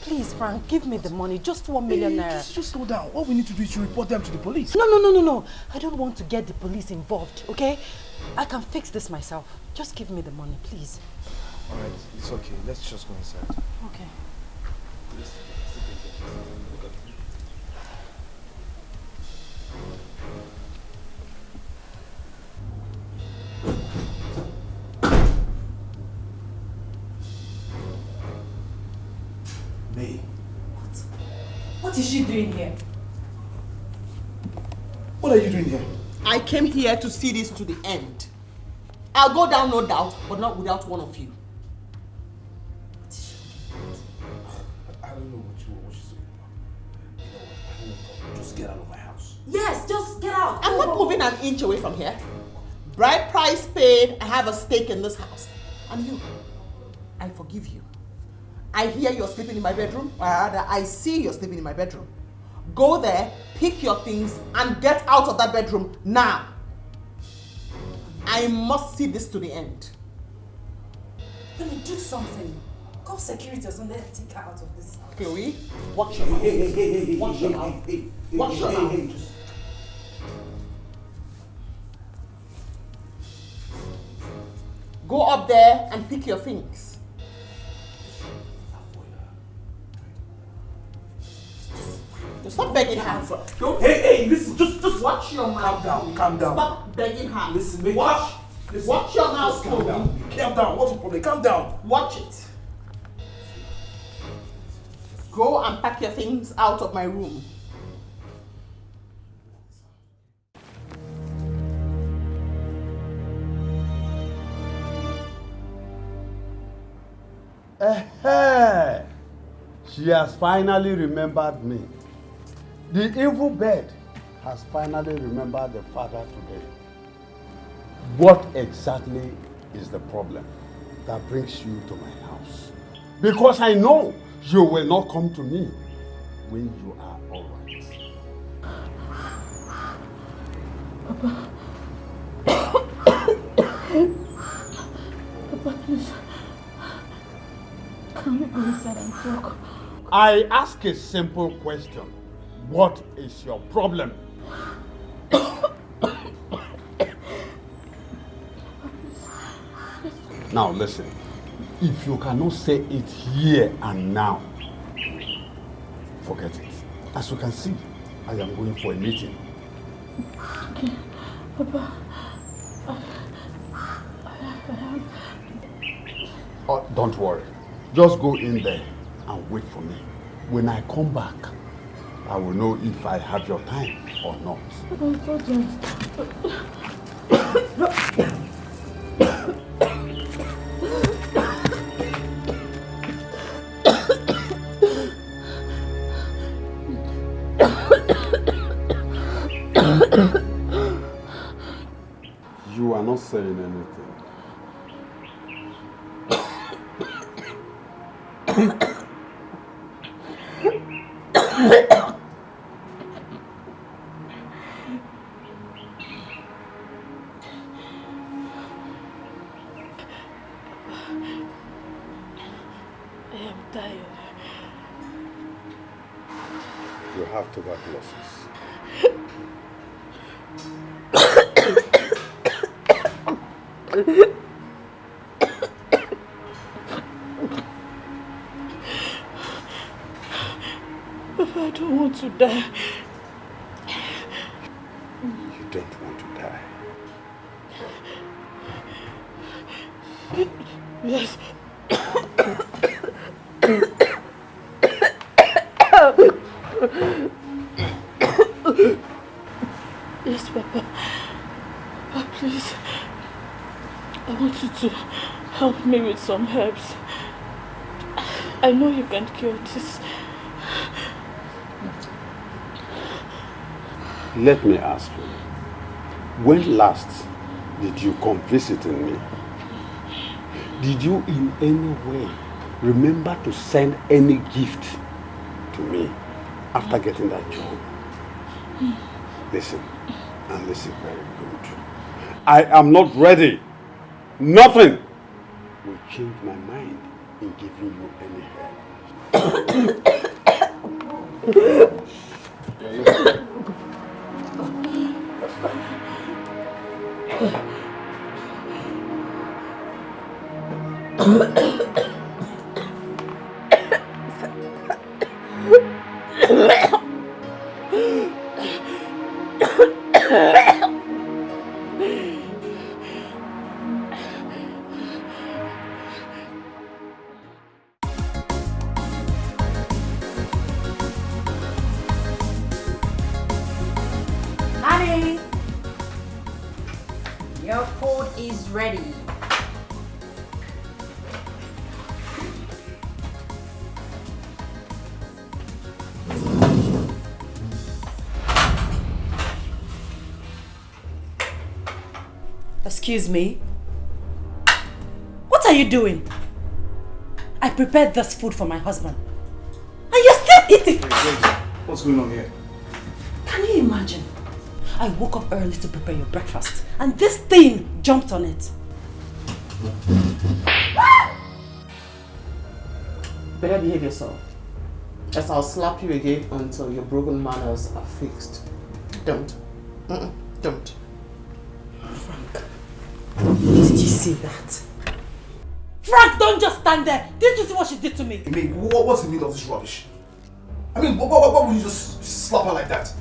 Please, Frank, give me the money. Just 1 million naira.
Just slow down. All we need to do is to report them to the police.
No. I don't want to get the police involved, okay? I can fix this myself. Just give me the money, please.
All right, it's okay. Let's just go inside.
Okay.
May.
What is she doing here?
What are you doing here?
I came here to see this to the end. I'll go down, no doubt, but not without one of you.
I don't know what she's doing. You know what? I don't know. Just get out of my house.
Yes, just get out.
I'm not moving an inch away from here. Bride price paid, I have a stake in this house. And you, I forgive you. I hear you're sleeping in my bedroom, or rather, I see you're sleeping in my bedroom. Go there, pick your things, and get out of that bedroom now. I must see this to the end.
Let me do something. Call security or something and take her out of this house.
Chloe, watch your mouth. Watch your mouth. Watch your mouth. Go up there and pick your things. Stop begging her.
Hey, listen, just
watch your mouth.
Calm down.
Stop begging her.
Listen, wait.
Watch your mouth,
Calm down. Calm down. What's the problem? Calm down.
Watch it. Go and pack your things out of my room.
She has finally remembered me. The evil bird has finally remembered the father today. What exactly is the problem that brings you to my house? Because I know you will not come to me when you are all right.
Papa. Papa, please. Can we go inside and talk?
I ask a simple question. What is your problem? Now listen, if you cannot say it here and now, forget it. As you can see, I am going for a meeting.
Okay, Papa.
Oh, don't worry. Just go in there and wait for me. When I come back, I will know if I have your time or not. You are not saying anything.
I am tired.
You have tuberculosis.
Papa, I don't want to die.
You don't want to die.
Yes. Yes, Papa. Papa, please. I want you to help me with some herbs. I know you can cure this.
Let me ask you, when last did you come visiting me? Did you in any way remember to send any gift to me after getting that job? Listen, and listen very good. I am not ready. Nothing will change my mind in giving you any help.
Honey, your food is ready.
Excuse me? What are you doing? I prepared this food for my husband. And you're still eating!
What's going on here?
Can you imagine? I woke up early to prepare your breakfast and this thing jumped on it.
Better behave yourself. Else I'll slap you again until your broken manners are fixed. Don't. Don't.
Frank, did you see that? Frank, don't just stand there! Didn't you see what she did to me?
I mean, what's the meaning of this rubbish? I mean, why would you just slap her like that?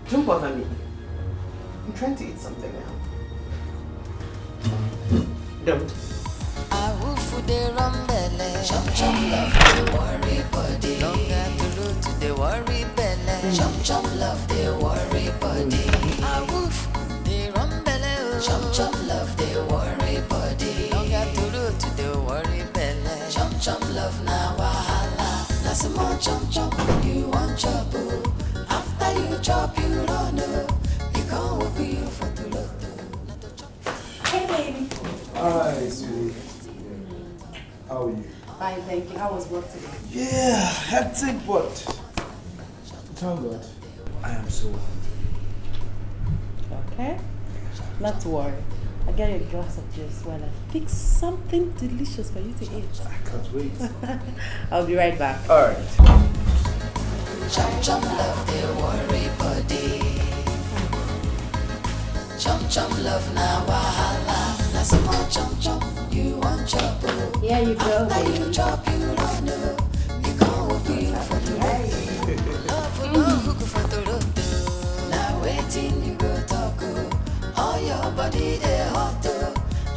Don't bother me. I'm trying to eat something now. Don't.
Chum chum love the worry body. Don't have to root to the worry belly. Chum chum love the worry body. A woof, the rum belly. Chum chum love the worry body. Don't have to root to the worry belly. Chum chum love na wahala. Na some more chum chum you want chop. After you chop you don't know.
How are you?
Fine, thank you. How was work today?
Yeah, hectic, but thank God. I am so
Okay. Not to worry. I'll get you a glass of juice while I fix something delicious for you to eat.
I can't wait.
I'll be right back.
Alright.
Chum chum love their worry body. Chum chum love na wahala. Na some more chum chum you want chop.
Here you go,
after
baby.
you chop you don't know. You can't hope you for the love for love for the road. Now waiting you go talk. All your body they hot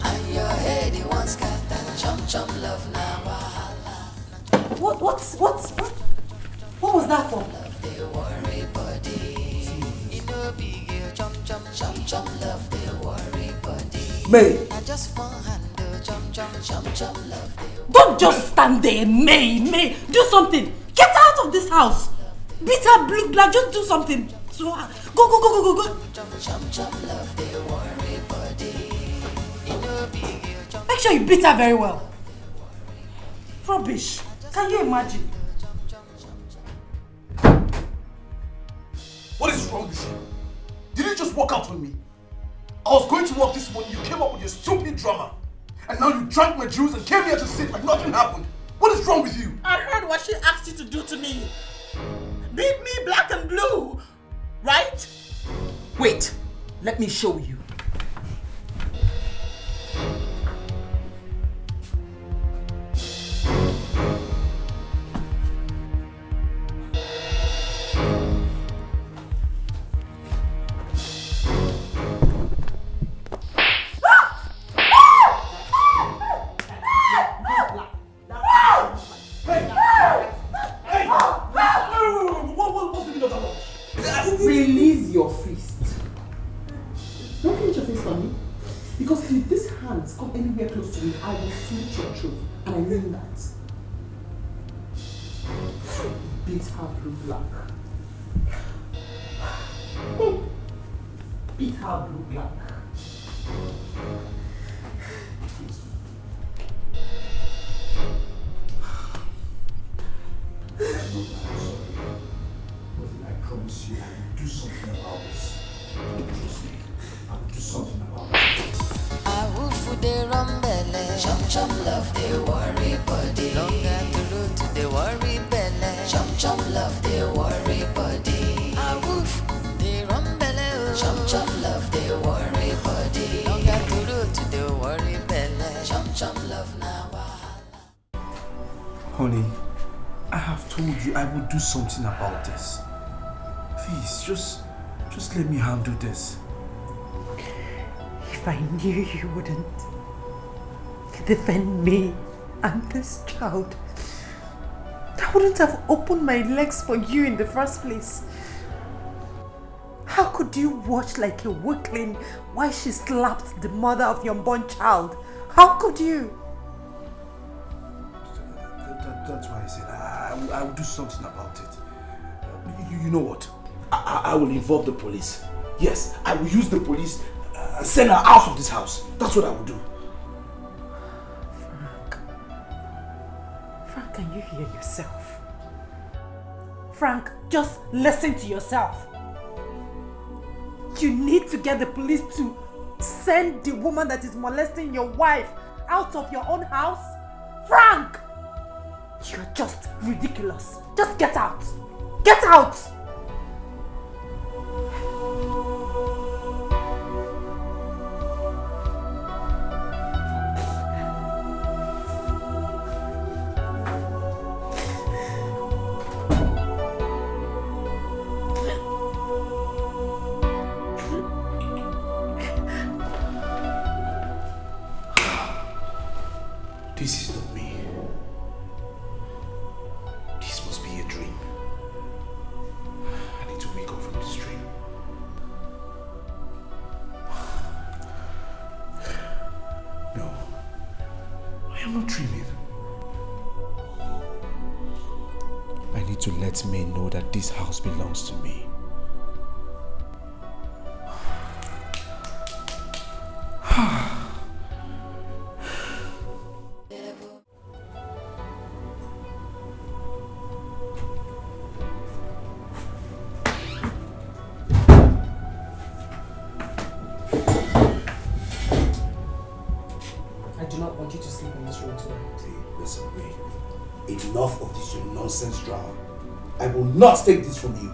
and your head you want scatter. Chum chum love na wahala.
What was that for?
Love they worry body. You know big chum chum chum chum love they worry body.
May.
I just want handle chum chum chum chum love they.
Don't just stand there, May. Do something. Get out of this house. Beat her blue blood. Just do something. So, go.
Chum chum chum love they worry body. You know big chum.
Make sure you beat her very well. Rubbish. Can you imagine?
What is wrong with you? Did you just walk out on me? I was going to work this morning, you came up with your stupid drama. And now you drank my juice and came here to sit like nothing happened. What is wrong with you?
I heard what she asked you to do to me. Beat me black and blue, right? Wait, let me show you. Release your fist. Don't clench your fist on me. Because if these hands come anywhere close to me, I will slit your throat. And I mean that. Beat her blue black. Beat her blue black.
I promise you I will do something about this. Trust me, I will do something about it.
I will food they run belly. Chum chum love they worry body. Longer to road to the worry belly. Chum chum love they worry body. I will they run belly. Chum chum love they worry body. Longer to road to the worry belly. Chum chum love now.
Honey, I have told you I will do something about this. Please, just let me handle this.
If I knew you wouldn't defend me and this child, I wouldn't have opened my legs for you in the first place. How could you watch like a weakling while she slapped the mother of your unborn child? How could you?
That's why I said I will do something about it. You know what? I will involve the police. Yes, I will use the police and send her out of this house. That's what I will do.
Frank, can you hear yourself? Frank, just listen to yourself. You need to get the police to send the woman that is molesting your wife out of your own house. Frank! You're just ridiculous. Just get out. Get out!
This is not me. This must be a dream. I need to wake up from this dream. No, I am not dreaming. I need to let May know that this house belongs to me.
you to sleep in this room tonight.
See, listen, wait. Enough of this your nonsense drama. I will not take this from you.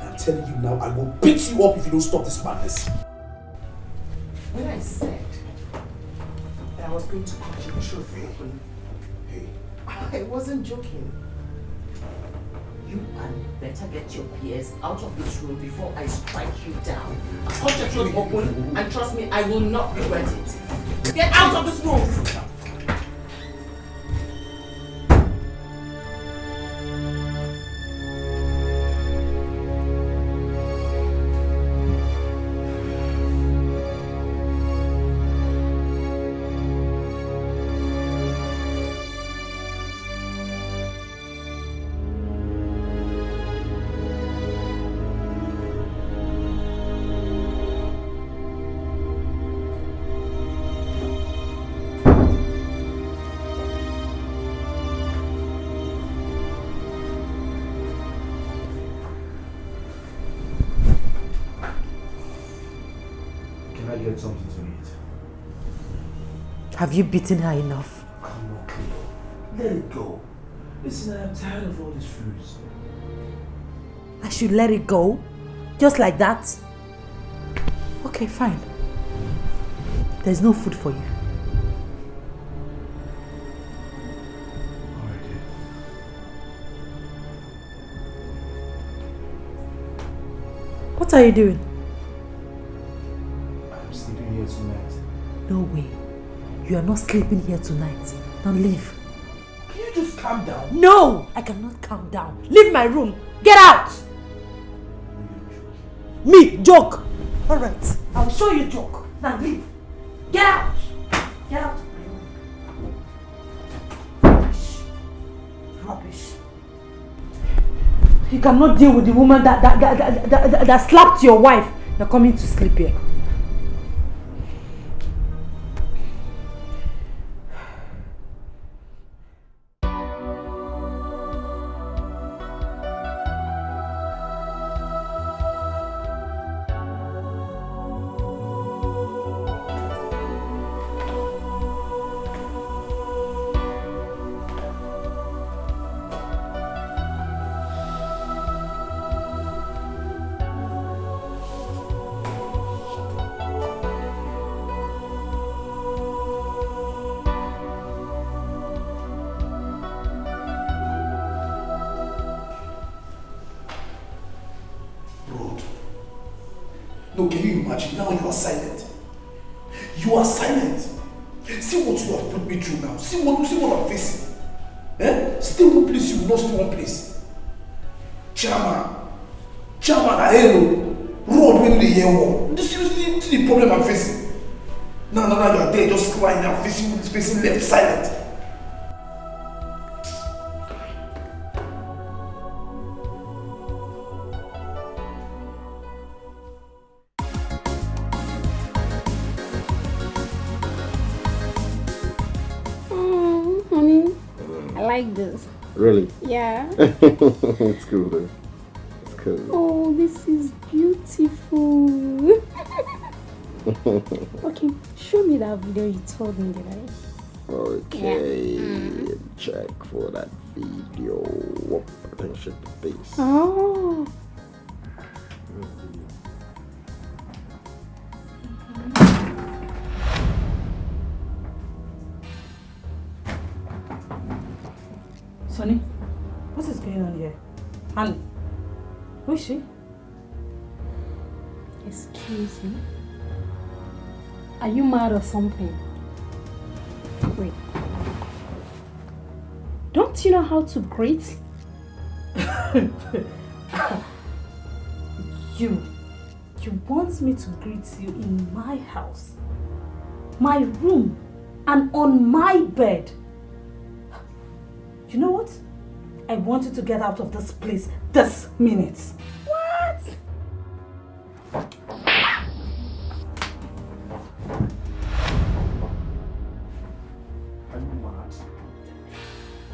I'm telling you now, I will beat you up if you don't stop this madness.
When I said that I was going to cut you the truth open, I wasn't joking. You had better get your peers out of this room before I strike you down. Cut your throat open, and trust me, I will not regret it. Get out of this room!
Get something to eat.
Have you beaten her enough?
Come on, Cleo. Let it go. Listen, I'm tired of all these foods.
I should let it go? Just like that? Okay, fine. There's no food for you.
Alright.
What are you doing?
Tonight.
No way. You are not sleeping here tonight. Now leave.
Can you just calm down?
No! I cannot calm down. Leave my room. Get out! Me? Joke? Alright. I'll show you joke. Now leave. Get out! Get out of my room. Rubbish. Rubbish. You cannot deal with the woman that slapped your wife. You're coming to sleep here.
No, can you imagine? Now you are silent. You are silent. See what you have put me through now. See what I'm facing. Eh? Stay one place, you will not stay one place. Chairman, I hello. Road when they hear war. This is the problem I'm facing. Now you are there just crying and facing left silent.
Like this.
Really?
Yeah.
It's cool though. It's cool.
Oh, this is beautiful. Okay, show me that video you told me that
Okay,
yeah.
Check for that video. Attention please.
Oh.
Sonny, what is going on here? And who is she?
Excuse me? Are you mad or something? Wait. Don't you know how to greet?
You want me to greet you in my house, my room, and on my bed? You know what? I want you to get out of this place this minute.
What?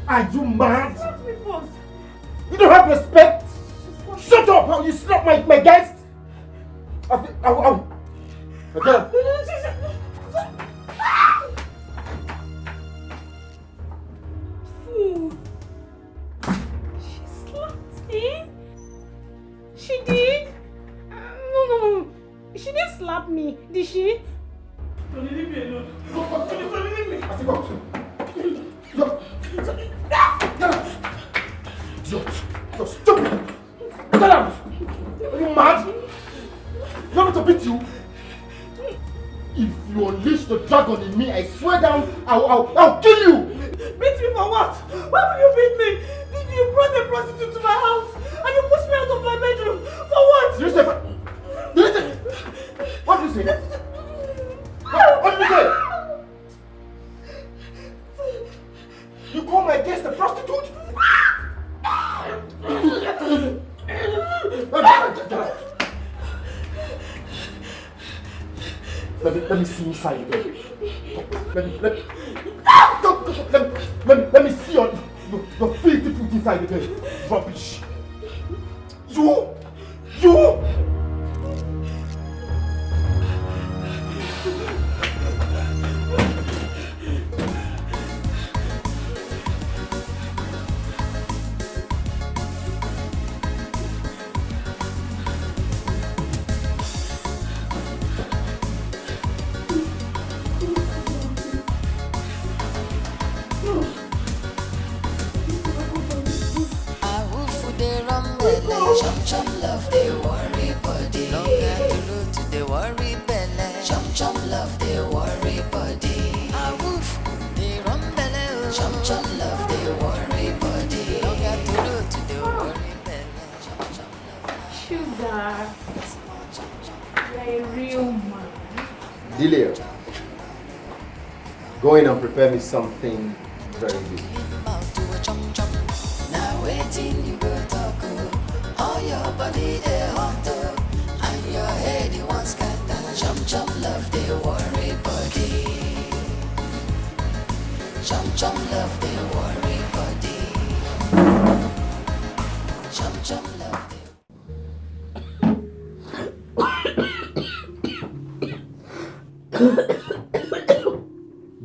Are you mad?
Stop me first.
You don't have respect? Shut up! How you slap my guest? Okay.
Did she?
Tony, leave me alone. Tony, leave me.
I think I'll You're stupid! Get out! Are you mad? You want me to beat you? If you unleash the dragon in me, I swear down, I'll kill you!
Beat me for what? Why will you beat me? You brought a prostitute to my house and you pushed me out of my bedroom. For what?
Did you say? What did you say? What did you say? You call my guest a prostitute? Let me see inside again. Let me see your filthy foot inside again. Rubbish. You.
Chum chum love they worry body. No get the root to the worry belly. Chum chum love they worry body. A woof they run belly. Chum chum love they worry body. No get the root to the worry belly. Chum chum love.
Sugar, you're a real man.
Delia, go in and prepare me something very good.
Now waiting you go talk. All your body they hot and your head you want scatter. Chum chum love they worry body. Chum chum love they worry body. Chum chum love
they.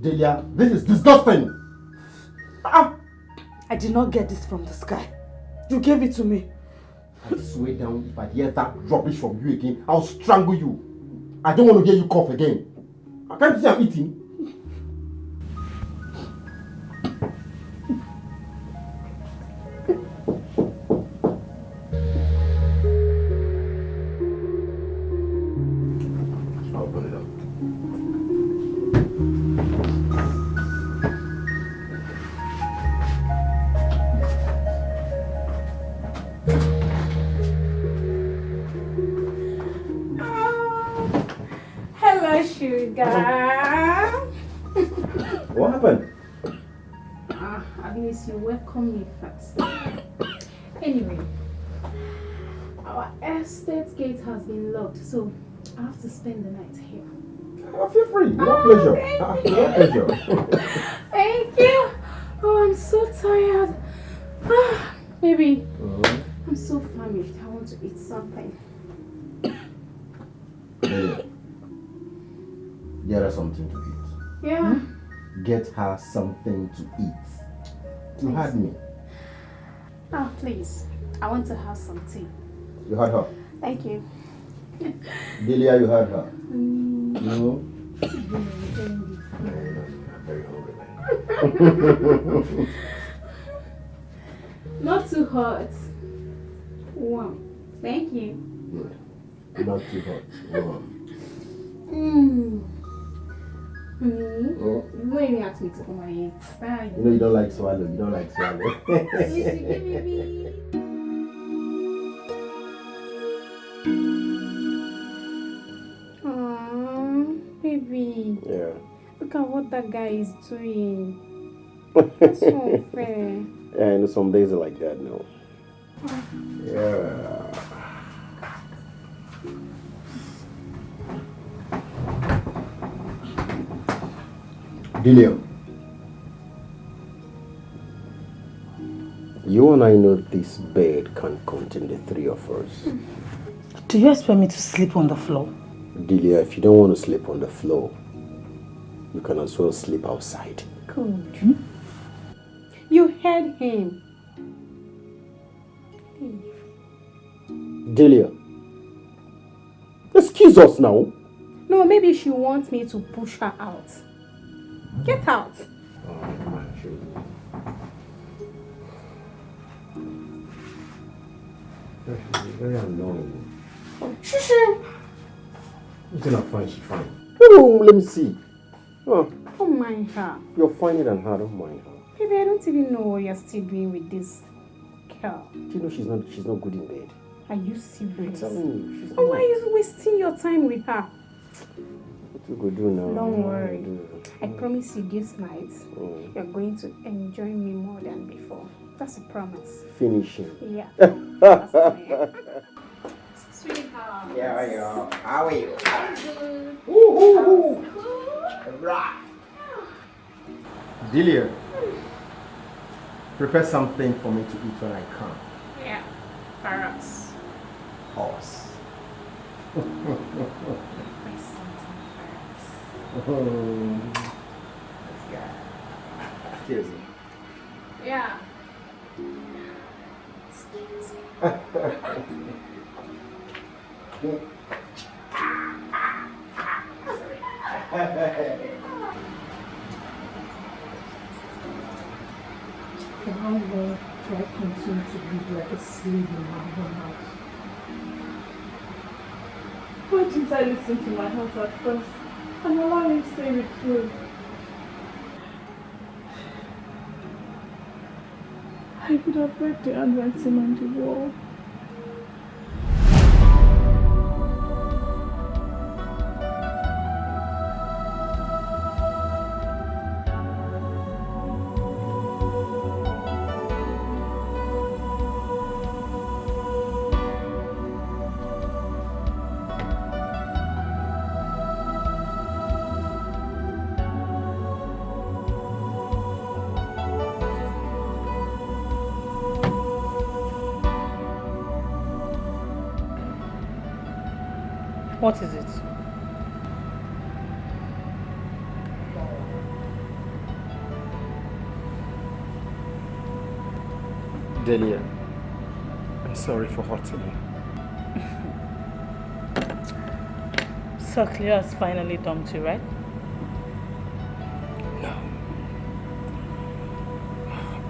Delia, this is disgusting.
I did not get this from the sky. You gave it to me.
I swear down, if I hear that rubbish from you again, I'll strangle you. I don't want to hear you cough again. I can't see I'm eating. I'll put it up.
Sugar.
What happened?
At least you welcome me first. Anyway, our estate gate has been locked, so I have to spend the night here.
Feel free. Your pleasure. Your pleasure.
Thank you. Oh, I'm so tired. Baby, I'm so famished. I want to eat something.
Get her something to eat.
Yeah.
Get her something to eat. You heard me.
Oh, please. I want to have some tea.
You heard her.
Thank you.
Delia, you heard her. No?
I'm
very hungry, man.
Not too hot. Warm. Thank you.
Good. Not too hot. Warm.
You won't even ask me to come and eat.
You know you don't like swallow. You don't like swallow.
Aww, baby.
Yeah.
Look at what that guy is doing. It's so unfair.
Yeah, I know some days are like that now. Yeah. Delia, you and I know this bed can contain the three of us.
Do you expect me to sleep on the floor?
Delia, if you don't want to sleep on the floor, you can as well sleep outside.
Good. You heard him.
Delia, excuse us now.
No, maybe she wants me to push her out. Get out.
Oh, man, she's very annoying.
Shush.
It's not fine, she's fine. Oh, let me see. Oh,
Don't mind her.
you're finer than her, don't mind her.
Baby, I don't even know what you're still doing with this girl.
Do you know she's not good in bed?
Are you serious?
I'm telling you, she's
Why
not.
are you wasting your time with her?
What you go do now?
Don't worry. I promise you this night, you're going to enjoy me more than before. That's a promise.
Finishing.
Yeah. Sweetheart.
Yeah. How are you?
Good.
Woo. Right.
Delia, prepare something for me to eat when I come.
Yeah. For us.
Horse.
Cheers.
Yeah.
For how long do I continue to live like a slave in my own house? Why didn't I listen to my heart at first and allow him to stay with you? I could have read the handwriting on the wall. What is it?
Delia, I'm sorry for hurting you.
So Cleo has finally dumped you, right?
No.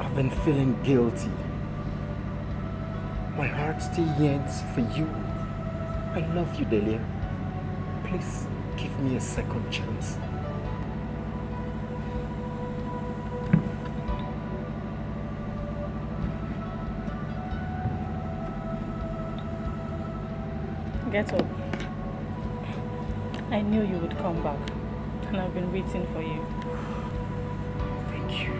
I've been feeling guilty. My heart still yearns for you. I love you, Delia. Please give me a second chance.
Get up. I knew you would come back, and I've been waiting for you.
Thank you.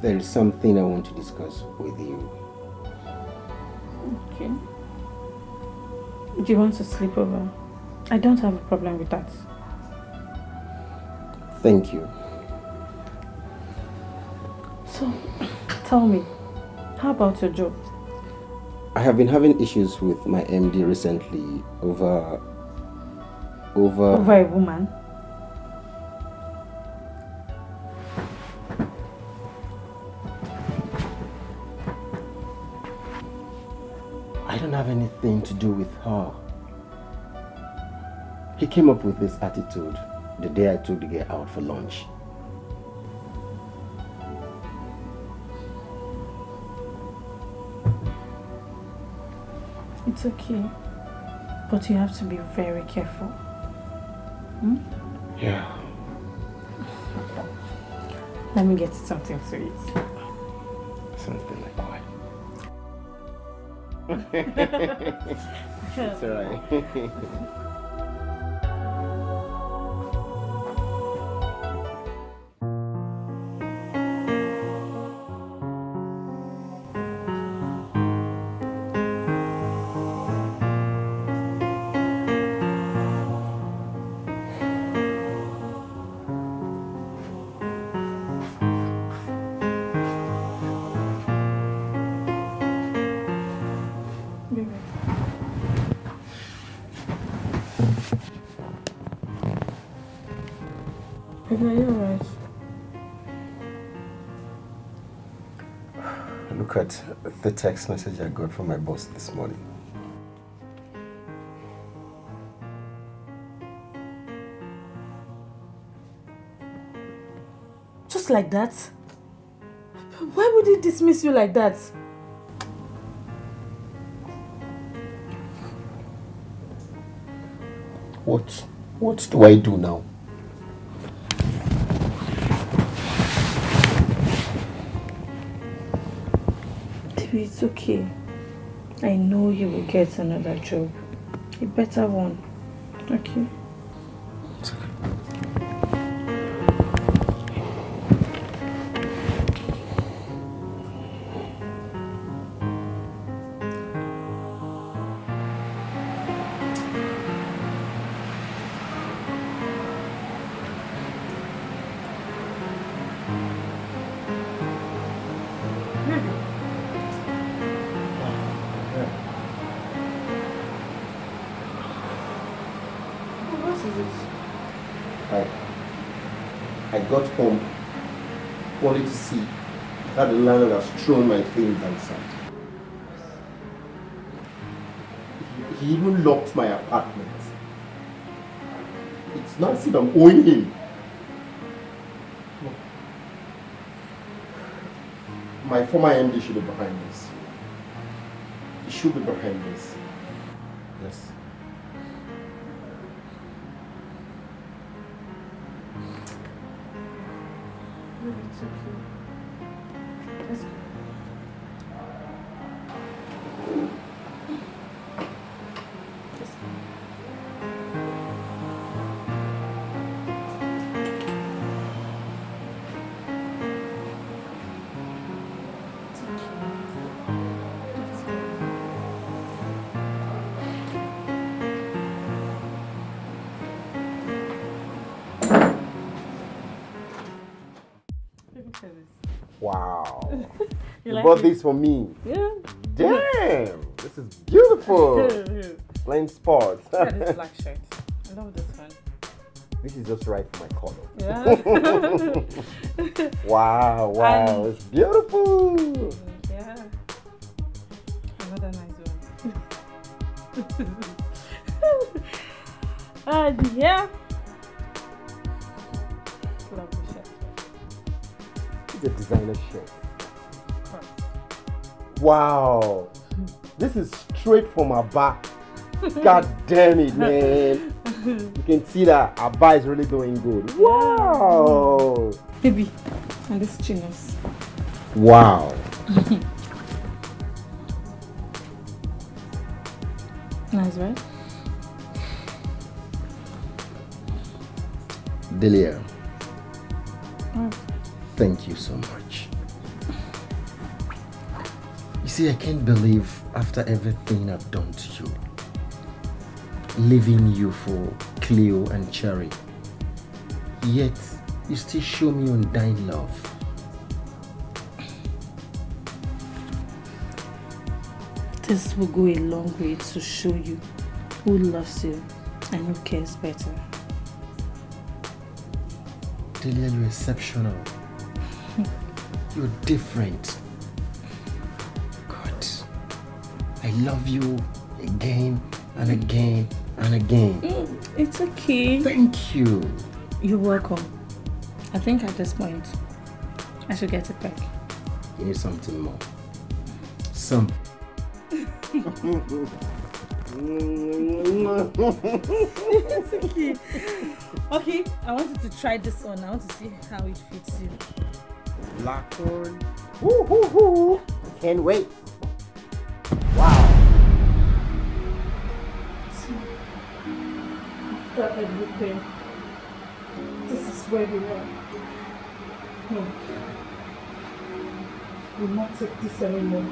There is something I want to discuss with you.
Okay. Do you want to sleep over? I don't have a problem with that.
Thank you.
So, tell me, how about your job?
I have been having issues with my MD recently over
a woman?
I don't have anything to do with her. He came up with this attitude the day I took the girl out for lunch.
It's okay, but you have to be very careful. Hmm?
Yeah.
Let me get you something to eat.
Something like what? It's alright.
Baby, are you alright?
Look at the text message I got from my boss this morning.
Just like that? Why would he dismiss you like that?
What do I do now?
Baby, it's okay. I know he will get another job. A better one. Okay?
It's okay. I got home, wanted to see how the landlord has thrown my things outside. He even locked my apartment. It's not as if I'm owing him. My former MD should be behind this. He should be behind this. Yes.
It's okay. Let's go.
Wow. You
like
bought
it?
this for me.
Yeah.
Damn. This is beautiful. Playing sports.
Yeah, this black shirt. I love this one.
This is just right for my color.
Yeah.
Wow,
And
it's beautiful.
yeah. Another nice one. Yeah. Lovely shirt.
It's a designer shirt. Wow. This is straight from our back. God damn it, man. You can see that our bar is really doing good. Wow.
Baby, and this chinos.
Wow.
Nice, right?
Delia,
Oh.
thank you so much. You see, I can't believe after everything I've done to you, leaving you for Cleo and Cherry, yet you still show me undying love.
This will go a long way to show you who loves you and who cares better.
Delia, you're exceptional. You're different. God, I love you again and again and again.
It's okay.
Thank you.
You're welcome. I think at this point, I should get it back.
You need something more. Some.
It's okay. Okay, I wanted to try this on. I want to see how it fits you.
Black one. Woo hoo hoo. Can't wait. Wow.
Got everything. This is where we are. We'll not take this anymore.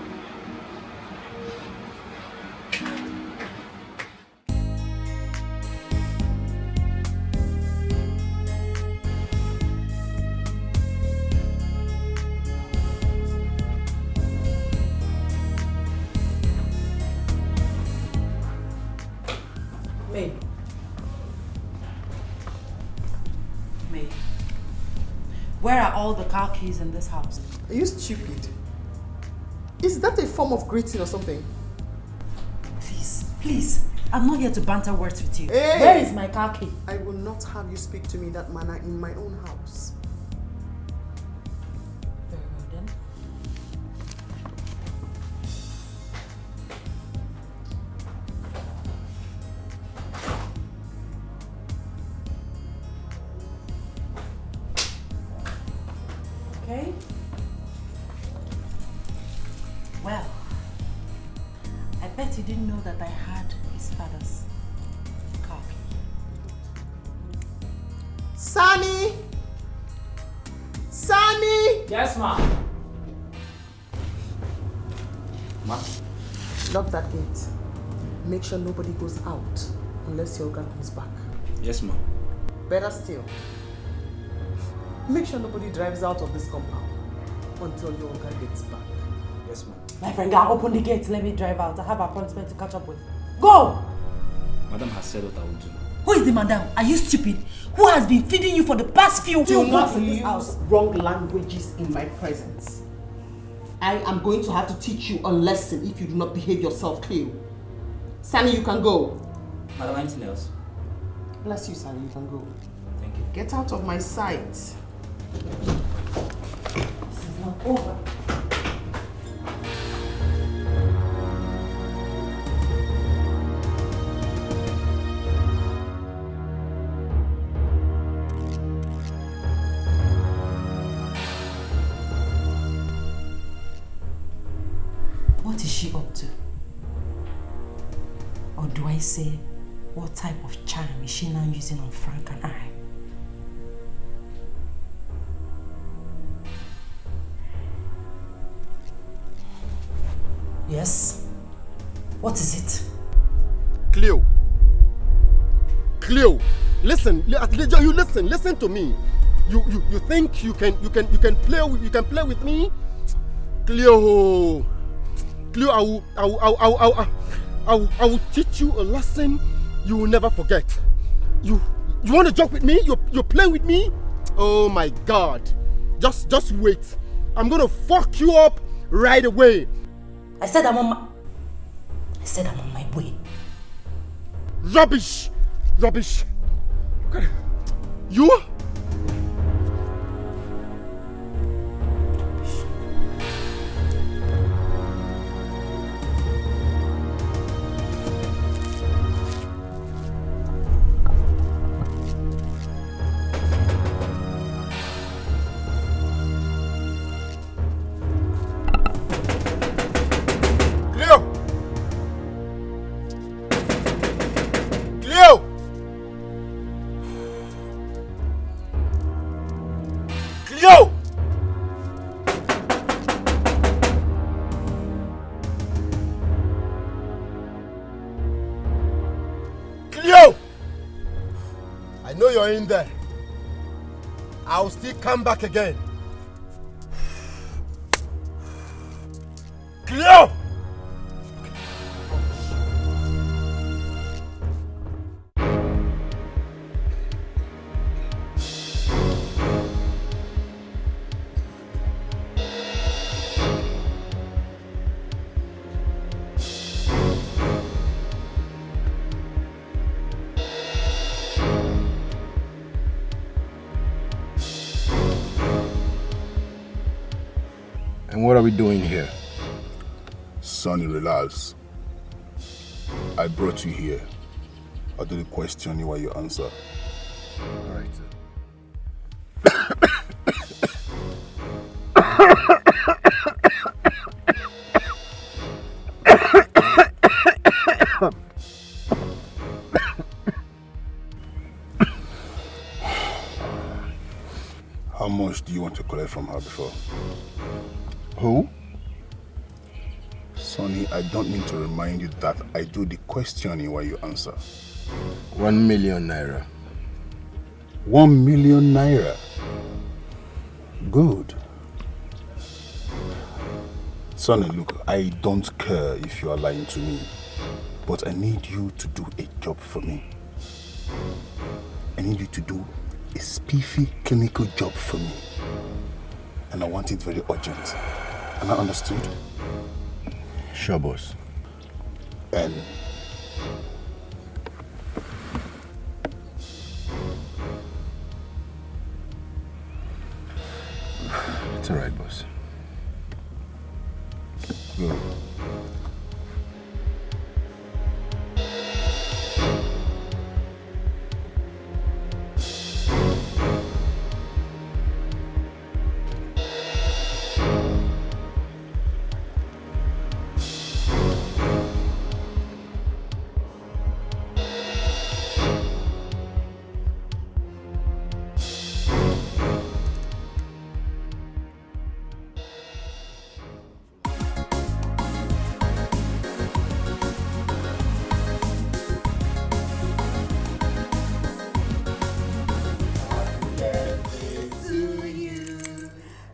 May.
Where are all the car keys in this house?
Are you stupid? Is that a form of greeting or something?
Please. I'm not here to banter words with you.
Hey!
Where is my car key?
I will not have you speak to me in that manner in my own house.
Very well then. Okay. Well, I bet you didn't know that I had his father's car key.
Sunny! Sunny!
Yes, ma. Ma?
Lock that gate. Make sure nobody goes out unless your guy comes back.
Yes, ma.
Better still, make sure nobody drives out of this compound until your guy gets back.
Yes, ma.
My friend, I'll open the gate. Let me drive out. I have an appointment to catch up with. Go!
Madam has said what I will do.
Who is the madam? Are you stupid? Who has been feeding you for the past few
Do
months
not
in this
use
house?
wrong languages in my presence. I am going to have to teach you a lesson if you do not behave yourself, Cleo. Sunny, you can go.
Madam, anything else?
Bless you, Sunny, you can go.
Thank you.
Get out of my sight.
This is not over. What is she up to? Or do I say, what type of charm is she now using on Frank and I? Yes? What is it?
Cleo. Cleo, listen. You listen to me. You think you can play with me? Cleo, I will teach you a lesson you will never forget. You want to joke with me? You play with me? Oh my God! Just wait. I'm gonna fuck you up right away.
I said I'm on my way.
Rubbish! You? You're in there. I'll still come back again. Cleo!
What are we doing here? Sonny, relax. I brought you here. I didn't question you while you answer. Alright. How much do you want to collect from her before? Who? Sonny, I don't need to remind you that I do the questioning while you answer.
1 million naira.
1 million naira. Good. Sonny, look, I don't care if you are lying to me, but I need you to do a job for me. I need you to do a spiffy clinical job for me. and I want it very urgent. Am I understood?
Sure, boss.
And
it's alright, boss. Go.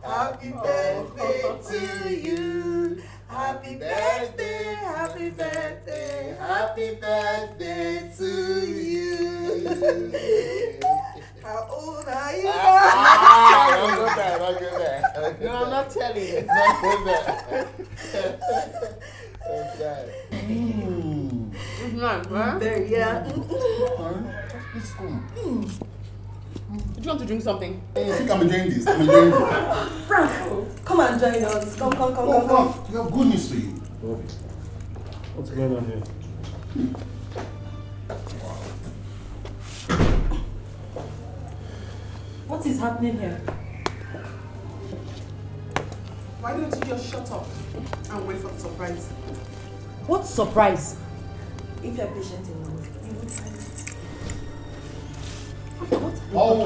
Happy birthday to you. Happy birthday, happy birthday, happy birthday to you. How old are you?
Don't go there, don't go there. No, I'm not telling you. Don't go there. Okay.
It's nice, right?
Very, yeah.
It's cool.
Do you want to drink something?
I think I'm enjoying this. I'm enjoying this.
Frank, come and join us. Come.
We have good news for you.
What's going on here?
What is happening here?
Why don't you just shut up and wait for the surprise?
What surprise?
If you're patient enough, you will find it.
Oh,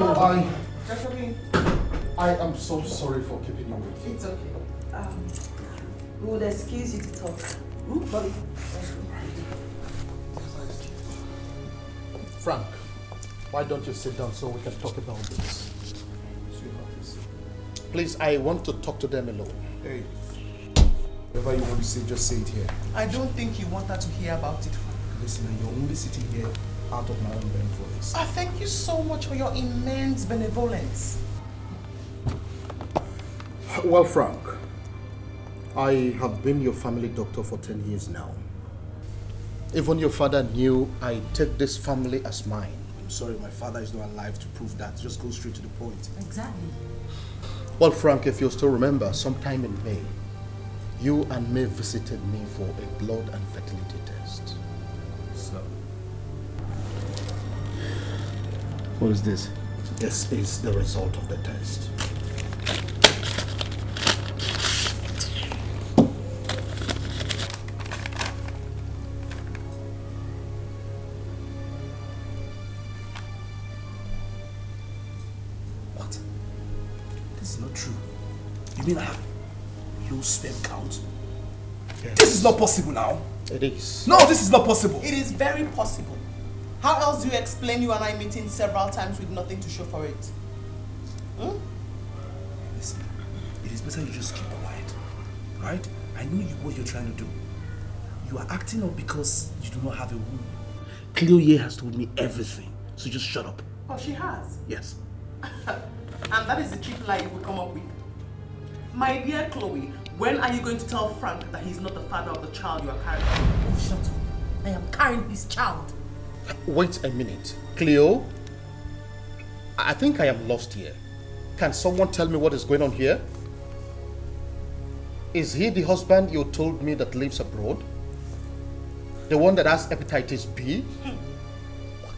I am so sorry for keeping you waiting.
It's okay. We would excuse you to talk. Bobby,
Frank, why don't you sit down so we can talk about this? Please, I want to talk to them alone.
Hey, whatever you want to say, just say it here.
I don't think you want her to hear about it.
Listen, you're only sitting here out of my own benevolence.
I thank you so much for your immense benevolence.
Well, Frank, I have been your family doctor for 10 years now. Even your father knew I take this family as mine.
I'm sorry, my father is not alive to prove that. Just go straight to the point.
Exactly.
Well, Frank, if you still remember, sometime in May, you and May visited me for a blood and fertility test.
So, what is this?
This is the result of the test.
What? This is not true. You mean I have low sperm count? Yes. This is not possible now.
It is.
No, this is not possible.
It is very possible. How else do you explain you and I meeting several times with nothing to show for it?
Listen, it is better you just keep quiet, right? I know what you're trying to do. You are acting up because you do not have a womb. Cleo here has told me everything, so just shut up.
Oh, she has?
Yes.
And that is the cheap lie you would come up with. My dear Chloe, when are you going to tell Frank that he's not the father of the child you are carrying?
Oh, shut up. I am carrying his child.
Wait a minute. Cleo? I think I am lost here. Can someone tell me what is going on here? Is he the husband you told me that lives abroad? The one that has hepatitis B? What?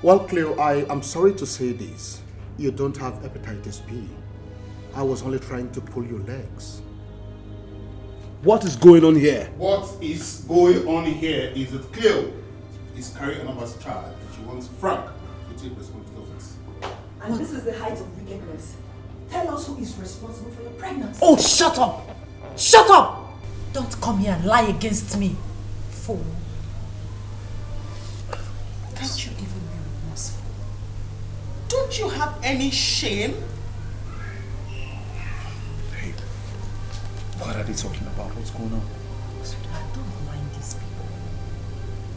Well, Cleo, I am sorry to say this. You don't have hepatitis B. I was only trying to pull your legs.
What is going on here?
What is going on here is that Cleo is carrying another child. She wants Frank to take responsibility of it.
And this is the height of wickedness. Tell us who is responsible for your pregnancy.
Oh, shut up! Shut up! Don't come here and lie against me, fool. Can't you even be remorseful?
Don't you have any shame?
Hey, what are they talking about? What's going on?
I don't mind these people.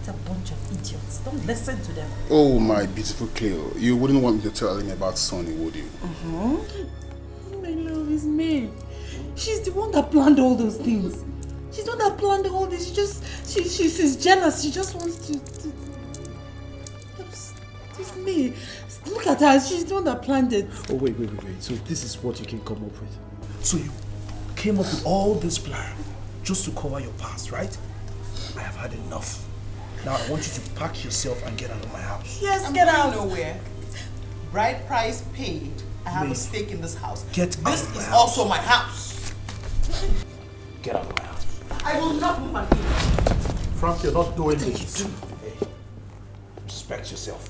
It's a bunch of idiots. Don't listen to them.
Oh, my beautiful Cleo. You wouldn't want me to tell him about Sonny, would you?
My love is
It's me. She's the one that planned all those things. She's the one that planned all this. She's jealous. She just wants to. It's me. Look at her. She's the one that planned it.
Oh, wait. So this is what you can come up with. So you came up with all this plan just to cover your past, right? I have had enough. Now I want you to pack yourself and get out of my house.
Yes, get out. Nowhere. Bride price paid. I have a stake in this house.
Get out
This
of my
is
house.
also my house.
Get out of my house.
I will not move an inch.
Frank, you're not doing this. Hey, respect yourself.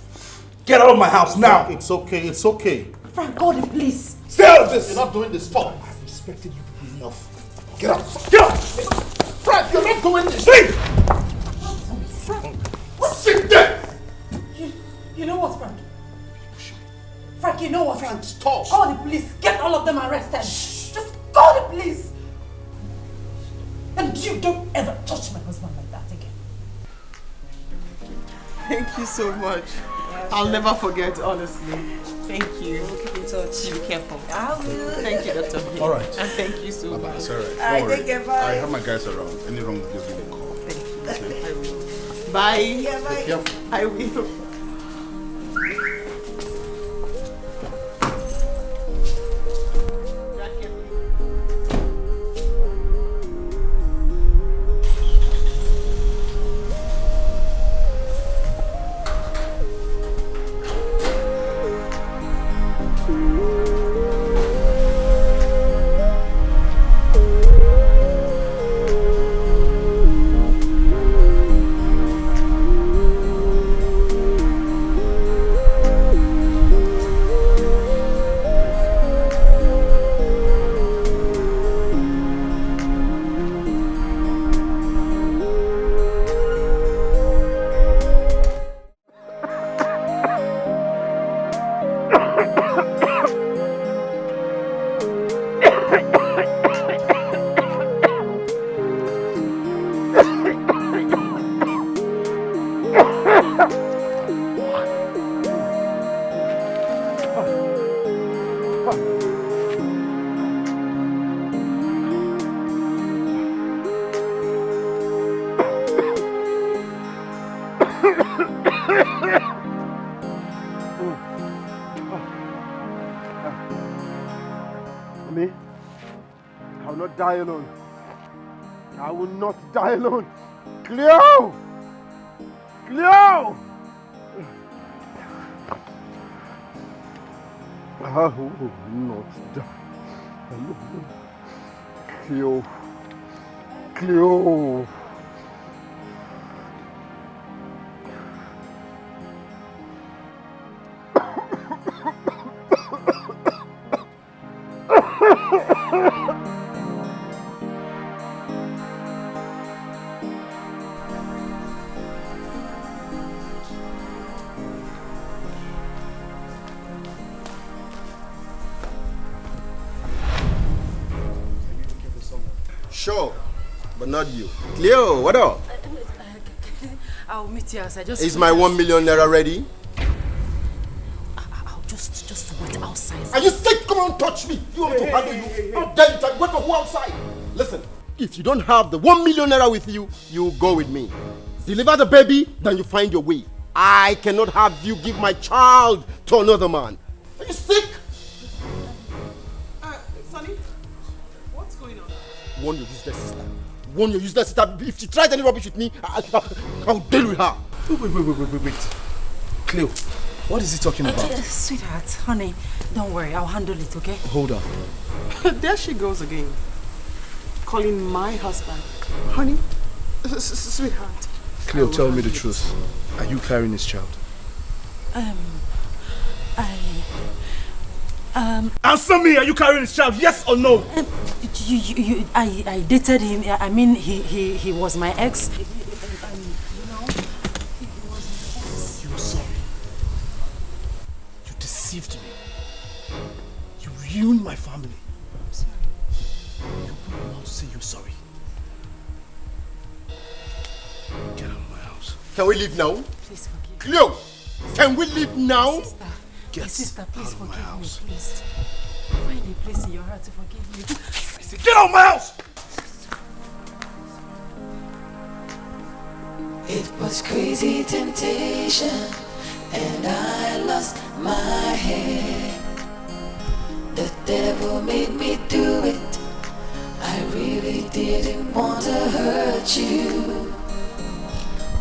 Get out of my house now.
It's okay.
Frank, God, please.
Stay out of this.
You're not doing this. Stop.
I've respected you enough. Get out.
Frank, you're not doing this.
Leave.
Frank.
Sit there.
You know what, Frank? Frank, you know what?
Frank, stop.
Call the police. Get all of them arrested. Just call the police. And you don't ever touch my husband like that again.
Thank you so much. I'll never forget, honestly. Thank you.
We'll keep in touch.
Be careful.
I will.
Thank you, Dr. B.
All right.
And thank you so much.
It's all right.
Alright,
Don't worry.
take care, bye.
I have my guys around. Any wrong, just give me a call.
I will. Bye.
Yeah, bye.
Be careful.
I will.
Mommy, I will not die alone. I will not die alone. Cleo! Cleo! I will not die alone. Cleo. Cleo.
Sure, but not you. Cleo, what up?
I'll meet you outside.
Is my 1 million naira ready?
I'll just wait outside.
Are you sick? Come on, touch me. You want me to handle you? How dare you try? Wait for who outside? Listen, if you don't have the 1 million naira with you, you go with me. Deliver the baby, then you find your way. I cannot have you give my child to another man. Are you sick?
Sonny, what's going on?
Warn your useless sister. Warn your useless sister. If she tries any rubbish with me, I'll deal with her.
Wait. Cleo, what is he talking about?
Sweetheart, honey, don't worry. I'll handle it, okay?
Hold on.
There she goes again. Calling my husband. Honey, sweetheart.
Cleo, tell me the truth. Are you carrying this child? Answer me! Are you carrying this child? Yes or no?
I dated him. I mean, he was my ex.
You're sorry. You deceived me. You ruined my family.
I'm sorry.
You won't want to say you're sorry. Get out of my house.
Can we leave now?
Please forgive me.
Cleo, can we leave now?
Sister,
Get
sister, please
out of my
forgive me,
house.
please. Find a place in your heart.
her to forgive me.
Get out of my house!
It was crazy temptation, and I lost my head. The devil made me do it. I really didn't want to hurt you.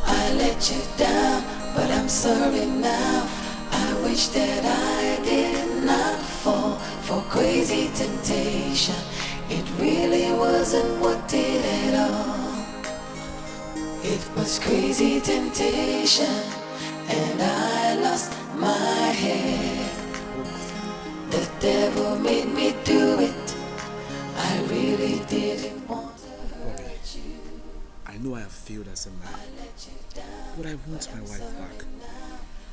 I let you down, but I'm sorry now. I wish that I did not fall for crazy temptation. It really wasn't worth it at all. It was crazy temptation, and I lost my head. The devil made me do it. I really didn't want to hurt you.
I know I have failed as a man, but I want my wife back.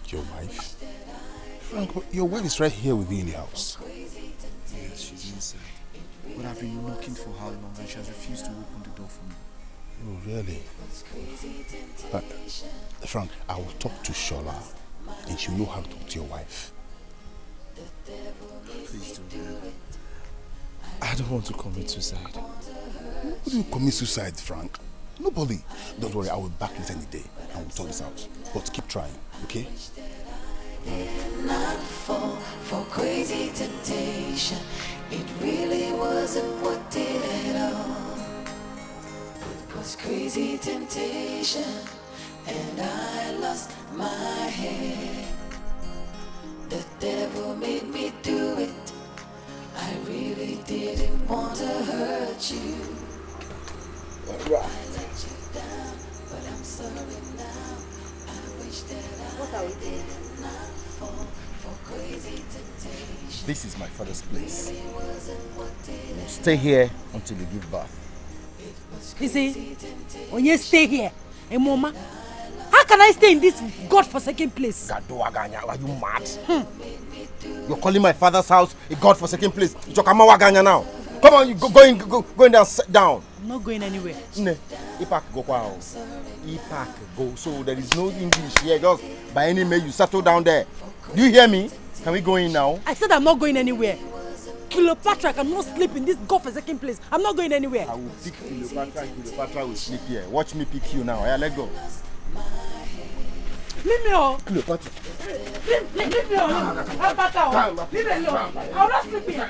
Your wife? Frank, your wife is right here with you in the house.
Yes, she's inside. But I've been looking for how long and she has refused to open the door for me.
Oh, really? Frank, I will talk to Shola and she'll know how to talk to your wife.
Please don't. I don't want to commit suicide.
Who do you commit suicide, Frank? Nobody. Don't worry, I will be back later in the day and we'll talk this out. But keep trying, okay?
Not fall for crazy temptation. It really wasn't worth it at all. It was crazy temptation, and I lost my head. The devil made me do it. I really didn't want to hurt you. I let you down, but I'm sorry now. I wish that I did not fall for crazy temptation.
This is my father's place. We'll stay here until you give birth.
You see, when you stay here, hey mama, how can I stay in this godforsaken place?
Are you mad? You're calling my father's house a godforsaken place. Waganya now. Come on, you go in there and sit down.
I'm not going anywhere.
Ipak go wow. Ipak go. So there is no English here. Just by any means you settle down there. Do you hear me? Can we go in now?
I said I'm not going anywhere. Cleopatra cannot sleep in this godforsaken place. I'm not going anywhere.
I will pick Cleopatra and Cleopatra will sleep here. Watch me pick you now. Yeah, let go.
Leave me alone.
Cleopatra.
Leave me alone. Leave me alone. I will not sleep here.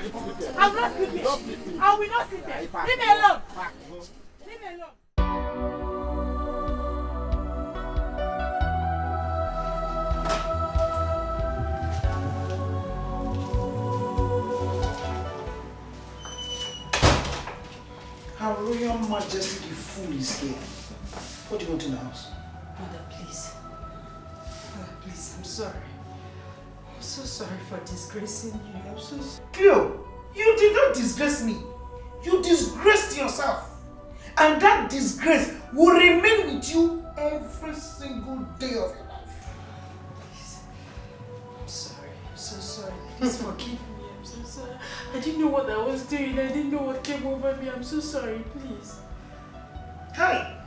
I will not sleep here. I will not sleep here. Leave me alone. Leave me alone.
Her Royal Majesty the Fool is here. What do you want in the house?
Mother, please. Mother, please, I'm sorry. I'm so sorry for disgracing you. I'm so sorry.
Cleo, you did not disgrace me. You disgraced yourself. And that disgrace will remain with you every single day of your life.
Please. I'm sorry. I'm so sorry. Please forgive me. I'm so sorry. I didn't know what I was doing. I didn't know what came over me. I'm so sorry. Please.
Hi.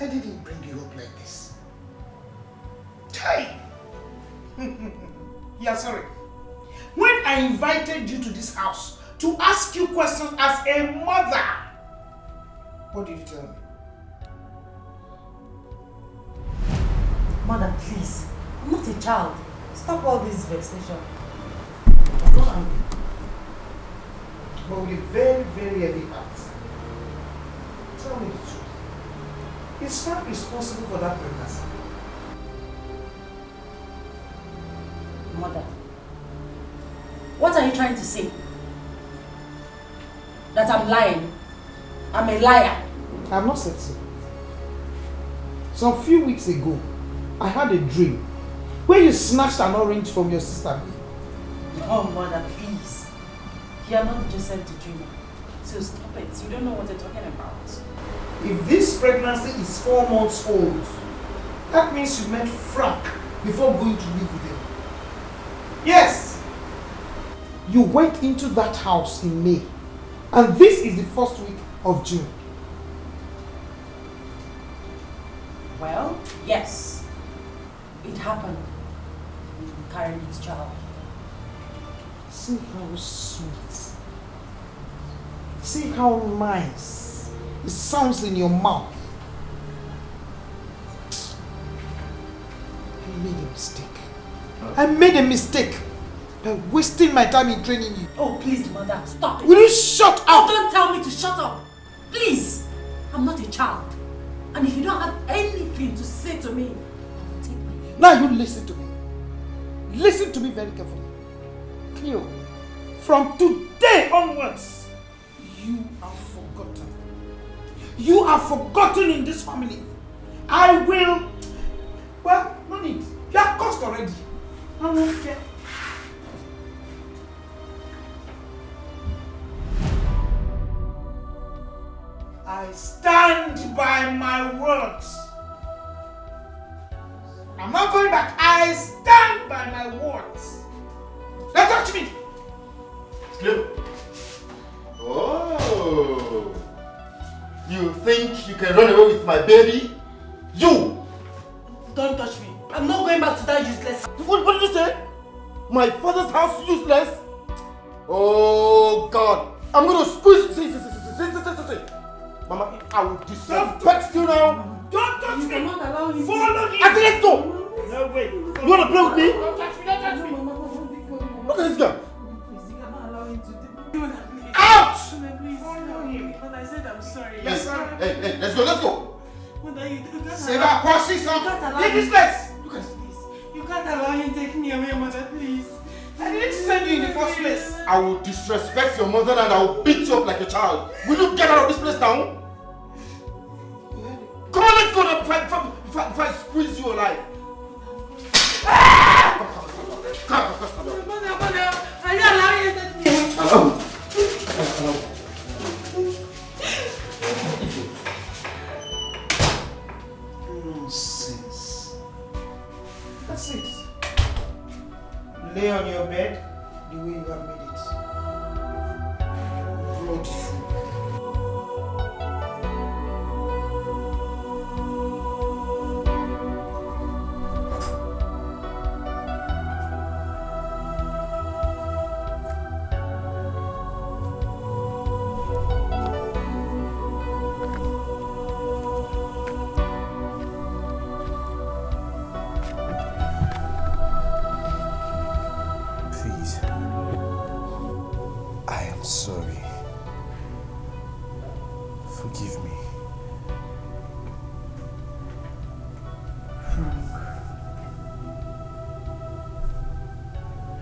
I didn't bring you up like this. Hi. Yeah, sorry. When I invited you to this house to ask you questions as a mother, what did you tell me?
Mother, please. I'm not a child. Stop all this vexation.
I'm not angry. But with a very, very heavy heart. Tell me the truth. Is Frank responsible for that pregnancy?
Mother, what are you trying to say? That I'm lying? I'm a liar?
I have not said so. Some few weeks ago, I had a dream where you snatched an orange from your sister.
Oh, Mother, please. You are not Joseph the dreamer. So stop it. You don't know what you're talking about.
If this pregnancy is 4 months old, that means you met Frank before going to live with him. Yes! You went into that house in May, and this is the first week of June.
Well, yes. It happened. We carried his child.
See how sweet. See how nice it sounds in your mouth. I made a mistake. I made a mistake by wasting my time in training you.
Oh, please, mother, stop it.
Will you shut up?
Oh, don't tell me to shut up. Please. I'm not a child. And if you don't have anything to say to me, I will take my...
Now you listen to me. Listen to me very carefully. Cleo, from today onwards, you are forgotten. You are forgotten in this family. I will... Well, no need. You are cursed already. I won't care. I stand by my words. I'm not going back. I stand by my words. Don't touch me.
Cleo. Oh. You think you can run away with my baby? You!
Don't touch me. I'm not going back to that useless house.
What did you say? My father's house useless? Oh God. I'm gonna squeeze. See. Mama, I will disrespect you now.
Don't touch me.
I'm not allowing you.
Follow me.
I said let's go.
No, wait.
You wanna play with me?
Don't touch me. Don't touch me.
Look at this guy.
Please, you cannot allow him to do that.
Ouch!
Please, follow him. But I said I'm sorry.
Yes. Hey, let's go.
Mother, you can't
Say that, Percy, son.
Leave this place. You can't allow him to take me away, mother, please.
I didn't send you in the first place.
I will disrespect your mother and I will beat you up like a child. Will you get out of this place now? Come on, let's go now if I squeeze you alive.
Mother, are you allowing him to take me away?
Hello.
Nonsense. That's it. Lay on your bed the way you have made it. Bloody fool. Sorry. Forgive me. Frank,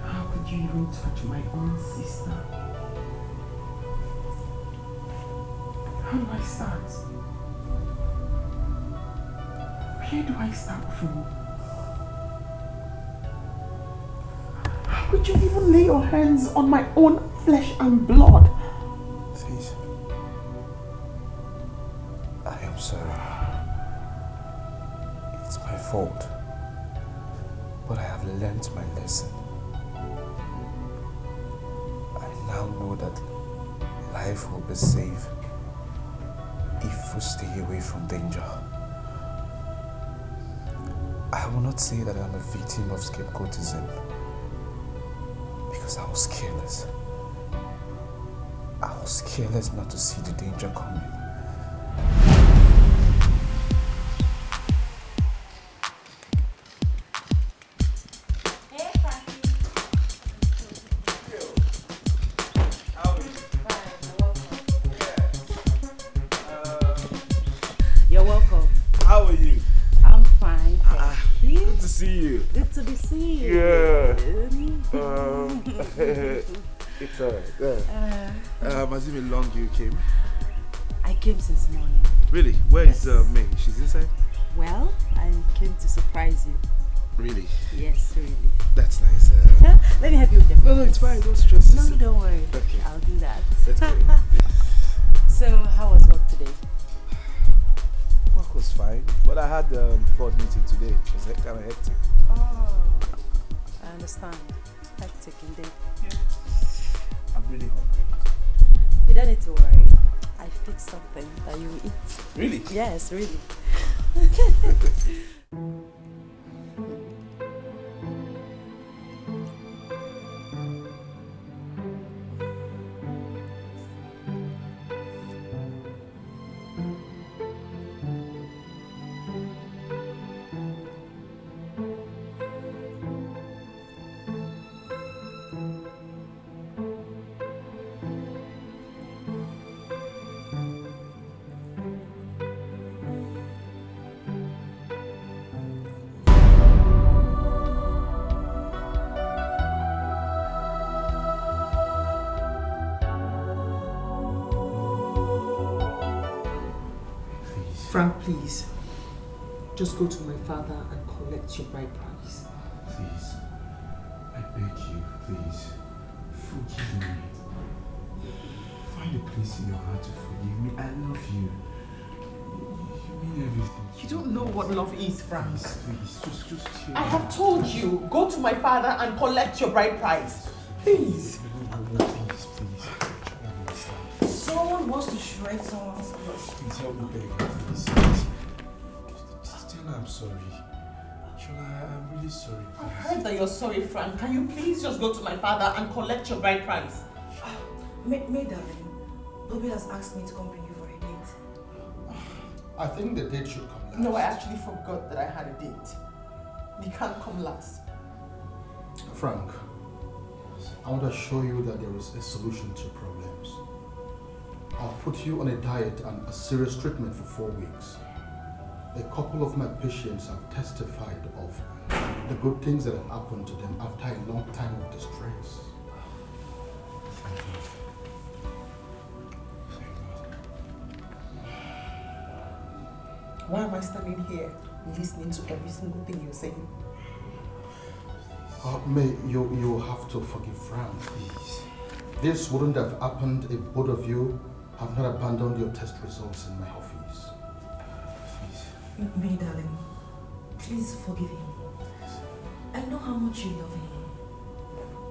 how could you even touch my own sister? How do I start? Where do I start from? How could you even lay your hands on my own flesh and blood? Please. I am sorry. It's my fault. But I have learned my lesson. I now know that life will be safe if we stay away from danger. I will not say that I'm a victim of scapegoatism because I was careless. I was careless not to see the danger coming.
You're welcome.
How are you?
I'm fine, thank you.
Good to see you.
Good to be seen.
Yeah. It's has it been long you came?
I came since morning.
Really? Where is May? She's inside?
Well, I came to surprise you.
Really?
Yes, really.
That's nice.
Let me help you with them.
No, it's fine. Don't stress.
No, don't worry.
Okay.
I'll do that.
That's great.
So, how was work today?
Work was fine, but I had board meeting today. It was kind of hectic.
Oh, I understand. Hectic indeed.
Yeah. I'm really hungry.
You don't need to worry. I fixed something that you will eat.
Really?
Yes, really.
Frank, please. Just go to my father and collect your bride price.
Please. I beg you, please. Forgive me. Find a place in your heart to forgive me. I love you. You mean everything.
You don't know what love is, Frank.
Please, just chill.
I have told you, go to my father and collect your bride price. Please.
Please.
Someone wants to shred someone's clothes.
Please help me beg, please. Just tell her I'm sorry. Shola, I'm really sorry.
I heard that you're sorry, Frank. Can you please just go to my father and collect your bride price?
May darling, Bobby has asked me to come bring you for a date.
I think the date should come last.
No, I actually forgot that I had a date. You can't come last.
Frank, I want to assure you that there is a solution to problems. I'll put you on a diet and a serious treatment for 4 weeks. A couple of my patients have testified of the good things that have happened to them after a long time of distress.
Why am I standing here listening to every single thing you're saying?
May, you have to forgive Frank, please. This wouldn't have happened if both of you have not abandoned your test results in my office.
May darling, please forgive him. I know how much you love him.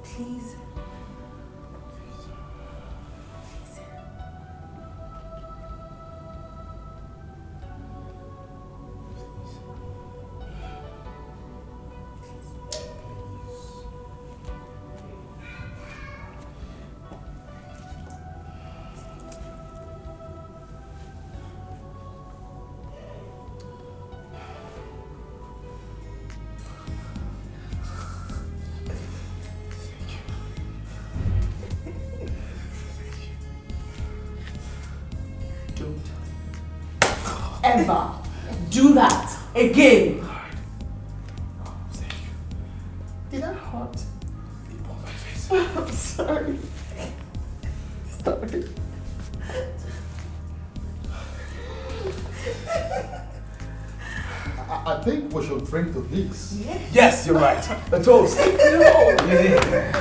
Please.
Ever do that again. Did I hurt? I'm sorry. Sorry.
I think we should drink to this.
Yes, you're right. The toast.
No.
Yeah.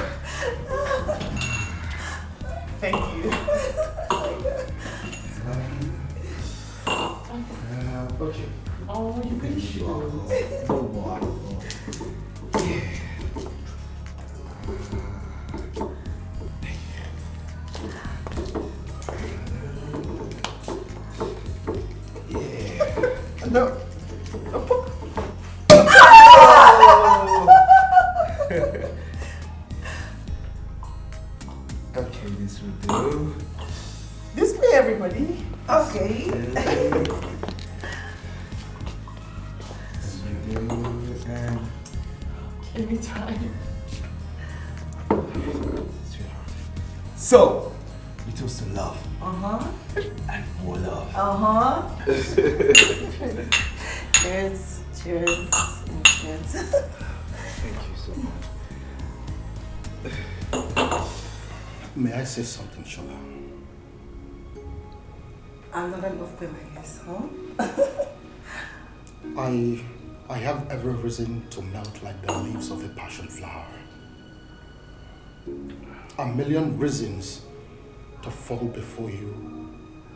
Thank you.
Okay.
Oh, you can shoot.
No more.
No.
Okay, this will do.
Display everybody.
Okay.
Anytime.
So, we toast to love.
Uh-huh.
And more love.
Uh-huh. Cheers. Cheers. Cheers.
Thank you so much.
May I say something, Shola?
Another love poem, I guess, huh?
I have every reason to melt like the leaves of a passion flower. A million reasons to fall before you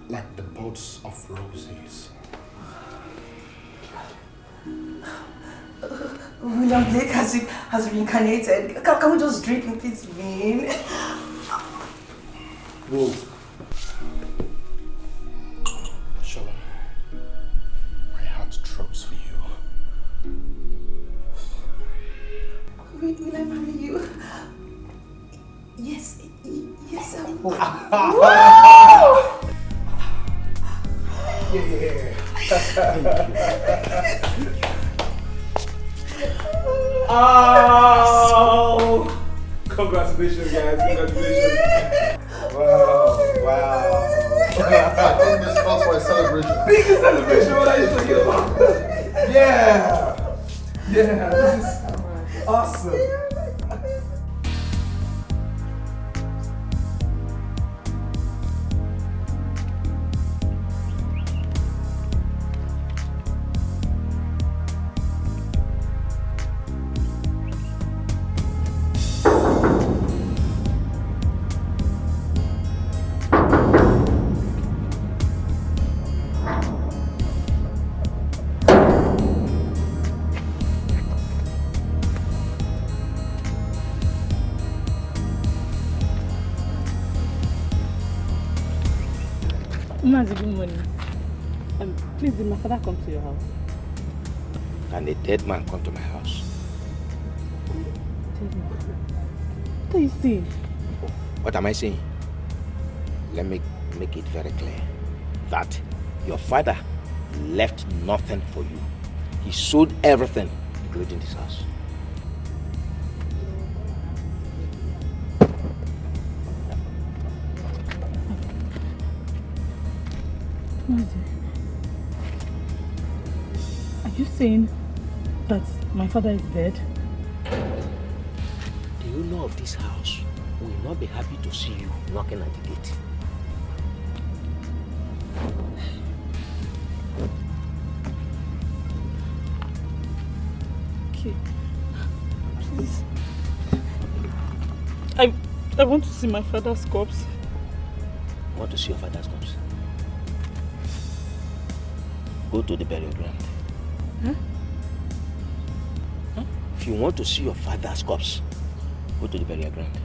like the buds of roses.
William Blake has reincarnated. Can we just drink in peace, man?
Whoa. Shola, my heart throbs for you.
Will I marry you? Yes, yes, I will.
Oh! Congratulations, guys. Congratulations. Wow.
I think this calls for a celebration.
Biggest celebration, what are you talking about? Yeah. Yeah, this is awesome.
Mazi, good morning. Please, did my father come to your house?
Can a dead man come to my house?
What are you saying?
What am I saying? Let me make it very clear that your father left nothing for you. He sold everything, including this house.
Are you saying that my father is dead?
Do you know of this house? We will not be happy to see you knocking at the gate.
Okay. Please. I want to see my father's corpse.
You want to see your father's corpse? Go to the burial ground.
Huh?
Huh? If you want to see your father's corpse, go to the burial ground.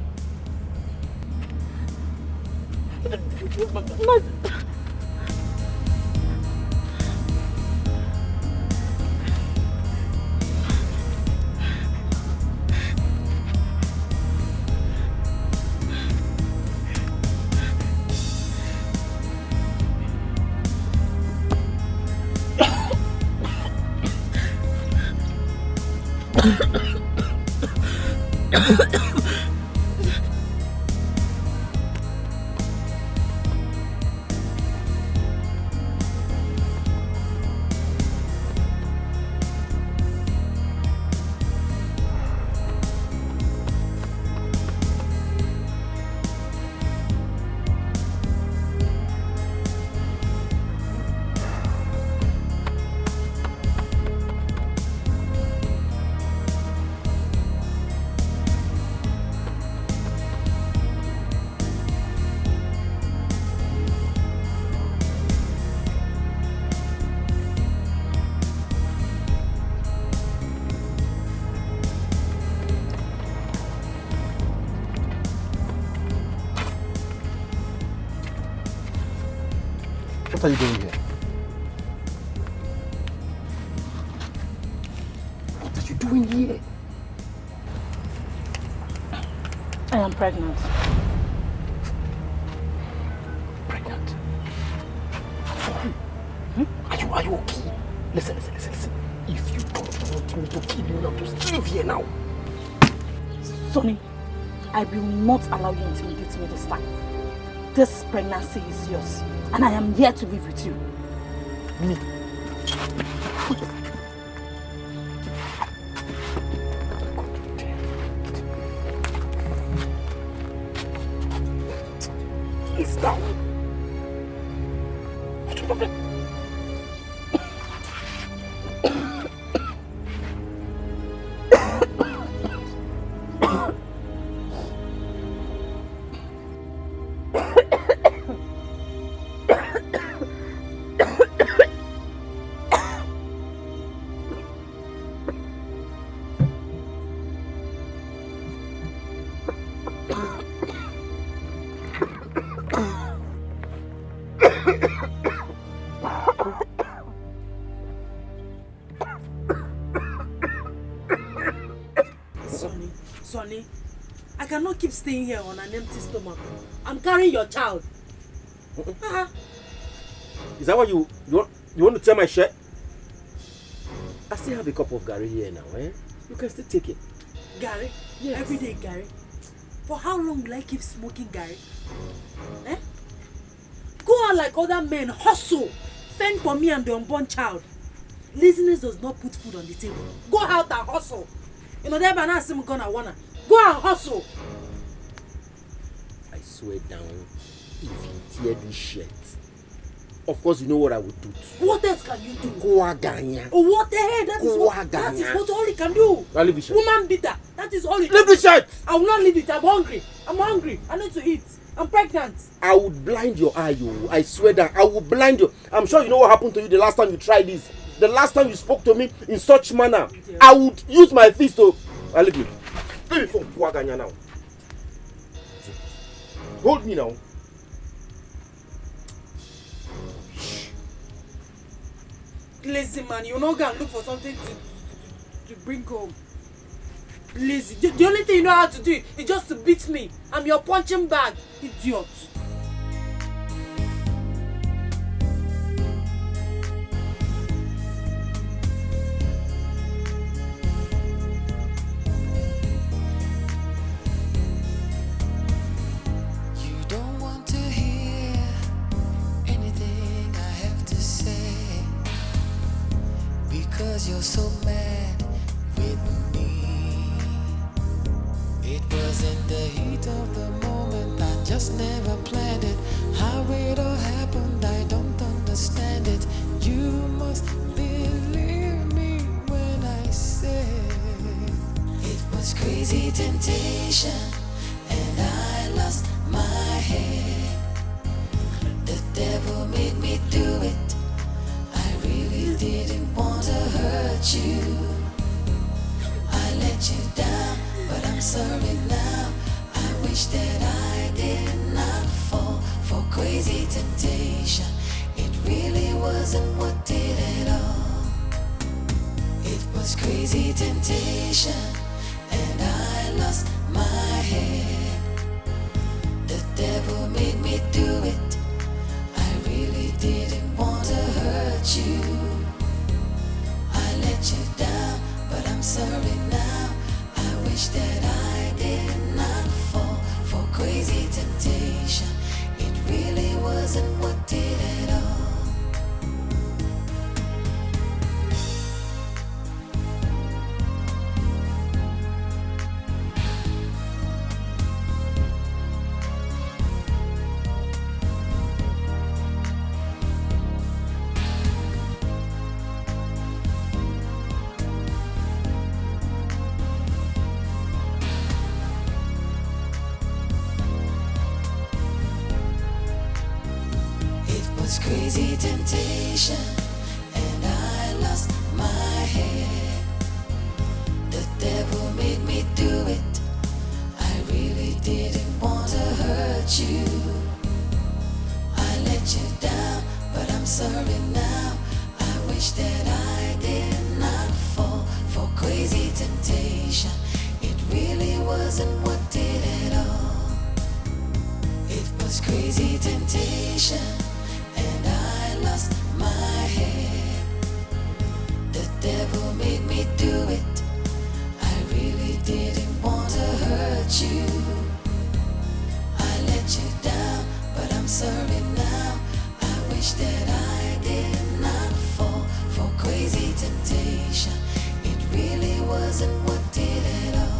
What are you doing here? What are you doing here?
I am pregnant.
Pregnant? For who? Are you okay? Listen. If you don't want me to kill you now, just leave here now.
Sonny, I will not allow you to intimidate me this time. This pregnancy is yours, and I am here to live with you.
Me? It's down. What's the problem?
Sonny, I cannot keep staying here on an empty stomach. I'm carrying your child.
Is that what you want to tear my shirt? I still have a cup of Gary here now, eh? You can still take it.
Gary?
Yes.
Every day Gary? For how long will I keep smoking Gary? Eh? Go out like other men, hustle, fend for me and the unborn child. Laziness does not put food on the table. Go out and hustle. You know, that banana sim gonna wanna. Go and hustle.
I swear down, if you tear this shirt, of course you know what I would do too.
What else can you do?
Kuaganya.
Oh, what the hell? That is what all he can do.
I'll leave the shirt.
Woman beater. That is all he can
do. Leave the shirt!
I will not leave it. I'm hungry. I need to eat. I'm pregnant.
I would blind your eye, you. I swear that I will blind you. I'm sure you know what happened to you the last time you tried this. The last time you spoke to me in such manner. Yeah. I would use my fist to... I'll leave you. Leave me for Kuaganya now. Hold me now.
lazy man. You're not gonna look for something to bring home. Lazy. The only thing you know how to do is just to beat me. I'm your punching bag, idiot.
You're so mad with me. It was in the heat of the moment. I just never planned it. How it all happened, I don't understand it. You must believe me when I say it was crazy temptation, and I lost my head. The devil made me do it. Didn't want to hurt you. I let you down, but I'm sorry now. I wish that I did not fall for crazy temptation. It really wasn't what did it all. It was crazy temptation, and I lost my head. The devil made me do it. I really didn't want to hurt you. Let you down, but I'm sorry now. I wish that I did not fall for crazy temptation. It really wasn't what did it all. Crazy temptation, and I lost my head. The devil made me do it. I really didn't want to hurt you. I let you down, but I'm sorry now. I wish that I did not fall for crazy temptation. It really wasn't what did it all. It was crazy temptation, and I lost my head. The devil made me do it. I really didn't want to hurt you. I let you down, but I'm sorry now. I wish that I did not fall for crazy temptation. It really wasn't what did it all.